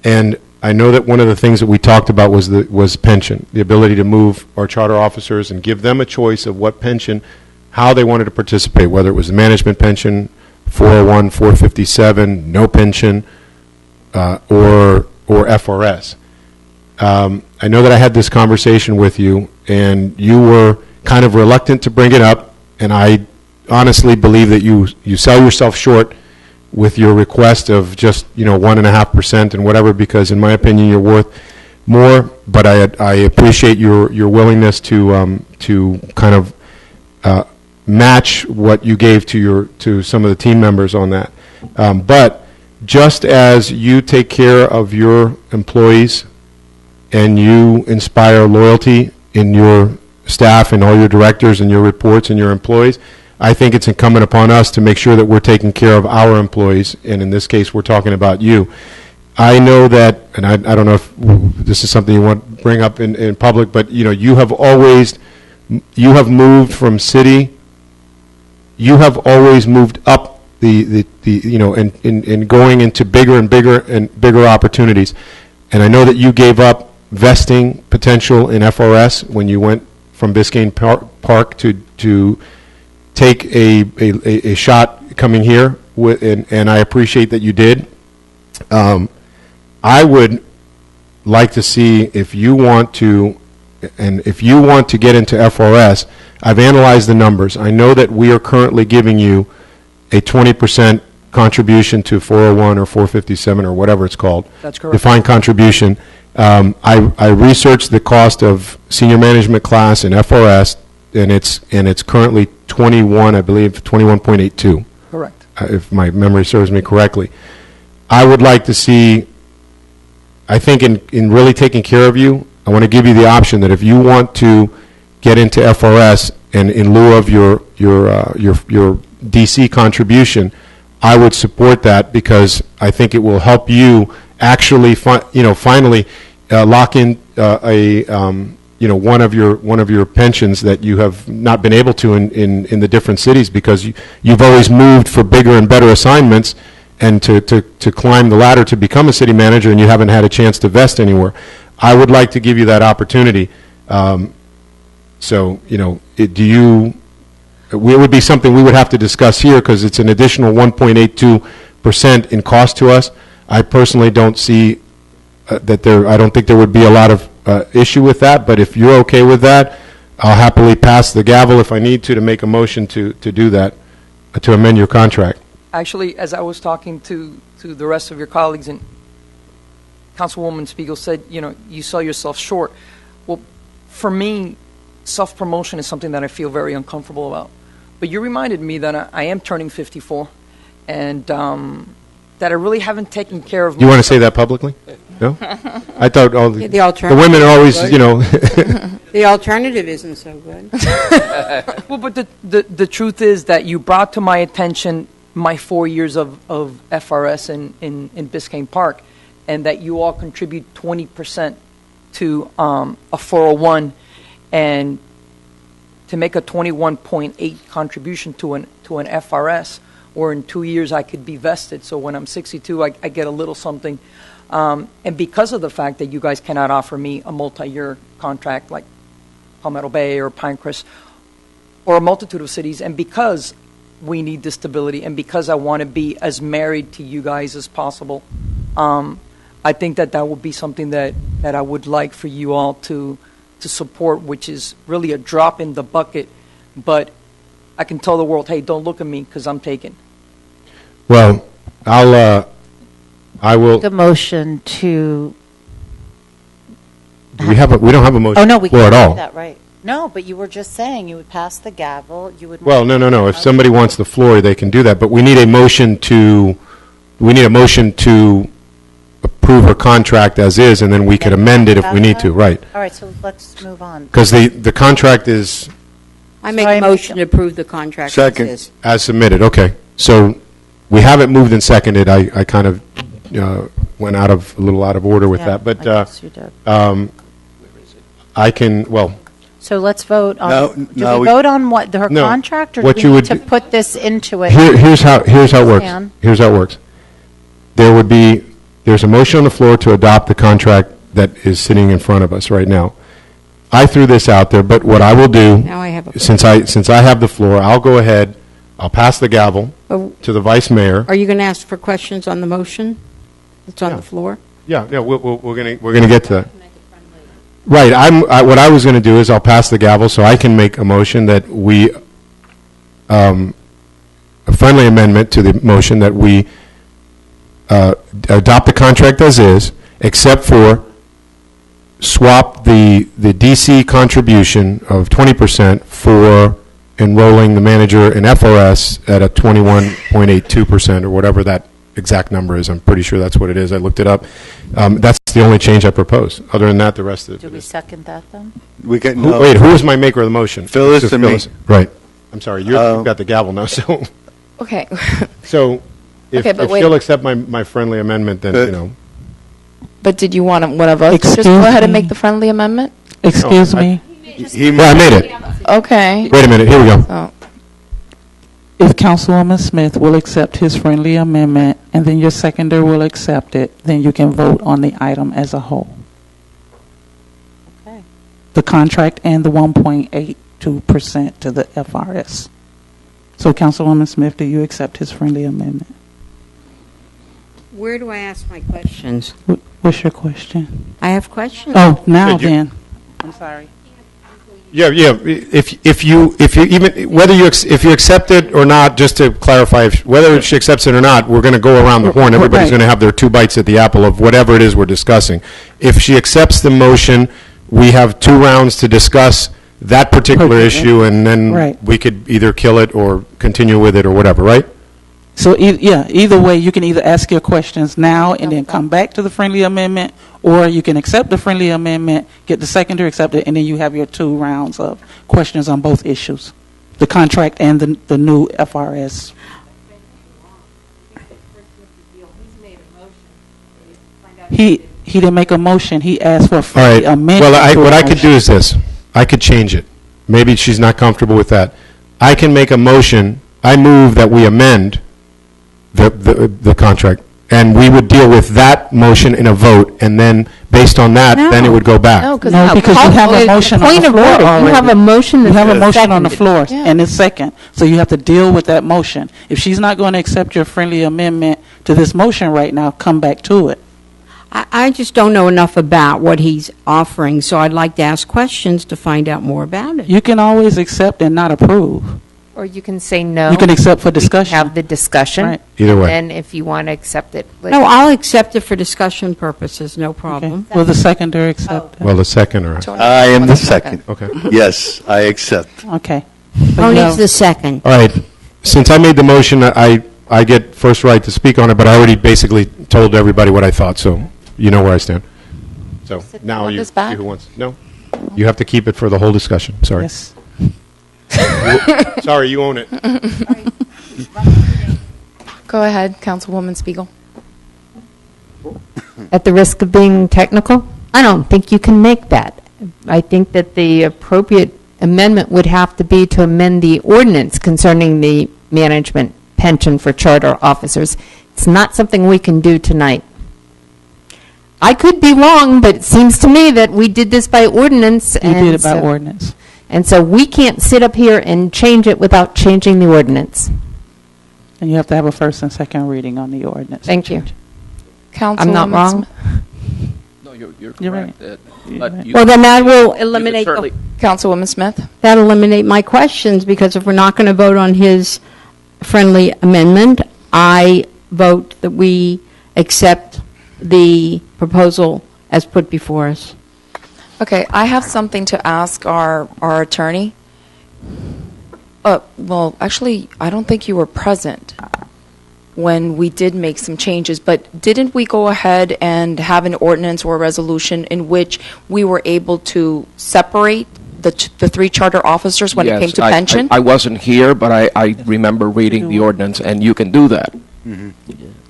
And I know that one of the things that we talked about was pension, the ability to move our charter officers and give them a choice of what pension, how they wanted to participate, whether it was the management pension, 401, 457, no pension, or FRS. I know that I had this conversation with you, and you were kind of reluctant to bring it up, and I honestly believe that you sell yourself short with your request of just, you know, 1.5% and whatever, because in my opinion you're worth more. But I appreciate your willingness to kind of match what you gave to some of the team members on that. But just as you take care of your employees and you inspire loyalty in your staff and all your directors and your reports and your employees, I think it's incumbent upon us to make sure that we're taking care of our employees, and in this case we're talking about you. I know that, and I don't know if this is something you want to bring up in public, but you know, you have moved from city, you have always moved up the you know, in going into bigger and bigger opportunities. And I know that you gave up vesting potential in FRS when you went from Biscayne Park to take a shot coming here, and I appreciate that you did. I would like to see if you want to, and if you want to get into FRS, I've analyzed the numbers. I know that we are currently giving you a 20% contribution to 401 or 457 or whatever it's called. That's correct. Defined contribution. I researched the cost of senior management class in FRS, and it's currently 21, I believe, 21.82. Correct. If my memory serves me correctly. I would like to see, I think in really taking care of you, I want to give you the option that if you want to get into FRS and in lieu of your DC contribution, I would support that because I think it will help you actually, finally lock in one of your pensions that you have not been able to in the different cities because you've always moved for bigger and better assignments and to climb the ladder to become a city manager, and you haven't had a chance to vest anywhere. I would like to give you that opportunity. It would be something we would have to discuss here because it's an additional 1.82% in cost to us. I personally don't see I don't think there would be a lot of issue with that, but if you're okay with that, I'll happily pass the gavel if I need to make a motion to do that, to amend your contract. Actually, as I was talking to the rest of your colleagues, and Councilwoman Spiegel said, you sell yourself short. Well, for me, self-promotion is something that I feel very uncomfortable about. But you reminded me that I am turning 54, and that I really haven't taken care of. You want to say that publicly? No? I thought the women are always, The alternative isn't so good. Well, but the truth is that you brought to my attention my 4 years of FRS in Biscayne Park, and that you all contribute 20% to a 401, and to make a 21.8 contribution to an FRS, or in 2 years I could be vested. So when I'm 62, I get a little something. And because of the fact that you guys cannot offer me a multi-year contract like Palmetto Bay or Pinecrest or a multitude of cities, and because we need this stability, and because I want to be as married to you guys as possible, I think that would be something that I would like for you all to support, which is really a drop in the bucket, but I can tell the world, hey, don't look at me because I'm taken. Well, I will. The motion to. We don't have a motion. Oh no, we floor can't at all. do that, right? No, but you were just saying you would pass the gavel. You would. Well, no. If somebody wants the floor, they can do that. But we need a motion to. We need a motion to approve her contract as is, and then we could amend it if we need to. Right. All right. So let's move on. Because the contract is. I make a motion to approve the contract. Second. As submitted. Okay. So we have it moved and seconded. I kind of went a little out of order with that, but I guess you did. I can. Well. So let's vote on. No, we vote on what her contract, or what do you we would need to put this into it? Here's how it works. Stan. Here's how it works. There's a motion on the floor to adopt the contract that is sitting in front of us right now. I threw this out there, but what I will do, Now I have a since I have the floor, I'll go ahead. I'll pass the gavel to the vice mayor. Are you going to ask for questions on the motion that's on the floor? Yeah. We're gonna get to that. Right. What I was going to do is I'll pass the gavel so I can make a motion that we, a friendly amendment to the motion that we adopt the contract as is, except for swap the DC contribution of 20% for enrolling the manager in FRS at a 21.82% or whatever that exact number is. I'm pretty sure that's what it is. I looked it up. That's the only change I propose. Other than that, the rest of it. Do we second that then? We get Wait, who is my maker of the motion? Phyllis and me. Right. I'm sorry. You've got the gavel now. So. Okay. So, if wait. she'll accept my friendly amendment, then But did you want one of us to just Excuse go ahead and me. make the friendly amendment? Excuse me. I made it. Okay. Wait a minute. Here we go. Oh. If Councilwoman Smith will accept his friendly amendment, and then your seconder will accept it, then you can vote on the item as a whole. Okay. The contract and the 1.82% to the FRS. So, Councilwoman Smith, do you accept his friendly amendment? Where do I ask my questions? What's your question? I have questions. Oh, now Did you- then. I'm sorry. Yeah. If you even whether if you accept it or not, just to clarify, whether she accepts it or not, we're going to go around the horn. Everybody's Right. going to have their 2 bites at the apple of whatever it is we're discussing. If she accepts the motion, we have 2 rounds to discuss that particular Okay. issue, and then Right. we could either kill it or continue with it or whatever. Right? So, either way, you can either ask your questions now and then come back to the friendly amendment, or you can accept the friendly amendment, get the seconder accepted, and then you have your 2 rounds of questions on both issues, the contract and the new FRS. He didn't make a motion. He asked for a All friendly right. amendment. Well, to a what I could motion. do is this. I could change it. Maybe she's not comfortable with that. I can make a motion. I move that we amend the contract, and we would deal with that motion in a vote, and then based on that, then it would go back. No, No, because you have a motion on Point the of floor order, you already. have a motion You that's have a motion on the seconded. floor, and it's second. So you have to deal with that motion. If she's not going to accept your friendly amendment to this motion right now, come back to it. I just don't know enough about what he's offering, so I'd like to ask questions to find out more about it. You can always accept and not approve. Or you can say no. You can accept for We can discussion. have the discussion. Right. Either way. And if you want to accept it. No, I'll accept it for discussion purposes, no problem. Will the seconder accept it? Well, the second or I am the second. okay. Yes, I accept. Okay. Tony's the second. All right. Since I made the motion, I get first right to speak on it, but I already basically told everybody what I thought, so you know where I stand. So now want you this back? who wants? No, you have to keep it for the whole discussion. Sorry. Yes. Sorry, you own it. Go ahead, Councilwoman Spiegel. At the risk of being technical, I don't think you can make that. I think that the appropriate amendment would have to be to amend the ordinance concerning the management pension for charter officers. It's not something we can do tonight. I could be wrong, but it seems to me that we did this by ordinance. You did it by ordinance. And so we can't sit up here and change it without changing the ordinance. And you have to have a first and second reading on the ordinance. Thank you. Councilwoman I'm not wrong. No, you're You're correct. right. But you- Well, then that will you eliminate, could certainly- Councilwoman Smith? that'll eliminate my questions, because if we're not going to vote on his friendly amendment, I vote that we accept the proposal as put before us. Okay, I have something to ask our attorney. Well, actually, I don't think you were present when we did make some changes, but didn't we go ahead and have an ordinance or a resolution in which we were able to separate the 3 charter officers when it came Yes, to pension? I wasn't here, but I remember reading the ordinance, and you can do that.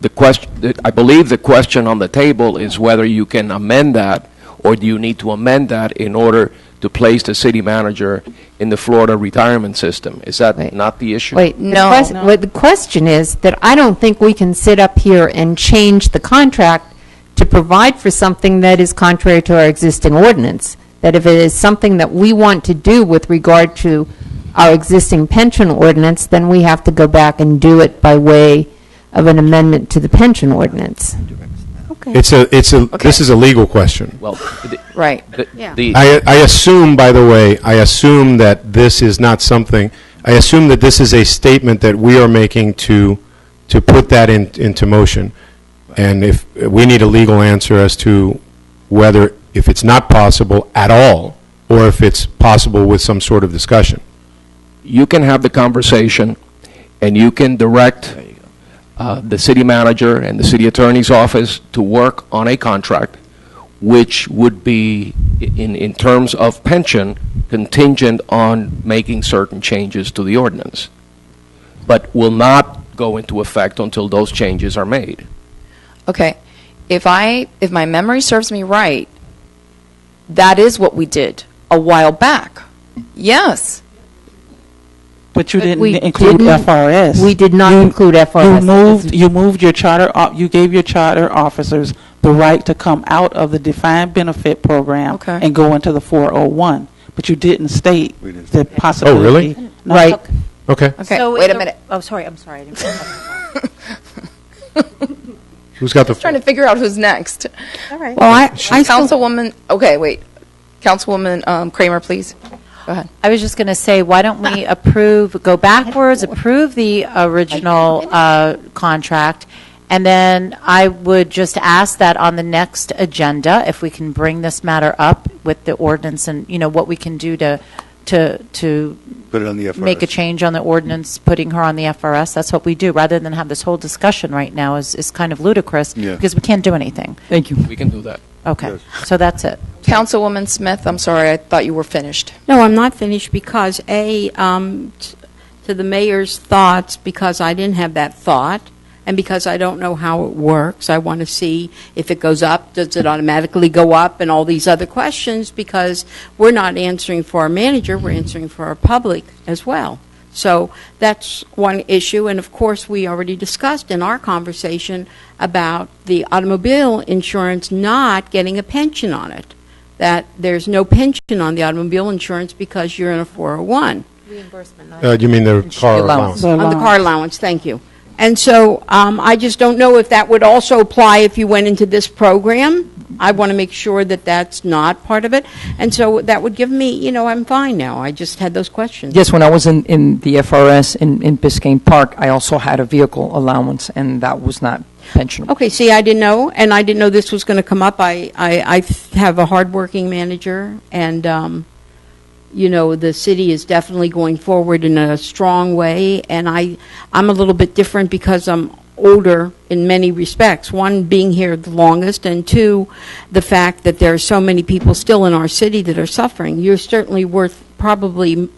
The question, I believe the question on the table is whether you can amend that, or do you need to amend that in order to place the city manager in the Florida retirement system? Is that not the issue? Wait, No. What the question is that I don't think we can sit up here and change the contract to provide for something that is contrary to our existing ordinance. That if it is something that we want to do with regard to our existing pension ordinance, then we have to go back and do it by way of an amendment to the pension ordinance. This is a legal question. Well, Right. I assume, by the way, that this is not something, I assume that this is a statement that we are making to put that into motion. And if we need a legal answer as to whether, if it's not possible at all, or if it's possible with some sort of discussion. You can have the conversation, and you can direct the city manager and the city attorney's office to work on a contract which would be, in terms of pension, contingent on making certain changes to the ordinance, but will not go into effect until those changes are made. Okay. If my memory serves me right, that is what we did a while back. Yes. But you didn't we include didn't- FRS. we did not include FRS. You moved your charter, you gave your charter officers the right to come out of the defined benefit program Okay. and go into the 401. But you didn't state the possibility. really? No. Right. Okay. Okay, So wait a the- minute. Oh, sorry, I'm sorry. I didn't- Who's got the Trying to figure out who's next. All right. Well, I Councilwoman, okay, wait. Councilwoman Kramer, please. Go ahead. I was just going to say, why don't we go backwards, approve the original contract, and then I would just ask that on the next agenda, if we can bring this matter up with the ordinance and, what we can do to Put it on the FRS. make a change on the ordinance, putting her on the FRS. That's what we do, rather than have this whole discussion right now is kind of ludicrous, Yeah. because we can't do anything. Thank you. We can do that. Okay, so that's it. Councilwoman Smith, I'm sorry, I thought you were finished. No, I'm not finished because, to the mayor's thoughts, because I didn't have that thought, and because I don't know how it works, I want to see if it goes up, does it automatically go up, and all these other questions, because we're not answering for our manager, we're answering for our public as well. So that's one issue, and of course, we already discussed in our conversation about the automobile insurance not getting a pension on it, that there's no pension on the automobile insurance because you're in a 401. Reimbursement. You mean the car allowance? On the car allowance, thank you. And so I just don't know if that would also apply if you went into this program. I want to make sure that that's not part of it. And so that would give me, I'm fine now. I just had those questions. Yes, when I was in the FRS in Biscayne Park, I also had a vehicle allowance, and that was not pensionable. Okay, see, I didn't know, and I didn't know this was going to come up. I have a hardworking manager, and, the city is definitely going forward in a strong way, and I'm a little bit different because I'm older in many respects. One, being here the longest, and two, the fact that there are so many people still in our city that are suffering. You're certainly worth probably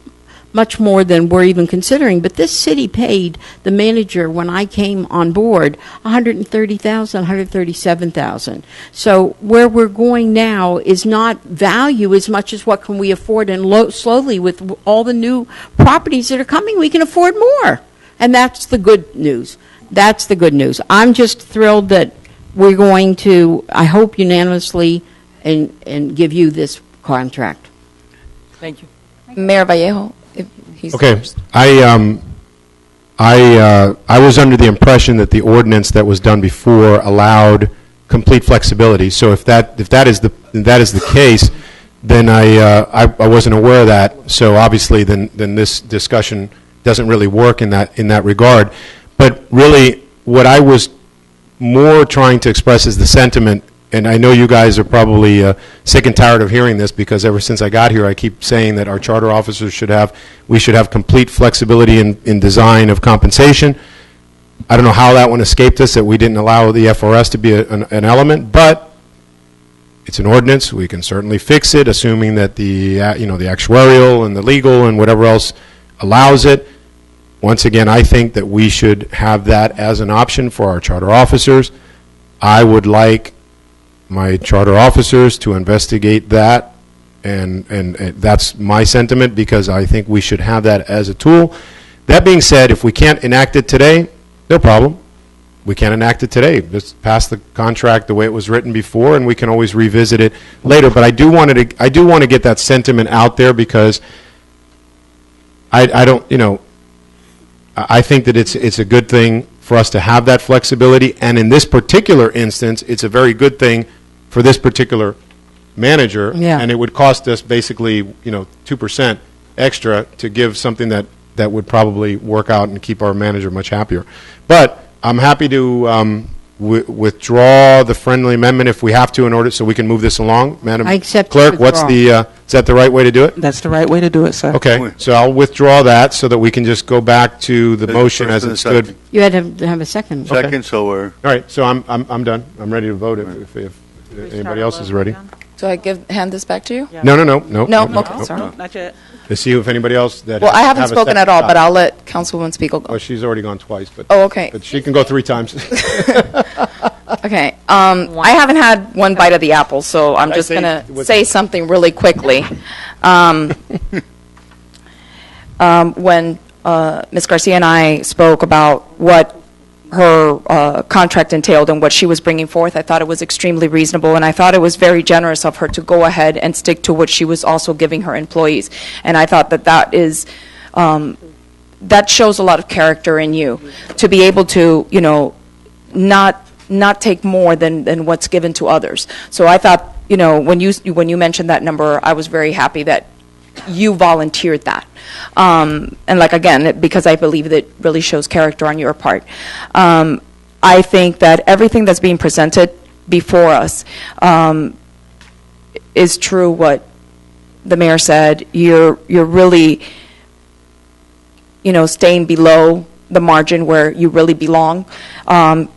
much more than we're even considering. But this city paid the manager, when I came on board, $130,000, $137,000. So where we're going now is not value as much as what can we afford, and slowly with all the new properties that are coming, we can afford more. And that's the good news. That's the good news. I'm just thrilled that we're going to, I hope unanimously, and give you this contract. Thank you. Mayor Vallejo, if he's Okay. first. I was under the impression that the ordinance that was done before allowed complete flexibility. So if that is the case, then I wasn't aware of that. So obviously, then this discussion doesn't really work in that regard. But really, what I was more trying to express is the sentiment, and I know you guys are probably sick and tired of hearing this, because ever since I got here, I keep saying that our charter officers should have complete flexibility in design of compensation. I don't know how that one escaped us, that we didn't allow the FRS to be an element, but it's an ordinance. We can certainly fix it, assuming that the actuarial and the legal and whatever else allows it. Once again, I think that we should have that as an option for our charter officers. I would like my charter officers to investigate that, and that's my sentiment, because I think we should have that as a tool. That being said, if we can't enact it today, no problem. We can't enact it today. Just pass the contract the way it was written before, and we can always revisit it later. But I do want to get that sentiment out there, because I don't, I think that it's a good thing for us to have that flexibility, and in this particular instance, it's a very good thing for this particular manager, Yeah. and it would cost us basically, 2% extra to give something that would probably work out and keep our manager much happier. But I'm happy to withdraw the friendly amendment if we have to, in order so we can move this along. Madam I accept Clerk, what's withdrawal. is that the right way to do it? That's the right way to do it, sir. Okay, so I'll withdraw that so that we can just go back to the motion as it First stood. and You had to have a second. Second, so we're... All right, so I'm done. I'm ready to vote if anybody else is ready. Do I hand this back to you? No. No? no, Okay, sorry. Not yet. To see if anybody else that Well, I haven't have a spoken second at all, shot. but I'll let Councilwoman Spiegel go. Well, she's already gone twice, but Oh, okay. but she can go 3 times. Okay. I haven't had one bite of the apple, so I'm I just think going to with- say something really quickly. When Ms. Garcia and I spoke about what her contract entailed and what she was bringing forth, I thought it was extremely reasonable, and I thought it was very generous of her to go ahead and stick to what she was also giving her employees. And I thought that is that shows a lot of character in you, to be able to, you know, not take more than what's given to others. So I thought, you know, when you mentioned that number, I was very happy that you volunteered that. And like, again, because I believe that really shows character on your part. I think that everything that's being presented before us is true what the mayor said. You're really, you know, staying below the margin where you really belong.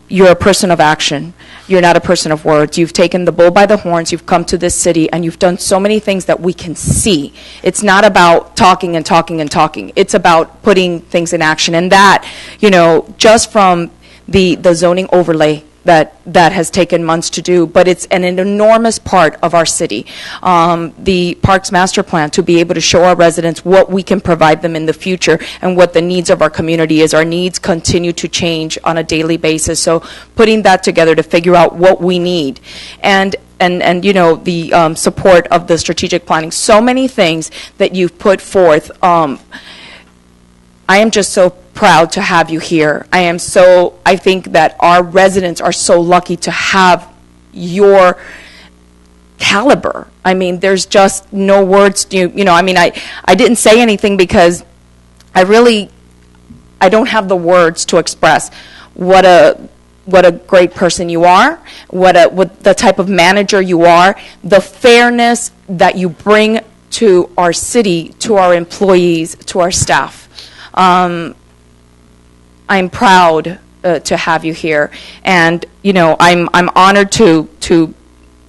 You're a person of action. You're not a person of words. You've taken the bull by the horns. You've come to this city, and you've done so many things that we can see. It's not about talking and talking and talking. It's about putting things in action. And that, you know, just from the zoning overlay that has taken months to do, but it's an enormous part of our city. The Parks Master Plan, to be able to show our residents what we can provide them in the future and what the needs of our community is. Our needs continue to change on a daily basis, so putting that together to figure out what we need. And you know, the support of the strategic planning, so many things that you've put forth. I am just so proud to have you here. I think that our residents are so lucky to have your caliber. I mean, there's just no words to, you know, I mean, I didn't say anything because I don't have the words to express what a great person you are, what the type of manager you are, the fairness that you bring to our city, to our employees, to our staff. I'm proud to have you here, and you know, I'm honored to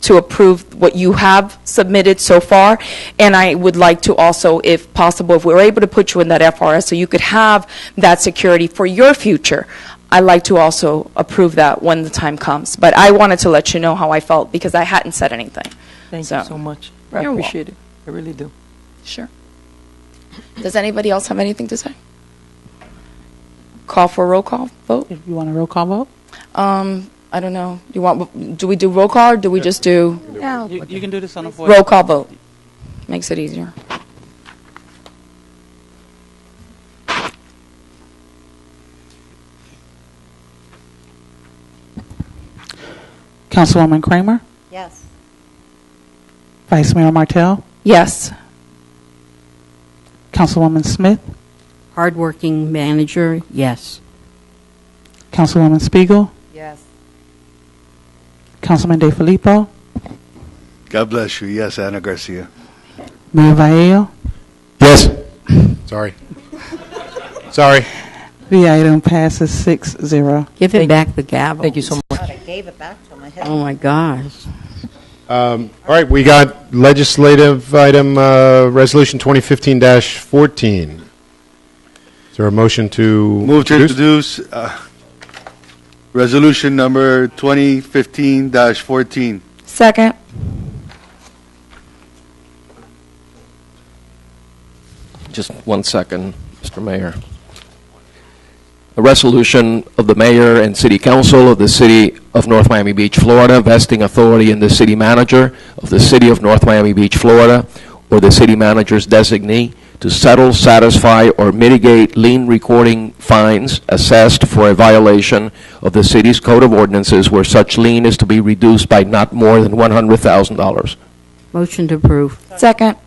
approve what you have submitted so far, and I would like to also, if possible, if we're able to put you in that FRS so you could have that security for your future, I'd like to also approve that when the time comes. But I wanted to let you know how I felt because I hadn't said anything. Thank you so much. I You're appreciate it. I really do. Sure. Does anybody else have anything to say? Call for a roll call vote? If you want a roll call vote? I don't know. Do we do roll call or do we just do You can do this on a voice. roll call vote? Makes it easier. Councilwoman Kramer? Yes. Vice Mayor Martell? Yes. Councilwoman Smith? Hardworking manager, yes. Councilwoman Spiegel? Yes. Councilman DeFilippo? God bless you. Yes, Ana Garcia. Mayor Vallejo? Yes. Sorry. Sorry. The item passes 6-0. Give him back the gavel. Thank you so much. I gave it back to him. I hit Oh, my gosh. All right, we got legislative item, Resolution 2015-14. Is there a motion to Move to introduce resolution number 2015-14. Second. Just 1 second, Mr. Mayor. A resolution of the mayor and city council of the city of North Miami Beach, Florida, vesting authority in the city manager of the city of North Miami Beach, Florida, or the city manager's designee to settle, satisfy, or mitigate lien recording fines assessed for a violation of the city's code of ordinances where such lien is to be reduced by not more than $100,000. Motion to approve. Second.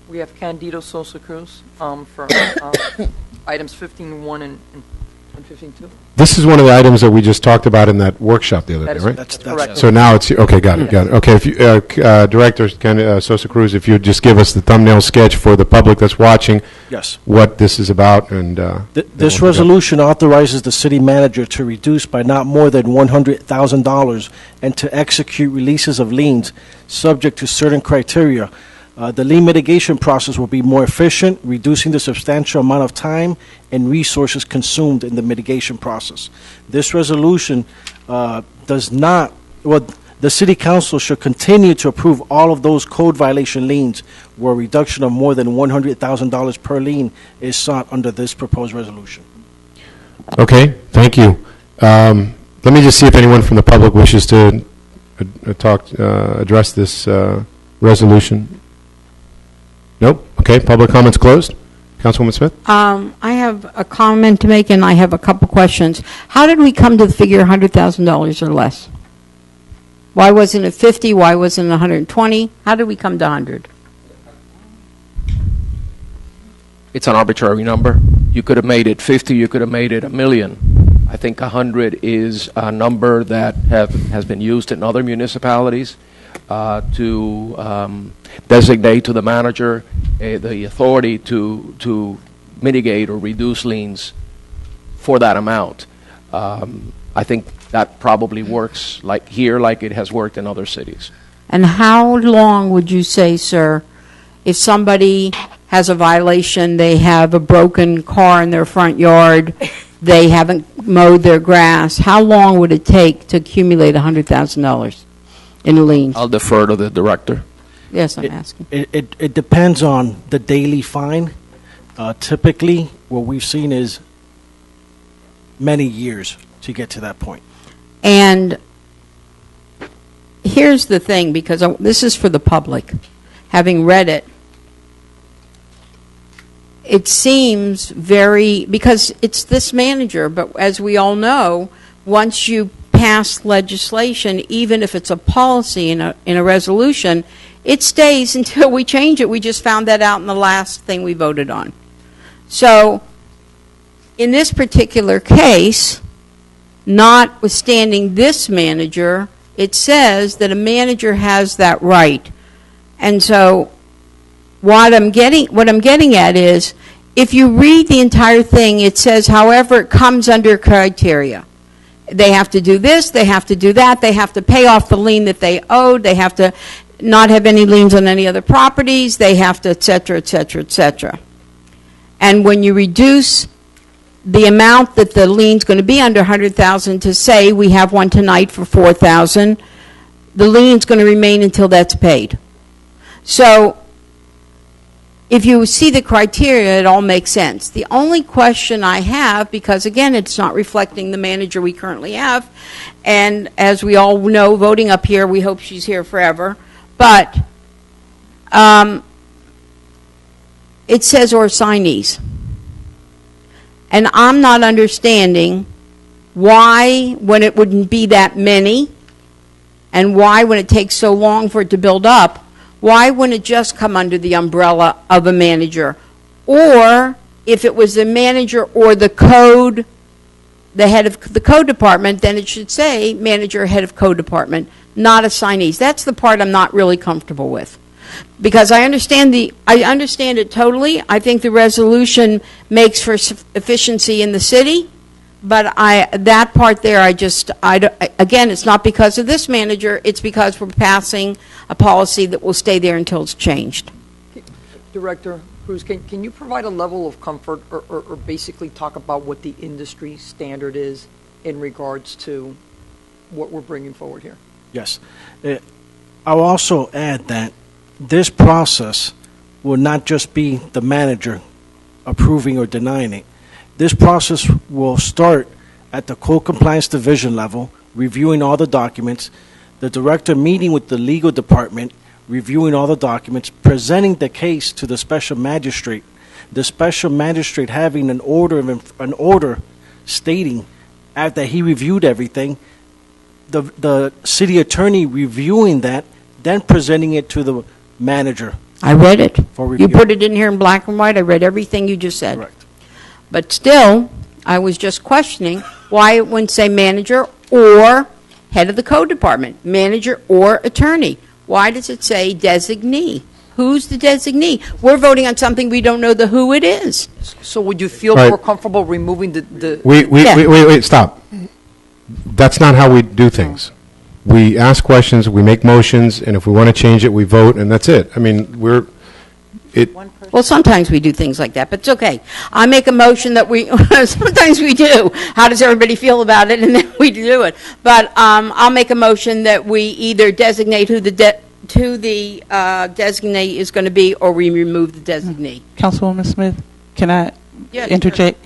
We have Candido Sosa Cruz for items 15-1 and 15-2. This is one of the items that we just talked about in that workshop the other That day, is- right? that's correct. So now it's, okay, got it. Okay, if you, Director Sosa Cruz, if you'd just give us the thumbnail sketch for the public that's watching. Yes. What this is about, and This resolution authorizes the city manager to reduce by not more than $100,000 and to execute releases of liens subject to certain criteria. The lien mitigation process will be more efficient, reducing the substantial amount of time and resources consumed in the mitigation process. This resolution does not, well, the city council should continue to approve all of those code violation liens where a reduction of more than $100,000 per lien is sought under this proposed resolution. Okay, thank you. Let me just see if anyone from the public wishes to address this resolution. Nope. Okay, public comments closed. Councilwoman Smith? I have a comment to make, and I have a couple questions. How did we come to the figure $100,000 or less? Why wasn't it 50? Why wasn't it 120? How did we come to 100? It's an arbitrary number. You could have made it 50, you could have made it $1 million. I think 100 is a number that has been used in other municipalities to designate to the manager the authority to mitigate or reduce liens for that amount. I think that probably works like here, like it has worked in other cities. And how long would you say, sir, if somebody has a violation, they have a broken car in their front yard, they haven't mowed their grass, how long would it take to accumulate $100,000 in liens? I'll defer to the director. Yes, I'm asking. It depends on the daily fine. Typically, what we've seen is many years to get to that point. And here's the thing, because this is for the public. Having read it, it seems very, because it's this manager, but as we all know, once you pass legislation, even if it's a policy in a resolution, it stays until we change it. We just found that out in the last thing we voted on. So in this particular case, notwithstanding this manager, it says that a manager has that right. And so what I'm getting at is, if you read the entire thing, it says, however, it comes under criteria. They have to do this, they have to do that, they have to pay off the lien that they owed, they have to not have any liens on any other properties, they have to, et cetera, et cetera, et cetera. And when you reduce the amount that the lien's going to be under $100,000 to say we have one tonight for $4,000, the lien's going to remain until that's paid. So if you see the criteria, it all makes sense. The only question I have, because again, it's not reflecting the manager we currently have, and as we all know, voting up here, we hope she's here forever, but it says or signees. And I'm not understanding why, when it wouldn't be that many, and why, when it takes so long for it to build up, why wouldn't it just come under the umbrella of a manager? Or if it was the manager or the code, the head of the code department, then it should say manager, head of code department, not assignees. That's the part I'm not really comfortable with. Because I understand it totally. I think the resolution makes for efficiency in the city. But that part there, again, it's not because of this manager, it's because we're passing a policy that will stay there until it's changed. Director Cruz, can you provide a level of comfort or basically talk about what the industry standard is in regards to what we're bringing forward here? Yes. I'll also add that this process will not just be the manager approving or denying it. This process will start at the Code Compliance Division level, reviewing all the documents, the director meeting with the legal department, reviewing all the documents, presenting the case to the special magistrate, the special magistrate having an order stating after he reviewed everything, the city attorney reviewing that, then presenting it to the manager. I read it. For You review. put it in here in black and white. I read everything you just said. Correct. But still, I was just questioning why it wouldn't say manager or head of the code department, manager or attorney. Why does it say designee? Who's the designee? We're voting on something we don't know who it is. So would you feel Right. more comfortable removing the Wait, stop. That's not how we do things. We ask questions, we make motions, and if we want to change it, we vote, and that's it. I mean, Well, sometimes we do things like that, but it's okay. I make a motion that sometimes we do. How does everybody feel about it? And then we do it. But I'll make a motion that we either designate who the designee is going to be, or we remove the designee. Councilwoman Smith, can I Yeah, interject?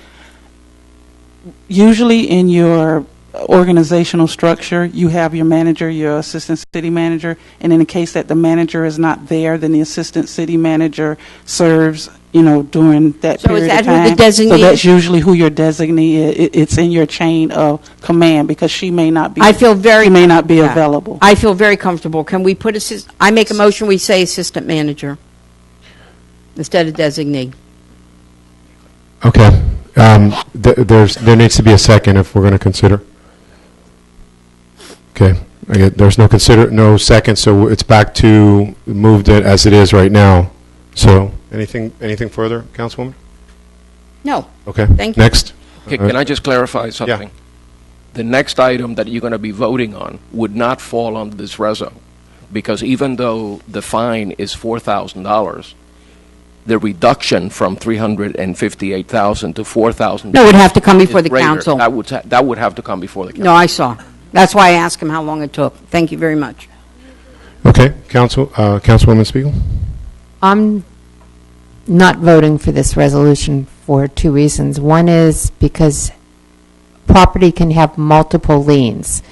Usually in your organizational structure, you have your manager, your assistant city manager, and in the case that the manager is not there, then the assistant city manager serves during that So is period that of who time. the designee So that's is? usually who your designee is. It's in your chain of command because she may not be. I feel very. She may not be Yeah. available. I feel very comfortable. Can we put I make a motion, we say assistant manager instead of designee. Okay. There needs to be a second if we're going to consider. Okay. There's no second, so it's back to moved it as it is right now. So anything further, Councilwoman? No. Okay. Thank you. Next. Okay, can I just clarify something? The next item that you're going to be voting on would not fall under this reso, because even though the fine is $4,000, the reduction from $358,000 to $4,000. No, it would have to come before is the greater. council. That would have to come before the council. No, I saw. That's why I asked him how long it took. Thank you very much. Okay. Councilwoman Spiegel? I'm not voting for this resolution for two reasons. One is because property can have multiple liens.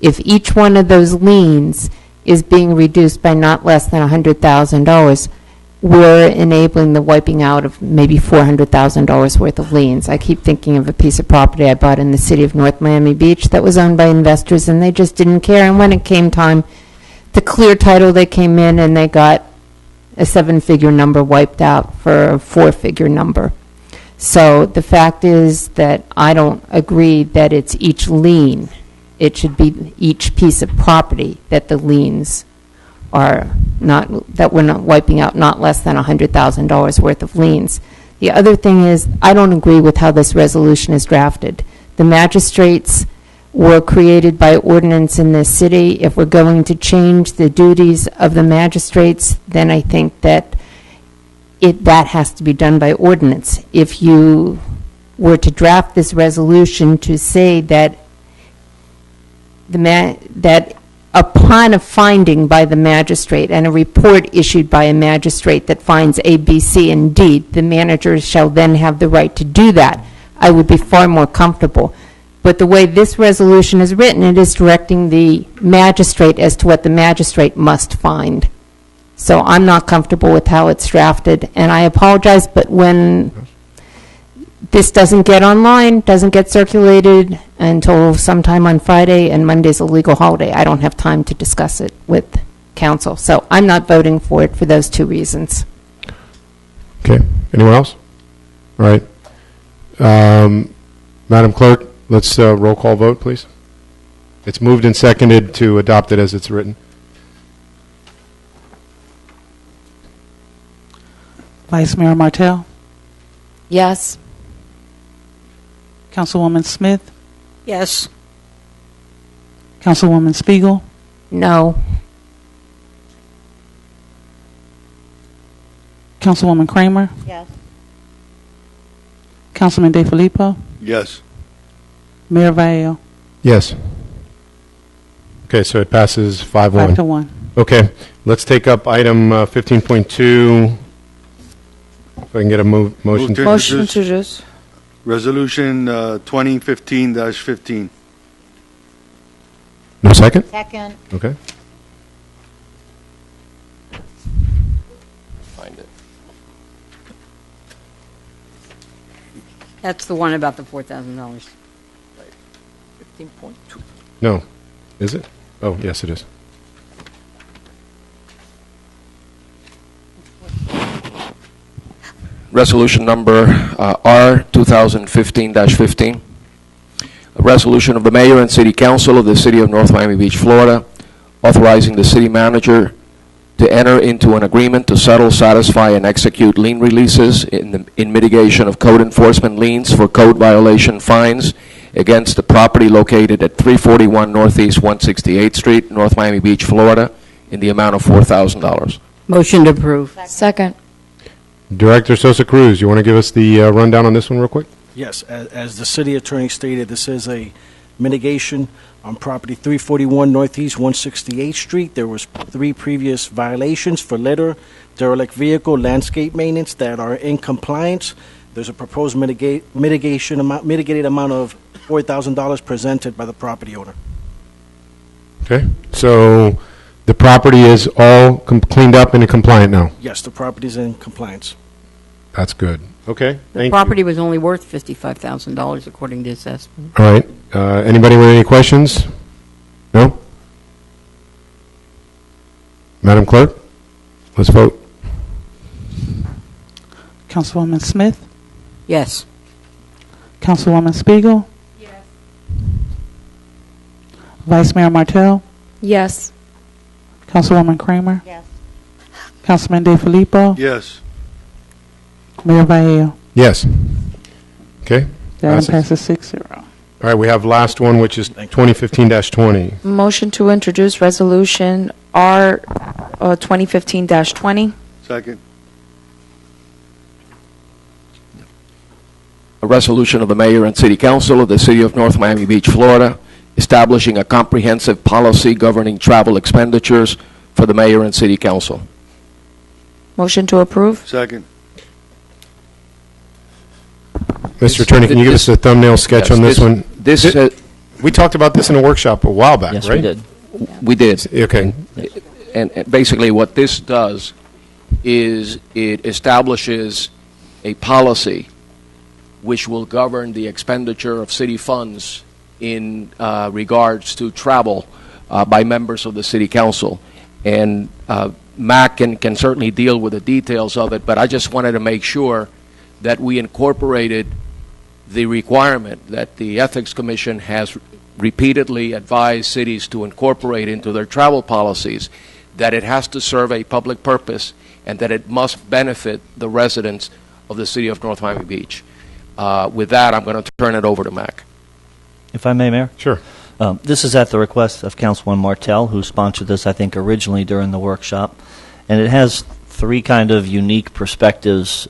If each one of those liens is being reduced by not less than $100,000, we're enabling the wiping out of maybe $400,000 worth of liens. I keep thinking of a piece of property I bought in the city of North Miami Beach that was owned by investors, and they just didn't care. And when it came time to clear title, they came in and they got a 7-figure number wiped out for a 4-figure number. So the fact is that I don't agree that it's each lien. It should be each piece of property that the liens are not, that we're not wiping out not less than $100,000 worth of liens. The other thing is, I don't agree with how this resolution is drafted. The magistrates were created by ordinance in this city. If we're going to change the duties of the magistrates, then I think that that has to be done by ordinance. If you were to draft this resolution to say that that upon a finding by the magistrate and a report issued by a magistrate that finds A, B, C, and D, the manager shall then have the right to do that, I would be far more comfortable. But the way this resolution is written, it is directing the magistrate as to what the magistrate must find. So I'm not comfortable with how it's drafted, and I apologize, but when this doesn't get online, doesn't get circulated until sometime on Friday, and Monday's a legal holiday, I don't have time to discuss it with council. So I'm not voting for it for those two reasons. Okay. Anyone else? All right. Madam Clerk, let's roll call vote, please. It's moved and seconded to adopt it as it's written. Vice Mayor Martell? Yes. Councilwoman Smith? Yes. Councilwoman Spiegel? No. Councilwoman Kramer? Yes. Councilman DeFilippo? Yes. Mayor Valle? Yes. Okay, so it passes 5-1. 5-1. Okay, let's take up item 15.2. If I can get a motion. Motion to introduce. Resolution 2015-15. No second? Second. Okay. Find it. That's the one about the $4,000. 15.2. No. Is it? Oh, yes, it is. Resolution number R 2015-15. A resolution of the Mayor and City Council of the City of North Miami Beach, Florida, authorizing the city manager to enter into an agreement to settle, satisfy, and execute lien releases in mitigation of code enforcement liens for code violation fines against the property located at 341 Northeast 168th Street, North Miami Beach, Florida, in the amount of $4,000. Motion to approve. Second. Director Sosa Cruz, you want to give us the rundown on this one real quick? Yes, as the city attorney stated, this is a mitigation on property 341 Northeast 168th Street. There was 3 previous violations for litter, derelict vehicle, landscape maintenance that are in compliance. There's a proposed mitigated amount of $4,000 presented by the property owner. Okay, so the property is all cleaned up and compliant now. Yes, the property is in compliance. That's good. Okay, The thank property was only worth $55,000 according to assessment. you. All right, anybody with any questions? No? Madam Clerk, let's vote. Councilwoman Smith? Yes. Councilwoman Spiegel? Yes. Vice Mayor Martell? Yes. Councilwoman Kramer? Yes. Councilman DeFilippo? Yes. Mayor Vallejo? Yes. Okay. That item passes 6-0. All right, we have last one, which is 2015-20. Motion to introduce resolution R 2015-20. Second. A resolution of the Mayor and City Council of the City of North Miami Beach, Florida, establishing a comprehensive policy governing travel expenditures for the Mayor and City Council. Motion to approve. Second. Mr. Attorney, can you give us a thumbnail sketch on this one? We talked about this in a workshop a while back, Yes, right? we did. We did. Okay. And basically what this does is it establishes a policy which will govern the expenditure of city funds in regards to travel by members of the City Council. And Mac can certainly deal with the details of it, but I just wanted to make sure that we incorporated the requirement that the Ethics Commission has repeatedly advised cities to incorporate into their travel policies, that it has to serve a public purpose and that it must benefit the residents of the City of North Miami Beach. With that, I'm going to turn it over to Mac. If I may, Mayor? Sure. This is at the request of Councilman Martell, who sponsored this, I think, originally during the workshop. And it has three kind of unique perspectives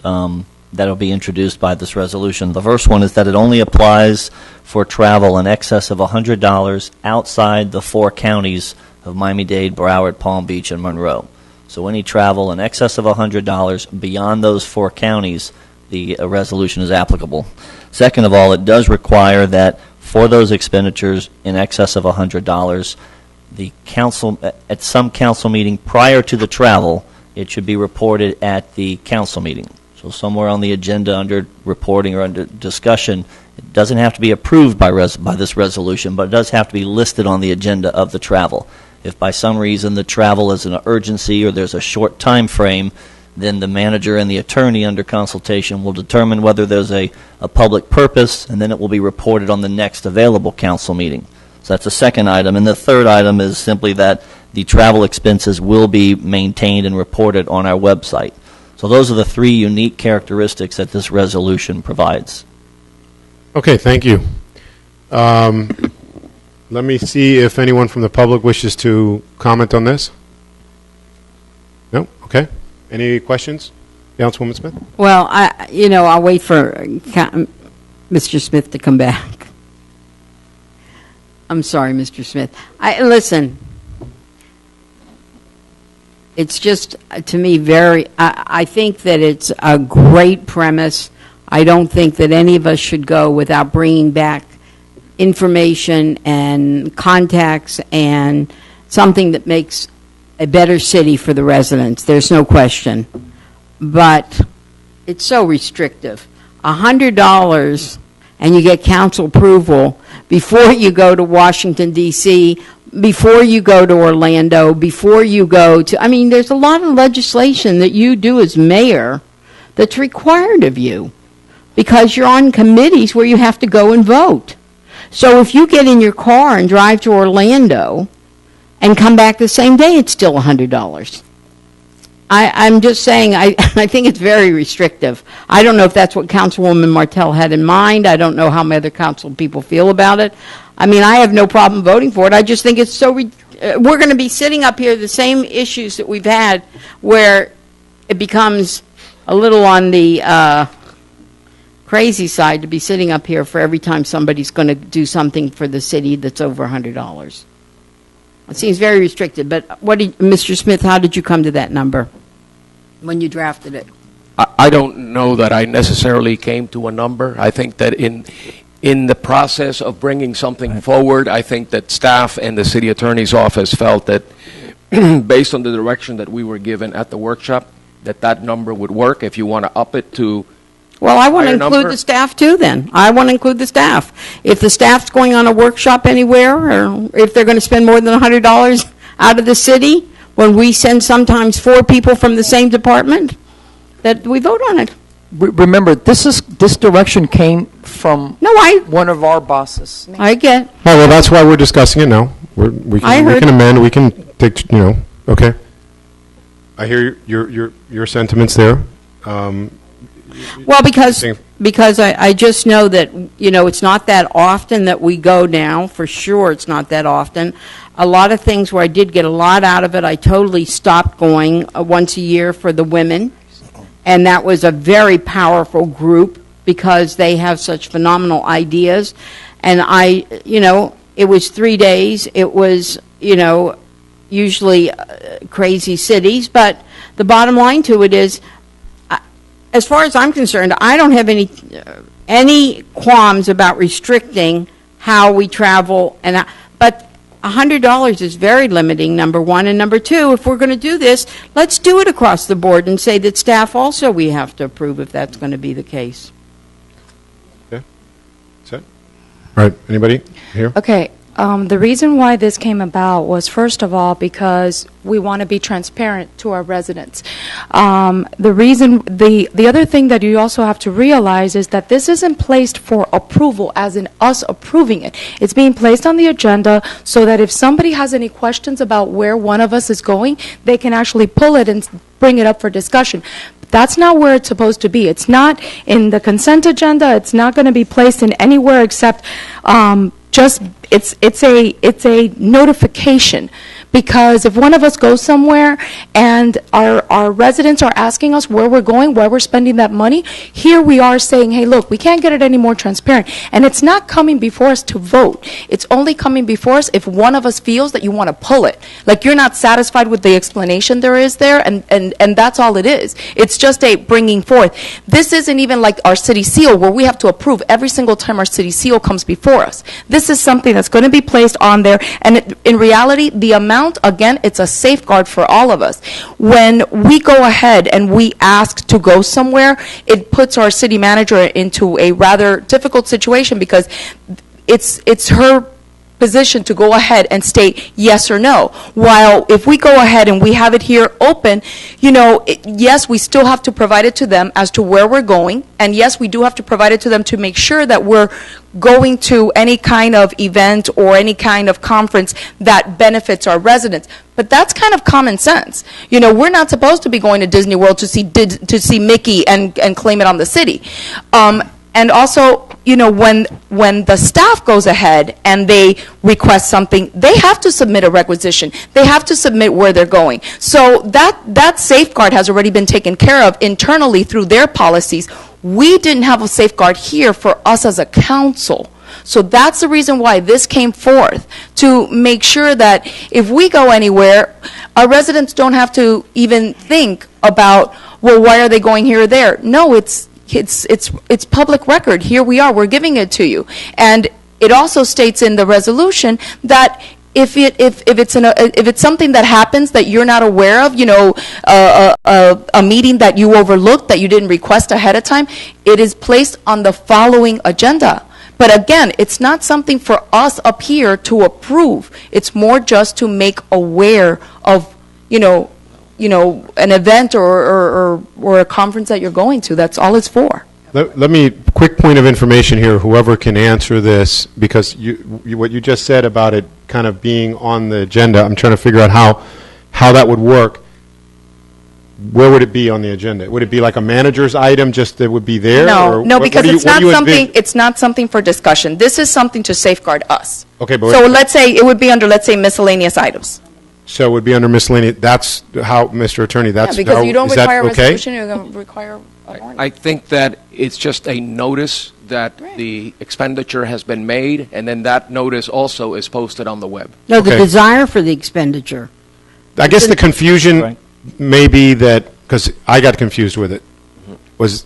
that will be introduced by this resolution. The first one is that it only applies for travel in excess of $100 outside the 4 counties of Miami-Dade, Broward, Palm Beach, and Monroe. So any travel in excess of $100 beyond those 4 counties, the resolution is applicable. Second of all, it does require that for those expenditures in excess of $100, the council, at some council meeting prior to the travel, it should be reported at the council meeting. So somewhere on the agenda under reporting or under discussion, it doesn't have to be approved by this resolution, but it does have to be listed on the agenda of the travel. If by some reason the travel is an urgency or there's a short time frame, then the manager and the attorney under consultation will determine whether there's a public purpose, and then it will be reported on the next available council meeting. So that's the second item. And the third item is simply that the travel expenses will be maintained and reported on our website. So those are the three unique characteristics that this resolution provides. Okay, thank you. Let me see if anyone from the public wishes to comment on this. No? Okay. Any questions? Councilwoman Smith? Well, I'll wait for Mr. Smith to come back. I'm sorry, Mr. Smith. Listen, it's just, to me, I think that it's a great premise. I don't think that any of us should go without bringing back information and contacts and something that makes a better city for the residents. There's no question. But it's so restrictive. $100 and you get council approval before you go to Washington, D.C., before you go to Orlando, before you go to, there's a lot of legislation that you do as mayor that's required of you because you're on committees where you have to go and vote. So if you get in your car and drive to Orlando and come back the same day, it's still $100. I'm just saying, I think it's very restrictive. I don't know if that's what Councilwoman Martell had in mind. I don't know how my other council people feel about it. I have no problem voting for it. I just think it's so, we're going to be sitting up here, the same issues that we've had, where it becomes a little on the crazy side to be sitting up here for every time somebody's going to do something for the city that's over $100. It seems very restricted, but Mr. Smith, how did you come to that number when you drafted it? I don't know that I necessarily came to a number. I think that in the process of bringing something forward, I think that staff and the city attorney's office felt that based on the direction that we were given at the workshop, that number would work. If you want to up it to Well, I want to higher include number? the staff too then. I want to include the staff. If the staff's going on a workshop anywhere, or if they're going to spend more than $100 out of the city, when we send sometimes 4 people from the same department, that we vote on it. Remember, this direction came from one of our bosses. I get. Oh, well, that's why we're discussing it now. We can amend, we can take, okay. I hear your sentiments there. Well, because I just know that, it's not that often that we go now, for sure it's not that often. A lot of things where I did get a lot out of it, I totally stopped going once a year for the women, and that was a very powerful group because they have such phenomenal ideas. And it was 3 days, it was, usually crazy cities, but the bottom line to it is, as far as I'm concerned, I don't have any qualms about restricting how we travel, but $100 is very limiting, number one, and number two, if we're going to do this, let's do it across the board and say that staff also we have to approve if that's going to be the case. Okay. That's it. All right. Anybody here? Okay. The reason why this came about was, first of all, because we want to be transparent to our residents. The other thing that you also have to realize is that this isn't placed for approval, as in us approving it. It's being placed on the agenda so that if somebody has any questions about where one of us is going, they can actually pull it and bring it up for discussion. That's not where it's supposed to be. It's not in the consent agenda. It's not going to be placed in anywhere except it's a notification, because if one of us goes somewhere and our residents are asking us where we're going, where we're spending that money, here we are saying, hey, look, we can't get it any more transparent. And it's not coming before us to vote. It's only coming before us if one of us feels that you want to pull it. Like you're not satisfied with the explanation there is there, and that's all it is. It's just a bringing forth. This isn't even like our city seal where we have to approve every single time our city seal comes before us. This is something that's going to be placed on there, and in reality, the amount, again, it's a safeguard for all of us. When we go ahead and we ask to go somewhere, it puts our city manager into a rather difficult situation because it's her position to go ahead and state yes or no. While if we go ahead and we have it here open, yes, we still have to provide it to them as to where we're going, and yes, we do have to provide it to them to make sure that we're going to any kind of event or any kind of conference that benefits our residents. But that's kind of common sense. We're not supposed to be going to Disney World to see Mickey and claim it on the city. And also, when the staff goes ahead and they request something, they have to submit a requisition. They have to submit where they're going. So that safeguard has already been taken care of internally through their policies. We didn't have a safeguard here for us as a council. So that's the reason why this came forth, to make sure that if we go anywhere, our residents don't have to even think about, well, why are they going here or there? No, it's public record. Here we are. We're giving it to you. And it also states in the resolution that if it's something that happens that you're not aware of, a meeting that you overlooked, that you didn't request ahead of time, it is placed on the following agenda. But again, it's not something for us up here to approve. It's more just to make aware of, an event or a conference that you're going to. That's all it's for. Let me, quick point of information here, whoever can answer this, because what you just said about it kind of being on the agenda, I'm trying to figure out how that would work. Where would it be on the agenda? Would it be like a manager's item, just that would be there? No, because it's not something for discussion. This is something to safeguard us. Okay, but so let's say it would be under, miscellaneous items. So it would be under miscellaneous. That's how, Mr. Attorney, that's because how, you don't is require that a okay? resolution, you're going to require an ordinance. I think that it's just a notice that the expenditure has been made, and then that notice also is posted on the web. No, the desire for the expenditure. I guess the confusion may be that, because I got confused with it, was,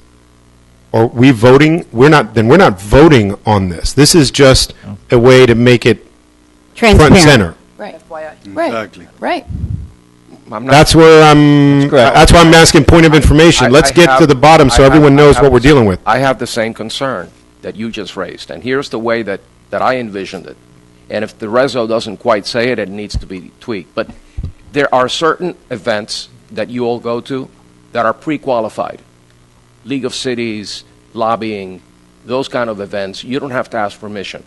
are we voting? We're not voting on this. This is just a way to make it front and center. Right. Right. Exactly. Right. I'm not. That's where that's why I'm asking point of information. Let's get to the bottom so everyone knows what we're dealing with. I have the same concern that you just raised, and here's the way that I envisioned it. And if the reso doesn't quite say it, it needs to be tweaked. But there are certain events that you all go to that are pre-qualified. League of Cities, lobbying, those kind of events, you don't have to ask permission.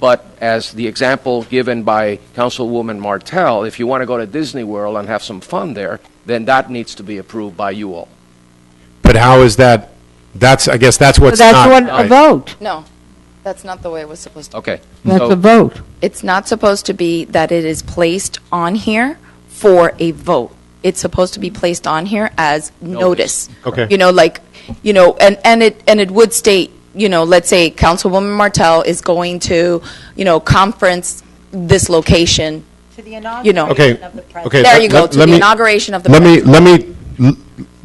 But as the example given by Councilwoman Martell, if you want to go to Disney World and have some fun there, then that needs to be approved by you all. But how is that? I guess that's what's not. A vote. No, that's not the way it was supposed to be. Okay. That's a vote. It's not supposed to be that it is placed on here for a vote. It's supposed to be placed on here as notice. Okay. And it would state, let's say Councilwoman Martell is going to, conference this location. To the inauguration Okay. of the president. Okay. There you go, to the inauguration of the president.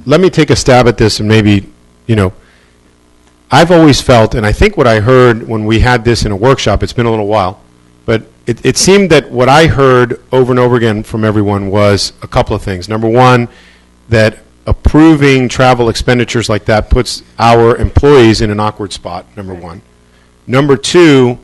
Let me take a stab at this, and maybe, I've always felt, and I think what I heard when we had this in a workshop, it's been a little while, but it seemed that what I heard over and over again from everyone was a couple of things. Number one, that approving travel expenditures like that puts our employees in an awkward spot, number one. Number two,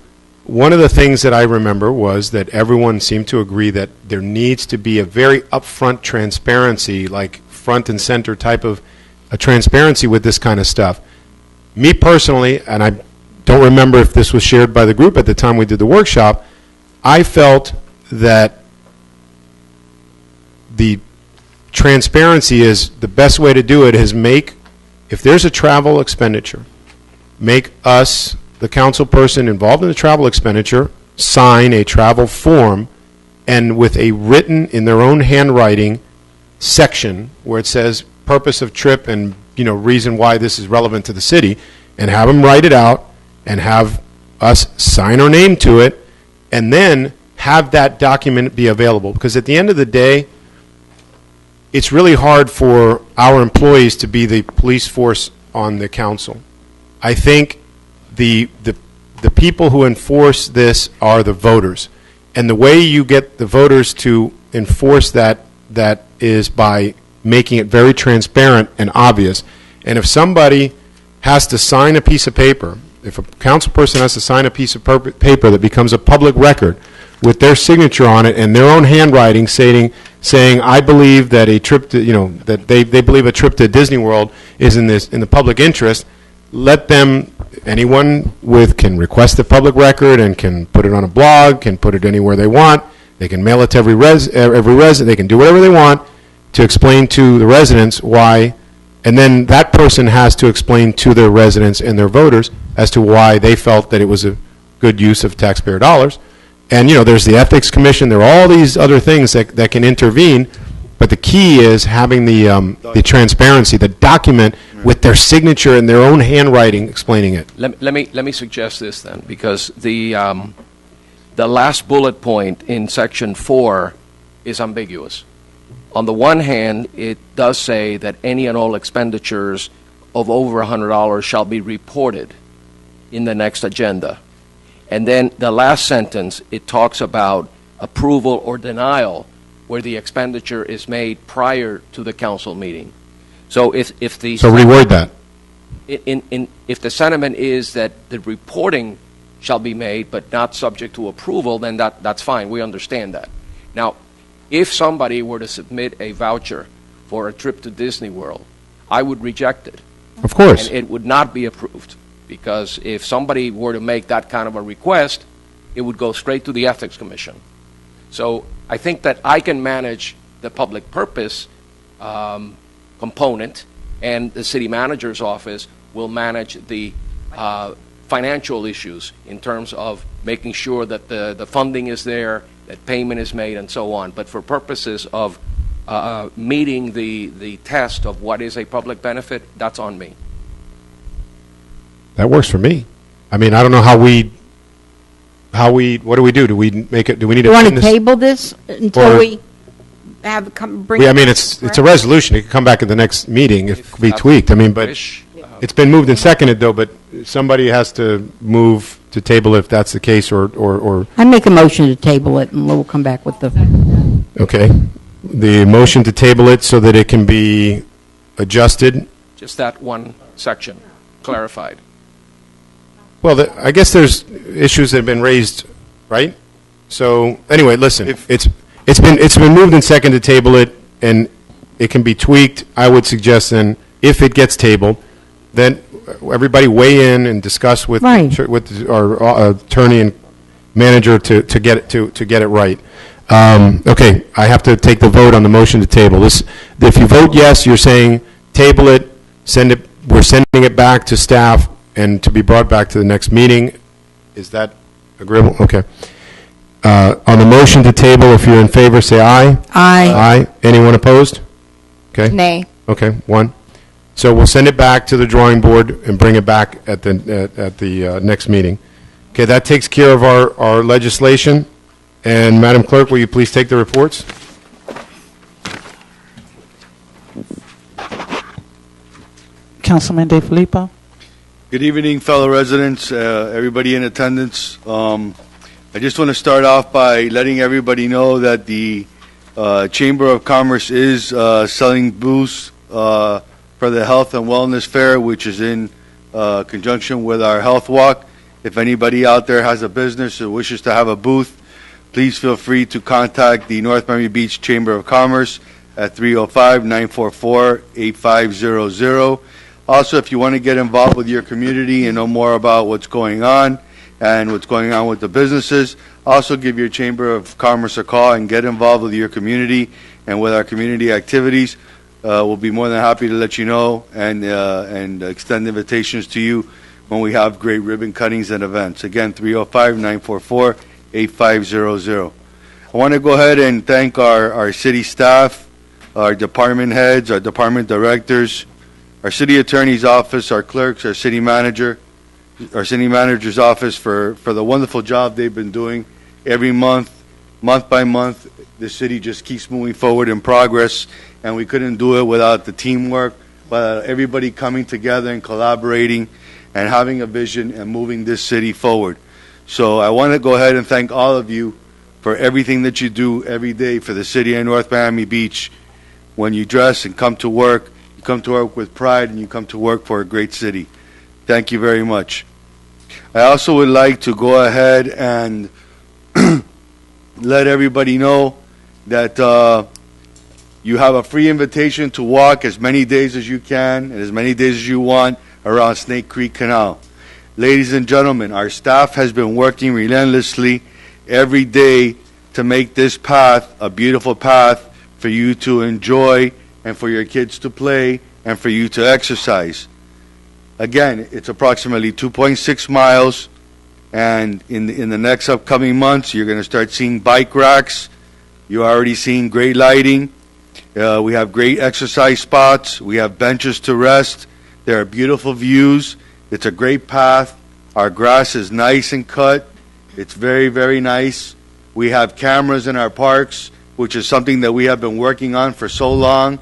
one of the things that I remember was that everyone seemed to agree that there needs to be a very upfront transparency, like front and center type of a transparency with this kind of stuff. Me personally, and I don't remember if this was shared by the group at the time we did the workshop, I felt that the transparency is the best way to do it is if there's a travel expenditure, make us, the council person involved in the travel expenditure, sign a travel form, and with a written, in their own handwriting, section where it says purpose of trip and reason why this is relevant to the city, and have them write it out and have us sign our name to it, and then have that document be available. Because at the end of the day, it's really hard for our employees to be the police force on the council. I think the people who enforce this are the voters. And the way you get the voters to enforce that is by making it very transparent and obvious. And if somebody has to sign a piece of paper, if a council person has to sign a piece of paper that becomes a public record with their signature on it and their own handwriting saying I believe that a trip to, that they believe a trip to Disney World is in the public interest, let them, anyone can request the public record and can put it on a blog, can put it anywhere they want. They can mail it to every resident. They can do whatever they want to explain to the residents why, and then that person has to explain to their residents and their voters as to why they felt that it was a good use of taxpayer dollars. And, there's the Ethics Commission. There are all these other things that can intervene, but the key is having the transparency, the document with their signature and their own handwriting explaining it. Let me suggest this then, because the last bullet point in Section 4 is ambiguous. On the one hand, it does say that any and all expenditures of over $100 shall be reported in the next agenda. And then the last sentence, it talks about approval or denial where the expenditure is made prior to the council meeting. So if the So reword that. If the sentiment is that the reporting shall be made but not subject to approval, then that's fine. We understand that. Now, if somebody were to submit a voucher for a trip to Disney World, I would reject it. Of course. And it would not be approved, because if somebody were to make that kind of a request, it would go straight to the Ethics Commission. So I think that I can manage the public purpose component, and the city manager's office will manage the financial issues in terms of making sure that the funding is there, that payment is made, and so on. But for purposes of meeting the test of what is a public benefit, that's on me. That works for me. I mean, I don't know how we, what do we do? Do we make it, do we need to? You want pin to this- table this until Or- we have it bring? I it mean, to it's the a resolution. It can come back at the next meeting if it could be tweaked. I mean, but it's been moved and seconded, though, but somebody has to move to table if that's the case, or I make a motion to table it, and we'll come back with the. okay. the motion to table it so that it can be adjusted. Just that one section clarified. Well, I guess there's issues that have been raised, right? So anyway, listen, it's been moved and seconded to table it, and it can be tweaked. I would suggest then, if it gets tabled, then everybody weigh in and discuss with with our attorney and manager to get it right. Okay, I have to take the vote on the motion to table this. If you vote yes, you're saying table it, send it. We're sending it back to staff and to be brought back to the next meeting. Is that agreeable? Okay. On the motion to table, if you're in favor, say aye. Aye. Aye. Anyone opposed? Okay. Nay. Okay, one. So we'll send it back to the drawing board and bring it back at the next meeting. Okay, that takes care of our legislation. And Madam Clerk, will you please take the reports? Councilman De Filippo. Good evening, fellow residents, everybody in attendance. I just want to start off by letting everybody know that the Chamber of Commerce is selling booths for the Health and Wellness Fair, which is in conjunction with our Health Walk. If anybody out there has a business or wishes to have a booth, please feel free to contact the North Miami Beach Chamber of Commerce at 305-944-8500. Also, if you want to get involved with your community and know more about what's going on and what's going on with the businesses, also give your Chamber of Commerce a call and get involved with your community and with our community activities. We'll be more than happy to let you know and extend invitations to you when we have great ribbon cuttings and events. Again, 305-944-8500. I want to go ahead and thank our city staff, our department heads, our department directors, our city attorney's office, our clerks, our city manager, our city manager's office for the wonderful job they've been doing every month by month. The city just keeps moving forward in progress, and we couldn't do it without the teamwork, without everybody coming together and collaborating and having a vision and moving this city forward. So I want to go ahead and thank all of you for everything that you do every day for the city of North Miami Beach. When you dress and come to work, you come to work with pride and you come to work for a great city. Thank you very much. I also would like to go ahead and let everybody know that you have a free invitation to walk as many days as you can and as many days as you want around Snake Creek Canal. Ladies and gentlemen, our staff has been working relentlessly every day to make this path a beautiful path for you to enjoy and for your kids to play and for you to exercise. Again, it's approximately 2.6 miles, and in the next upcoming months, you're going to start seeing bike racks. You're already seeing great lighting. We have great exercise spots. We have benches to rest. There are beautiful views. It's a great path. Our grass is nice and cut. It's very, very nice. We have cameras in our parks, which is something that we have been working on for so long.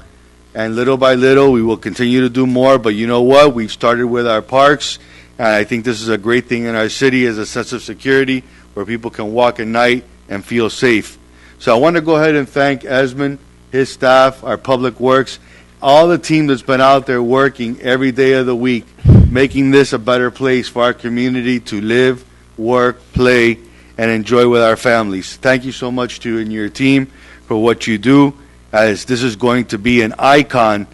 And little by little, we will continue to do more. But you know what? We've started with our parks. And I think this is a great thing in our city as a sense of security where people can walk at night and feel safe. So I want to go ahead and thank Esmond, his staff, our public works, all the team that's been out there working every day of the week, making this a better place for our community to live, work, play, and enjoy with our families. Thank you so much to you and your team for what you do, as this is going to be an icon.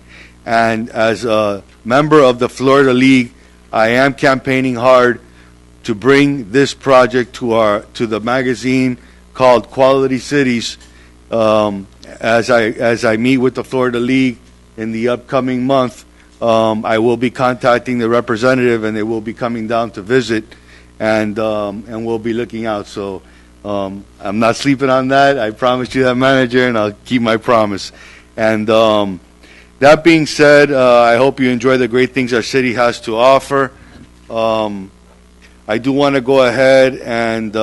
And as a member of the Florida League, I am campaigning hard to bring this project to the magazine called Quality Cities. As I meet with the Florida League in the upcoming month, I will be contacting the representative, and they will be coming down to visit, and we'll be looking out. So I'm not sleeping on that. I promised you that, manager, and I'll keep my promise. And that being said, I hope you enjoy the great things our city has to offer. I do want to go ahead and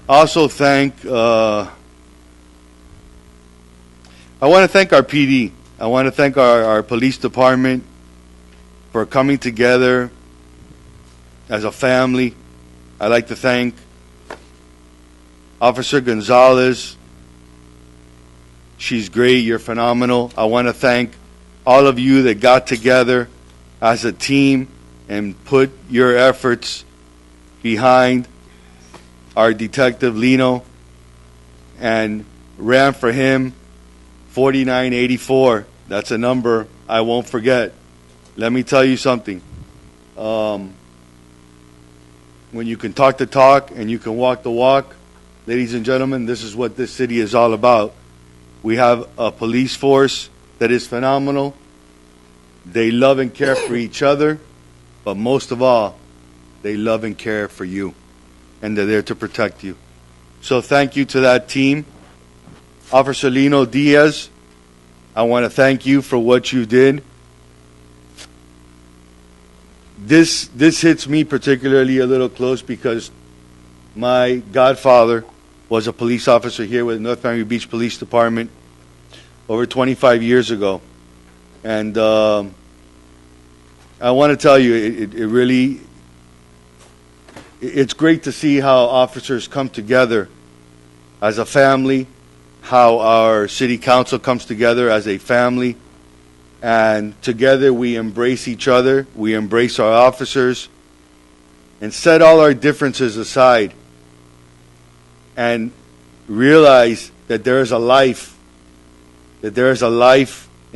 also thank. I want to thank our PD. I want to thank our police department for coming together as a family. I'd like to thank Officer Gonzalez, She's great. You're phenomenal. I want to thank all of you that got together as a team and put your efforts behind our Detective Lino and ran for him 4984. That's a number I won't forget. Let me tell you something. When you can talk the talk and you can walk the walk, ladies and gentlemen, this is what this city is all about. We have a police force that is phenomenal. They love and care for each other, but most of all, they love and care for you, and they're there to protect you. So thank you to that team. Officer Lino Diaz, I want to thank you for what you did. This hits me particularly a little close because my godfather was a police officer here with North Miami Beach Police Department over 25 years ago. And I want to tell you, it's great to see how officers come together as a family, how our city council comes together as a family, and together we embrace each other, we embrace our officers, and set all our differences aside and realize that there is a life, in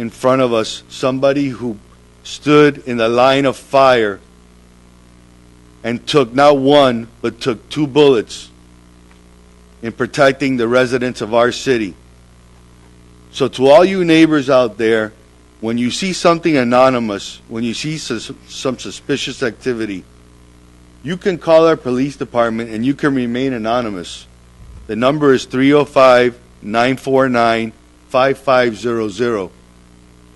front of us, somebody who stood in the line of fire and took not one, but took 2 bullets in protecting the residents of our city. So to all you neighbors out there, when you see something anonymous, when you see some suspicious activity, you can call our police department and you can remain anonymous. The number is 305-949-5500.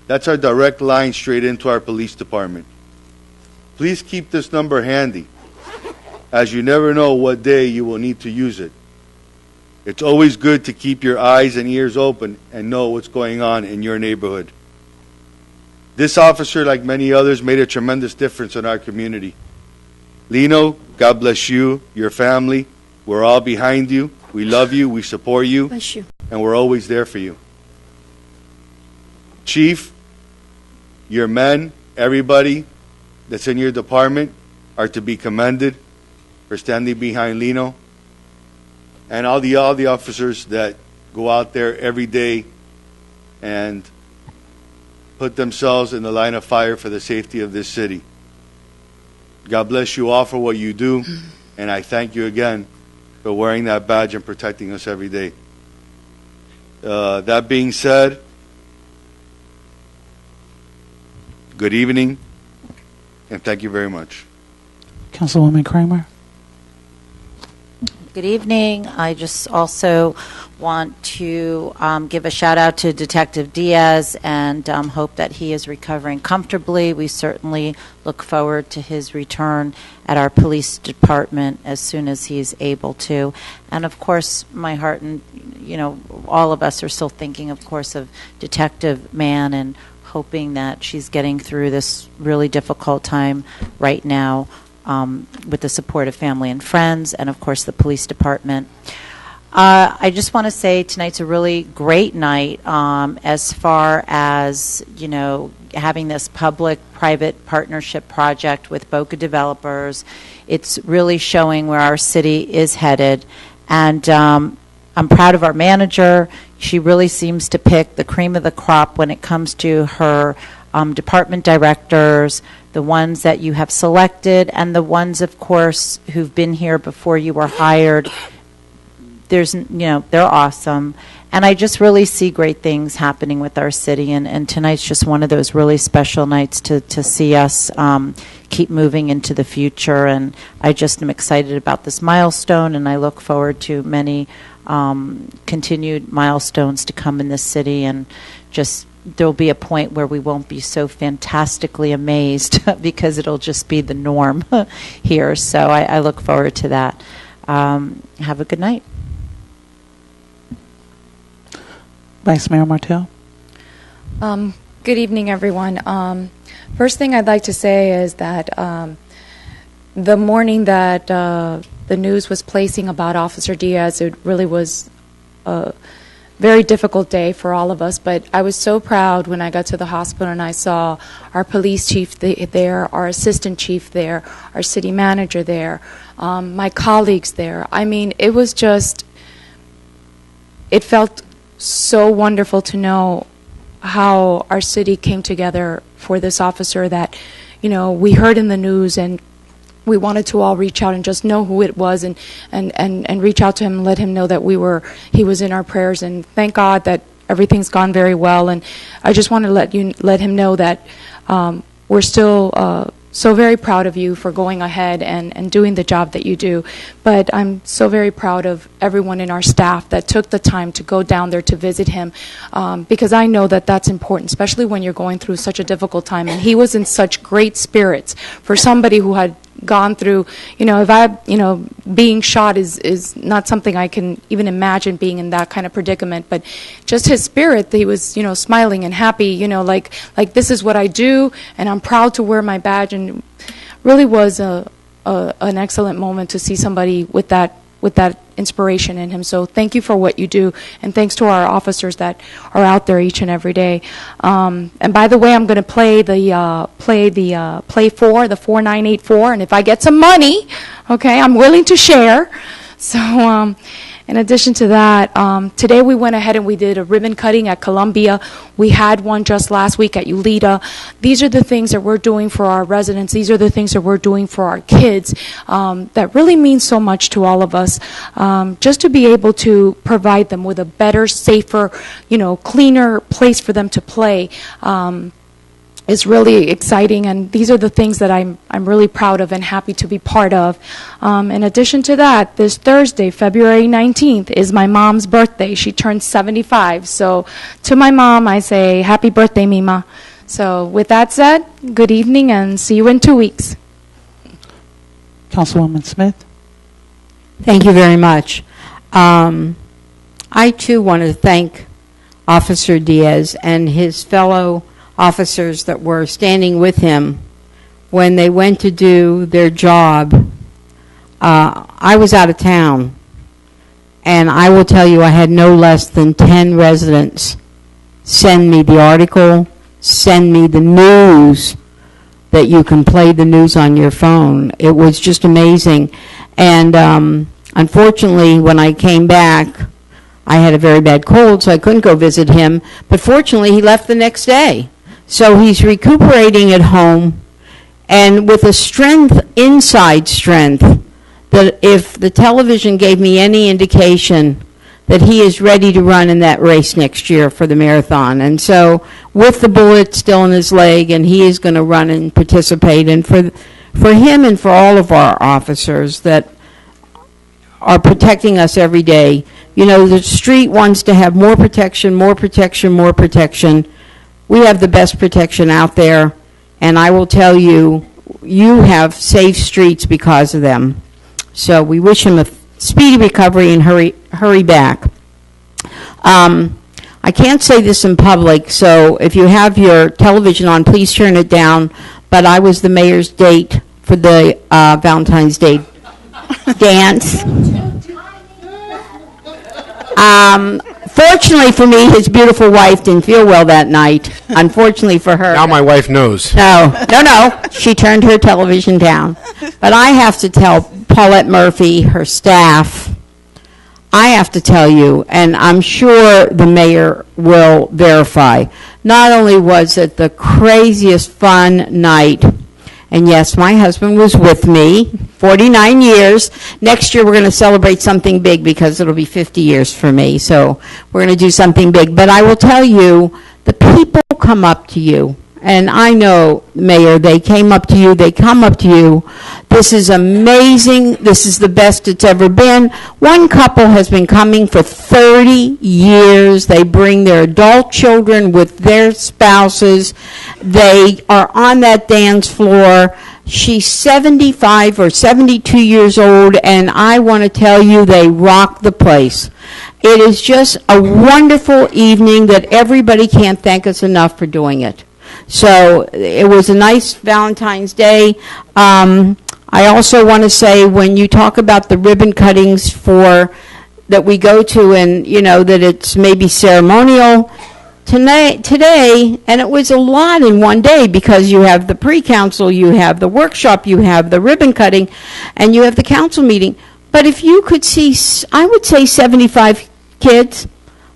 That's our direct line straight into our police department. Please keep this number handy, as you never know what day you will need to use it. It's always good to keep your eyes and ears open and know what's going on in your neighborhood. This officer, like many others, made a tremendous difference in our community. Lino, God bless you, your family. We're all behind you. We love you. We support you. Bless you. And we're always there for you. Chief, your men, everybody that's in your department are to be commended for standing behind Lino. And all the officers that go out there every day and put themselves in the line of fire for the safety of this city. God bless you all for what you do, and I thank you again for wearing that badge and protecting us every day. That being said, good evening, and thank you very much. Councilwoman Kramer. Good evening. I just also want to give a shout out to Detective Diaz and hope that he is recovering comfortably. We certainly look forward to his return at our police department as soon as he's able to. And of course, my heart and, all of us are still thinking, of course, of Detective Mann and hoping that she's getting through this really difficult time right now. With the support of family and friends, and of course the police department. I just want to say tonight's a really great night as far as, having this public-private partnership project with Boca developers. It's really showing where our city is headed, and I'm proud of our manager. She really seems to pick the cream of the crop when it comes to her department directors, the ones that you have selected, and the ones, of course, who've been here before you were hired. They're awesome. And I just really see great things happening with our city, and tonight's just one of those really special nights to see us keep moving into the future. And I just am excited about this milestone, and I look forward to many continued milestones to come in this city, and just there'll be a point where we won't be so fantastically amazed because it'll just be the norm here. So I look forward to that. Have a good night. Vice Mayor Martell. Good evening, everyone. First thing I'd like to say is that the morning that the news was placing about Officer Diaz, it really was very difficult day for all of us, but I was so proud when I got to the hospital and I saw our police chief there, our assistant chief there, our city manager there, my colleagues there. I mean, it was just, it felt so wonderful to know how our city came together for this officer that, you know, we heard in the news and we wanted to all reach out and just know who it was and reach out to him and let him know that he was in our prayers, and thank God that everything's gone very well. And I just want to let him know that we're still so very proud of you for going ahead and doing the job that you do. But I'm so very proud of everyone in our staff that took the time to go down there to visit him, because I know that that's important, especially when you're going through such a difficult time. And he was in such great spirits for somebody who had gone through, being shot is not something I can even imagine, being in that kind of predicament, but just his spirit, he was, smiling and happy, like this is what I do, and I'm proud to wear my badge, and really was an excellent moment to see somebody with that inspiration in him. So thank you for what you do, and thanks to our officers that are out there each and every day. And by the way, I'm going to play the play 4, the 4984, and if I get some money, okay, I'm willing to share. So in addition to that, today we went ahead and we did a ribbon cutting at Columbia. We had one just last week at Ulita. These are the things that we're doing for our residents. These are the things that we're doing for our kids that really mean so much to all of us. Just to be able to provide them with a better, safer, cleaner place for them to play. Is really exciting, and these are the things that I'm really proud of and happy to be part of. In addition to that, this Thursday, February 19th, is my mom's birthday. She turned 75. So to my mom, I say, happy birthday, Mima. So with that said, good evening and see you in 2 weeks. Councilwoman Smith. Thank you very much. I too want to thank Officer Diaz and his fellow officers that were standing with him when they went to do their job. I was out of town, and I will tell you I had no less than 10 residents send me the article, send me the news, that you can play the news on your phone. It was just amazing. And unfortunately, when I came back, I had a very bad cold, so I couldn't go visit him. But fortunately, he left the next day. So he's recuperating at home, and with a strength, inside strength, that if the television gave me any indication that he is ready to run in that race next year for the marathon. And so with the bullet still in his leg, and he is going to run and participate. And for him and for all of our officers that are protecting us every day, the street wants to have more protection, more protection, more protection. We have the best protection out there, and I will tell you, you have safe streets because of them. So we wish him a speedy recovery and hurry back. I can't say this in public, so if you have your television on, please turn it down, but I was the mayor's date for the Valentine's Day dance. Fortunately for me, his beautiful wife didn't feel well that night. Unfortunately for her. Now my wife knows. No. She turned her television down. But I have to tell Paulette Murphy, her staff, I have to tell you, and I'm sure the mayor will verify, not only was it the craziest fun night, and yes, my husband was with me, 49 years. Next year we're going to celebrate something big because it'll be 50 years for me. So we're going to do something big. But I will tell you, the people come up to you. And I know, Mayor, they came up to you, they come up to you. This is amazing. This is the best it's ever been. One couple has been coming for 30 years. They bring their adult children with their spouses. They are on that dance floor. She's 75 or 72 years old, and I want to tell you, they rock the place. It is just a wonderful evening that everybody can't thank us enough for doing it. So it was a nice Valentine's Day. I also want to say, when you talk about the ribbon cuttings for that we go to and, that it's maybe ceremonial. Today, and it was a lot in one day because you have the pre-council, you have the workshop, you have the ribbon cutting, and you have the council meeting. But if you could see, I would say 75 kids,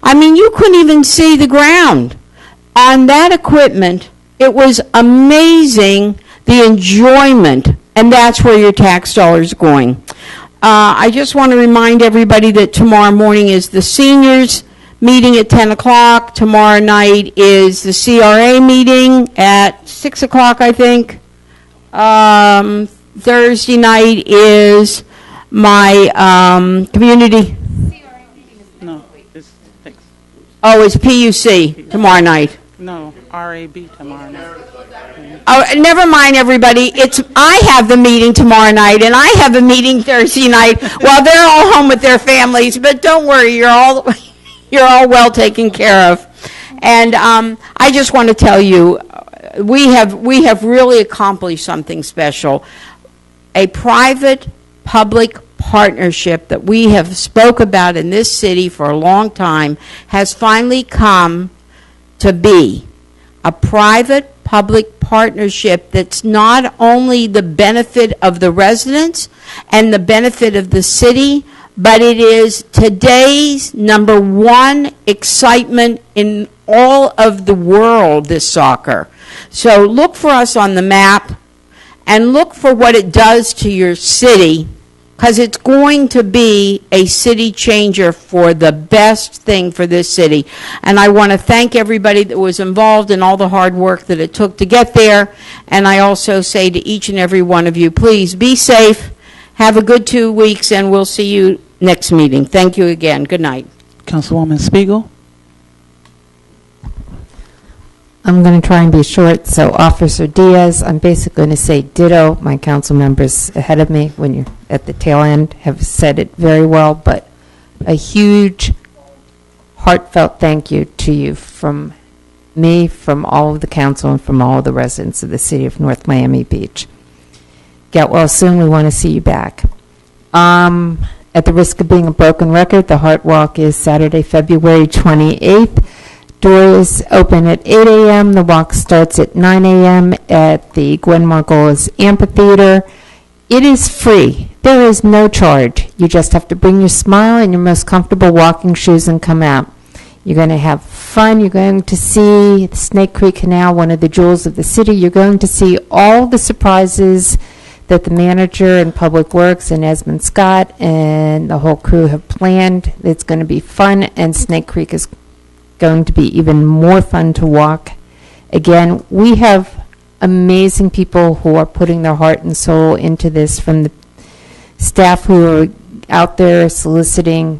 you couldn't even see the ground. On that equipment, it was amazing, the enjoyment, and that's where your tax dollars are going. I just want to remind everybody that tomorrow morning is the seniors meeting at 10 o'clock. Tomorrow night is the CRA meeting at 6 o'clock, I think. Thursday night is my community. No, it's PUC tomorrow night. No, RAB tomorrow night. Oh, never mind, everybody. I have the meeting tomorrow night, and I have a meeting Thursday night while they're all home with their families. But don't worry, you're all well taken care of. And I just want to tell you, we have really accomplished something special. A private-public partnership that we have spoke about in this city for a long time has finally come to be. A private-public partnership that's not only the benefit of the residents and the benefit of the city, but it is today's number one excitement in all of the world, this soccer. So look for us on the map and look for what it does to your city, because it's going to be a city changer for the best thing for this city. And I want to thank everybody that was involved in all the hard work that it took to get there. And I also say to each and every one of you, please be safe, have a good 2 weeks, and we'll see you next meeting. Thank you again. Good night. Councilwoman Spiegel. I'm going to try and be short. So, Officer Diaz, I'm basically going to say ditto. My council members ahead of me, when you're at the tail end, have said it very well. But a huge, heartfelt thank you to you from me, from all of the council, and from all of the residents of the city of North Miami Beach. Get well soon. We want to see you back. At the risk of being a broken record, the Heart Walk is Saturday, February 28th. Doors open at 8 a.m. The walk starts at 9 a.m. at the Gwen Margolis Amphitheater. It is free. There is no charge. You just have to bring your smile and your most comfortable walking shoes and come out. You're going to have fun. You're going to see the Snake Creek Canal, one of the jewels of the city. You're going to see all the surprises that the manager and Public Works and Esmond Scott and the whole crew have planned. It's going to be fun, and Snake Creek is going to be even more fun to walk. Again, we have amazing people who are putting their heart and soul into this, from the staff who are out there soliciting,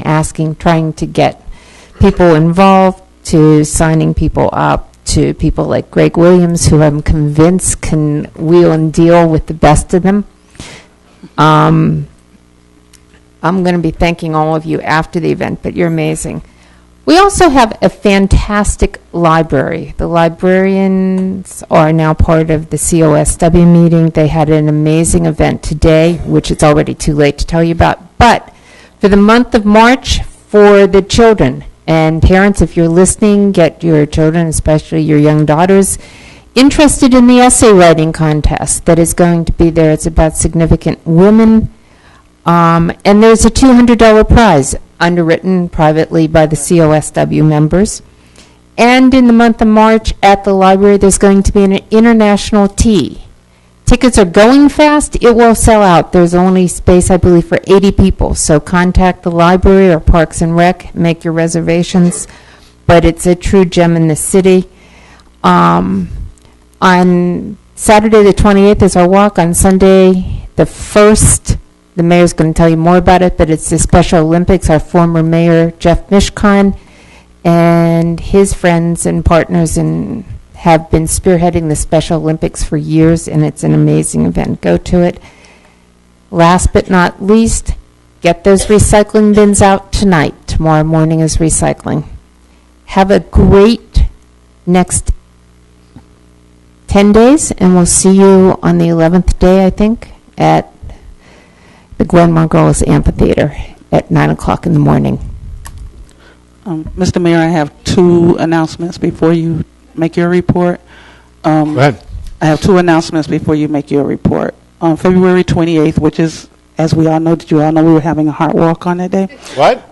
asking, trying to get people involved, to signing people up, to people like Greg Williams, who I'm convinced can wheel and deal with the best of them. I'm going to be thanking all of you after the event, but you're amazing. We also have a fantastic library. The librarians are now part of the COSW meeting. They had an amazing event today, which it's already too late to tell you about. But for the month of March, for the children and parents, if you're listening, get your children, especially your young daughters, interested in the essay writing contest that is going to be there. It's about significant women. And there's a $200 prize underwritten privately by the COSW members. And in the month of March at the library, there's going to be an international tea. Tickets are going fast. It will sell out. There's only space, I believe, for 80 people. So contact the library or Parks and Rec, make your reservations. But it's a true gem in the city. On Saturday the 28th is our walk. On Sunday the 1st, the mayor's going to tell you more about it, but it's the Special Olympics. Our former mayor, Jeff Mishkan, and his friends and partners have been spearheading the Special Olympics for years, and it's an amazing event. Go to it. Last but not least, get those recycling bins out tonight. Tomorrow morning is recycling. Have a great next 10 days, and we'll see you on the 11th day, I think, at the Gwen Margolis Amphitheater. at 9 o'clock in the morning. Mr. Mayor, I have two announcements before you make your report. Go ahead. I have two announcements before you make your report. On February 28th, which is, as we all know, did you all know we were having a heart walk on that day? What?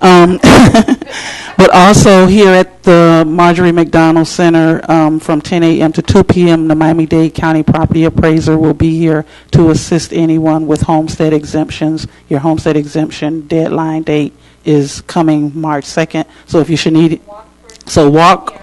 But also here at the Marjorie McDonald Center from 10 a.m. to 2 p.m., the Miami-Dade County Property Appraiser will be here to assist anyone with homestead exemptions. Your homestead exemption deadline date is coming March 2nd. So if you should need it, so walk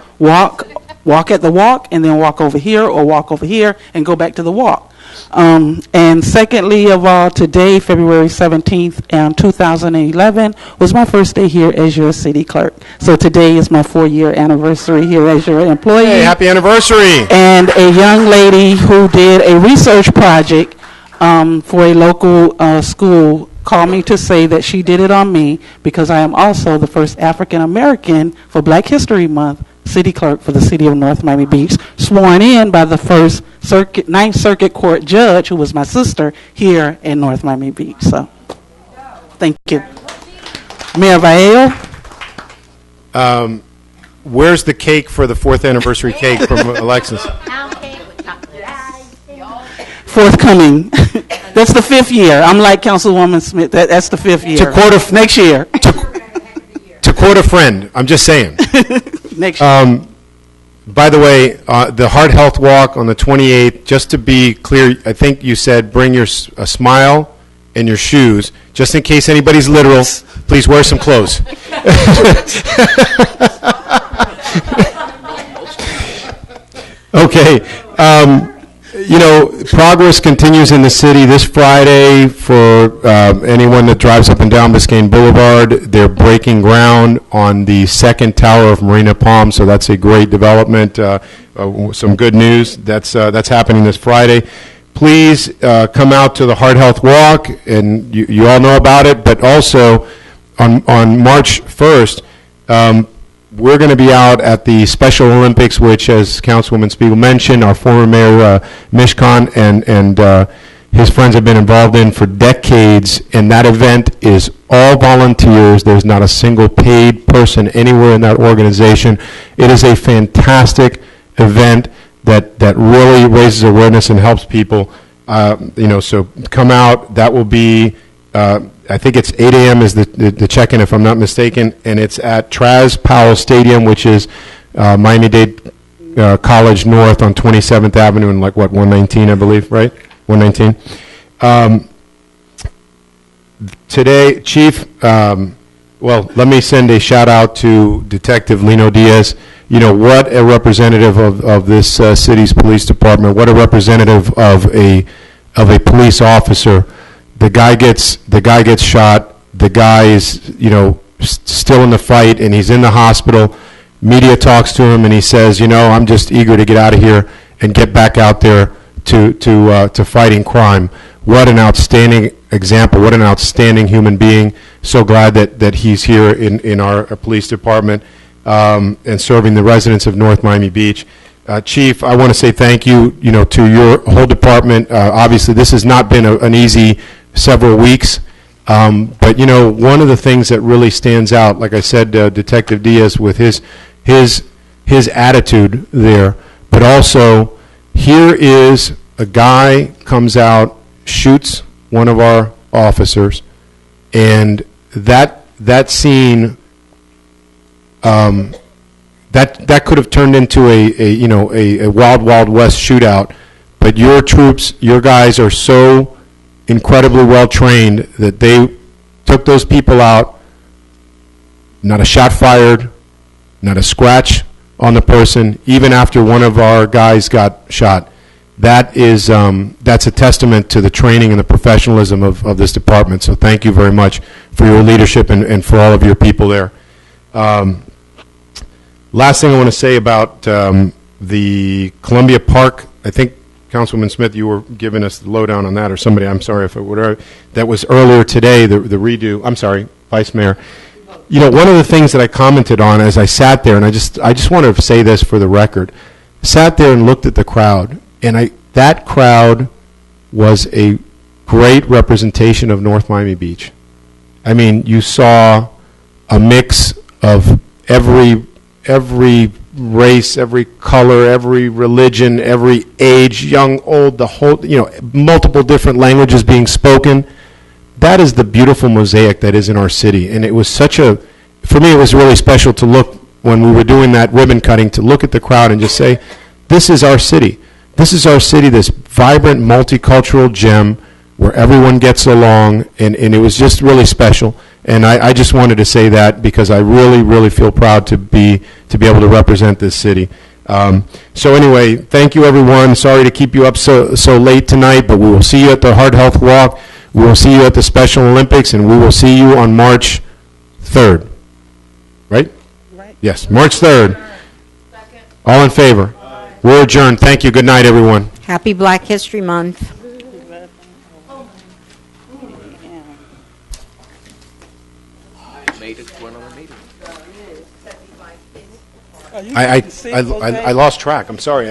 at the walk and then walk over here or walk over here and go back to the walk. And secondly of all, today, February 17th, 2011, was my first day here as your city clerk. So today is my 4-year anniversary here as your employee. Hey, happy anniversary. And a young lady who did a research project for a local school called me to say that she did it on me because I am also the first African American for Black History Month city clerk for the city of North Miami Beach, sworn in by the first Ninth Circuit Court judge, who was my sister, here in North Miami Beach. So, thank you. Mayor Vallejo. Where's the cake for the 4th anniversary cake from Alexis? Forthcoming. That's the 5th year. I'm like Councilwoman Smith. That's the 5th year. Next year. To quote a friend, I'm just saying. Next year. By the way, the Heart Health Walk on the 28th, just to be clear, I think you said bring a smile and your shoes. Just in case anybody's literal, please wear some clothes. Okay. Progress continues in the city this Friday for anyone that drives up and down Biscayne Boulevard. They're breaking ground on the second tower of Marina Palm, so that's a great development. Some good news. That's happening this Friday. Please come out to the Heart Health Walk, and you all know about it, but also on March 1st, we're going to be out at the Special Olympics, which, as Councilwoman Spiegel mentioned, our former Mayor Mishkan and his friends have been involved in for decades, and that event is all volunteers. There's not a single paid person anywhere in that organization. It is a fantastic event that really raises awareness and helps people. So come out. That will be I think it's 8 a.m. is the check-in, if I'm not mistaken, and it's at Traz Powell Stadium, which is Miami-Dade College North on 27th Avenue and 119, I believe, right? 119. Today, Chief, let me send a shout-out to Detective Lino Diaz. What a representative of this city's police department, what a representative of a police officer. The guy gets shot. The guy is, still in the fight, and he's in the hospital. Media talks to him, and he says, I'm just eager to get out of here and get back out there to fighting crime. What an outstanding example. What an outstanding human being. So glad that he's here in our police department and serving the residents of North Miami Beach. Chief, I want to say thank you, to your whole department. Obviously, this has not been an easy several weeks. But one of the things that really stands out, like I said, Detective Diaz with his attitude there, but also here is a guy comes out, shoots one of our officers, and that scene that could have turned into a Wild Wild West shootout. But your troops, your guys are so incredibly well trained that they took those people out. Not a shot fired, not a scratch on the person, even after one of our guys got shot. That's a testament to the training and the professionalism of this department. So thank you very much for your leadership and for all of your people there. Last thing I want to say about the Columbia Park, I think Councilwoman Smith, you were giving us the lowdown on that, or somebody, I'm sorry if it were, that was earlier today, the redo, I'm sorry, Vice Mayor. One of the things that I commented on as I sat there, and I just want to say this for the record, sat there and looked at the crowd, and that crowd was a great representation of North Miami Beach. I mean, you saw a mix of every race, every color, every religion, every age, young, old, the whole, multiple different languages being spoken. That is the beautiful mosaic that is in our city. And it was for me, it was really special to look, when we were doing that ribbon cutting, to look at the crowd and just say, this is our city. This is our city, this vibrant, multicultural gem where everyone gets along, and it was just really special. And I just wanted to say that because I really, really feel proud to be able to represent this city. So anyway, thank you, everyone. Sorry to keep you up so late tonight, but we will see you at the Heart Health Walk. We will see you at the Special Olympics, and we will see you on March 3rd. Right? Yes, March 3rd. All in favor? We're adjourned. Thank you. Good night, everyone. Happy Black History Month. I lost track. I'm sorry.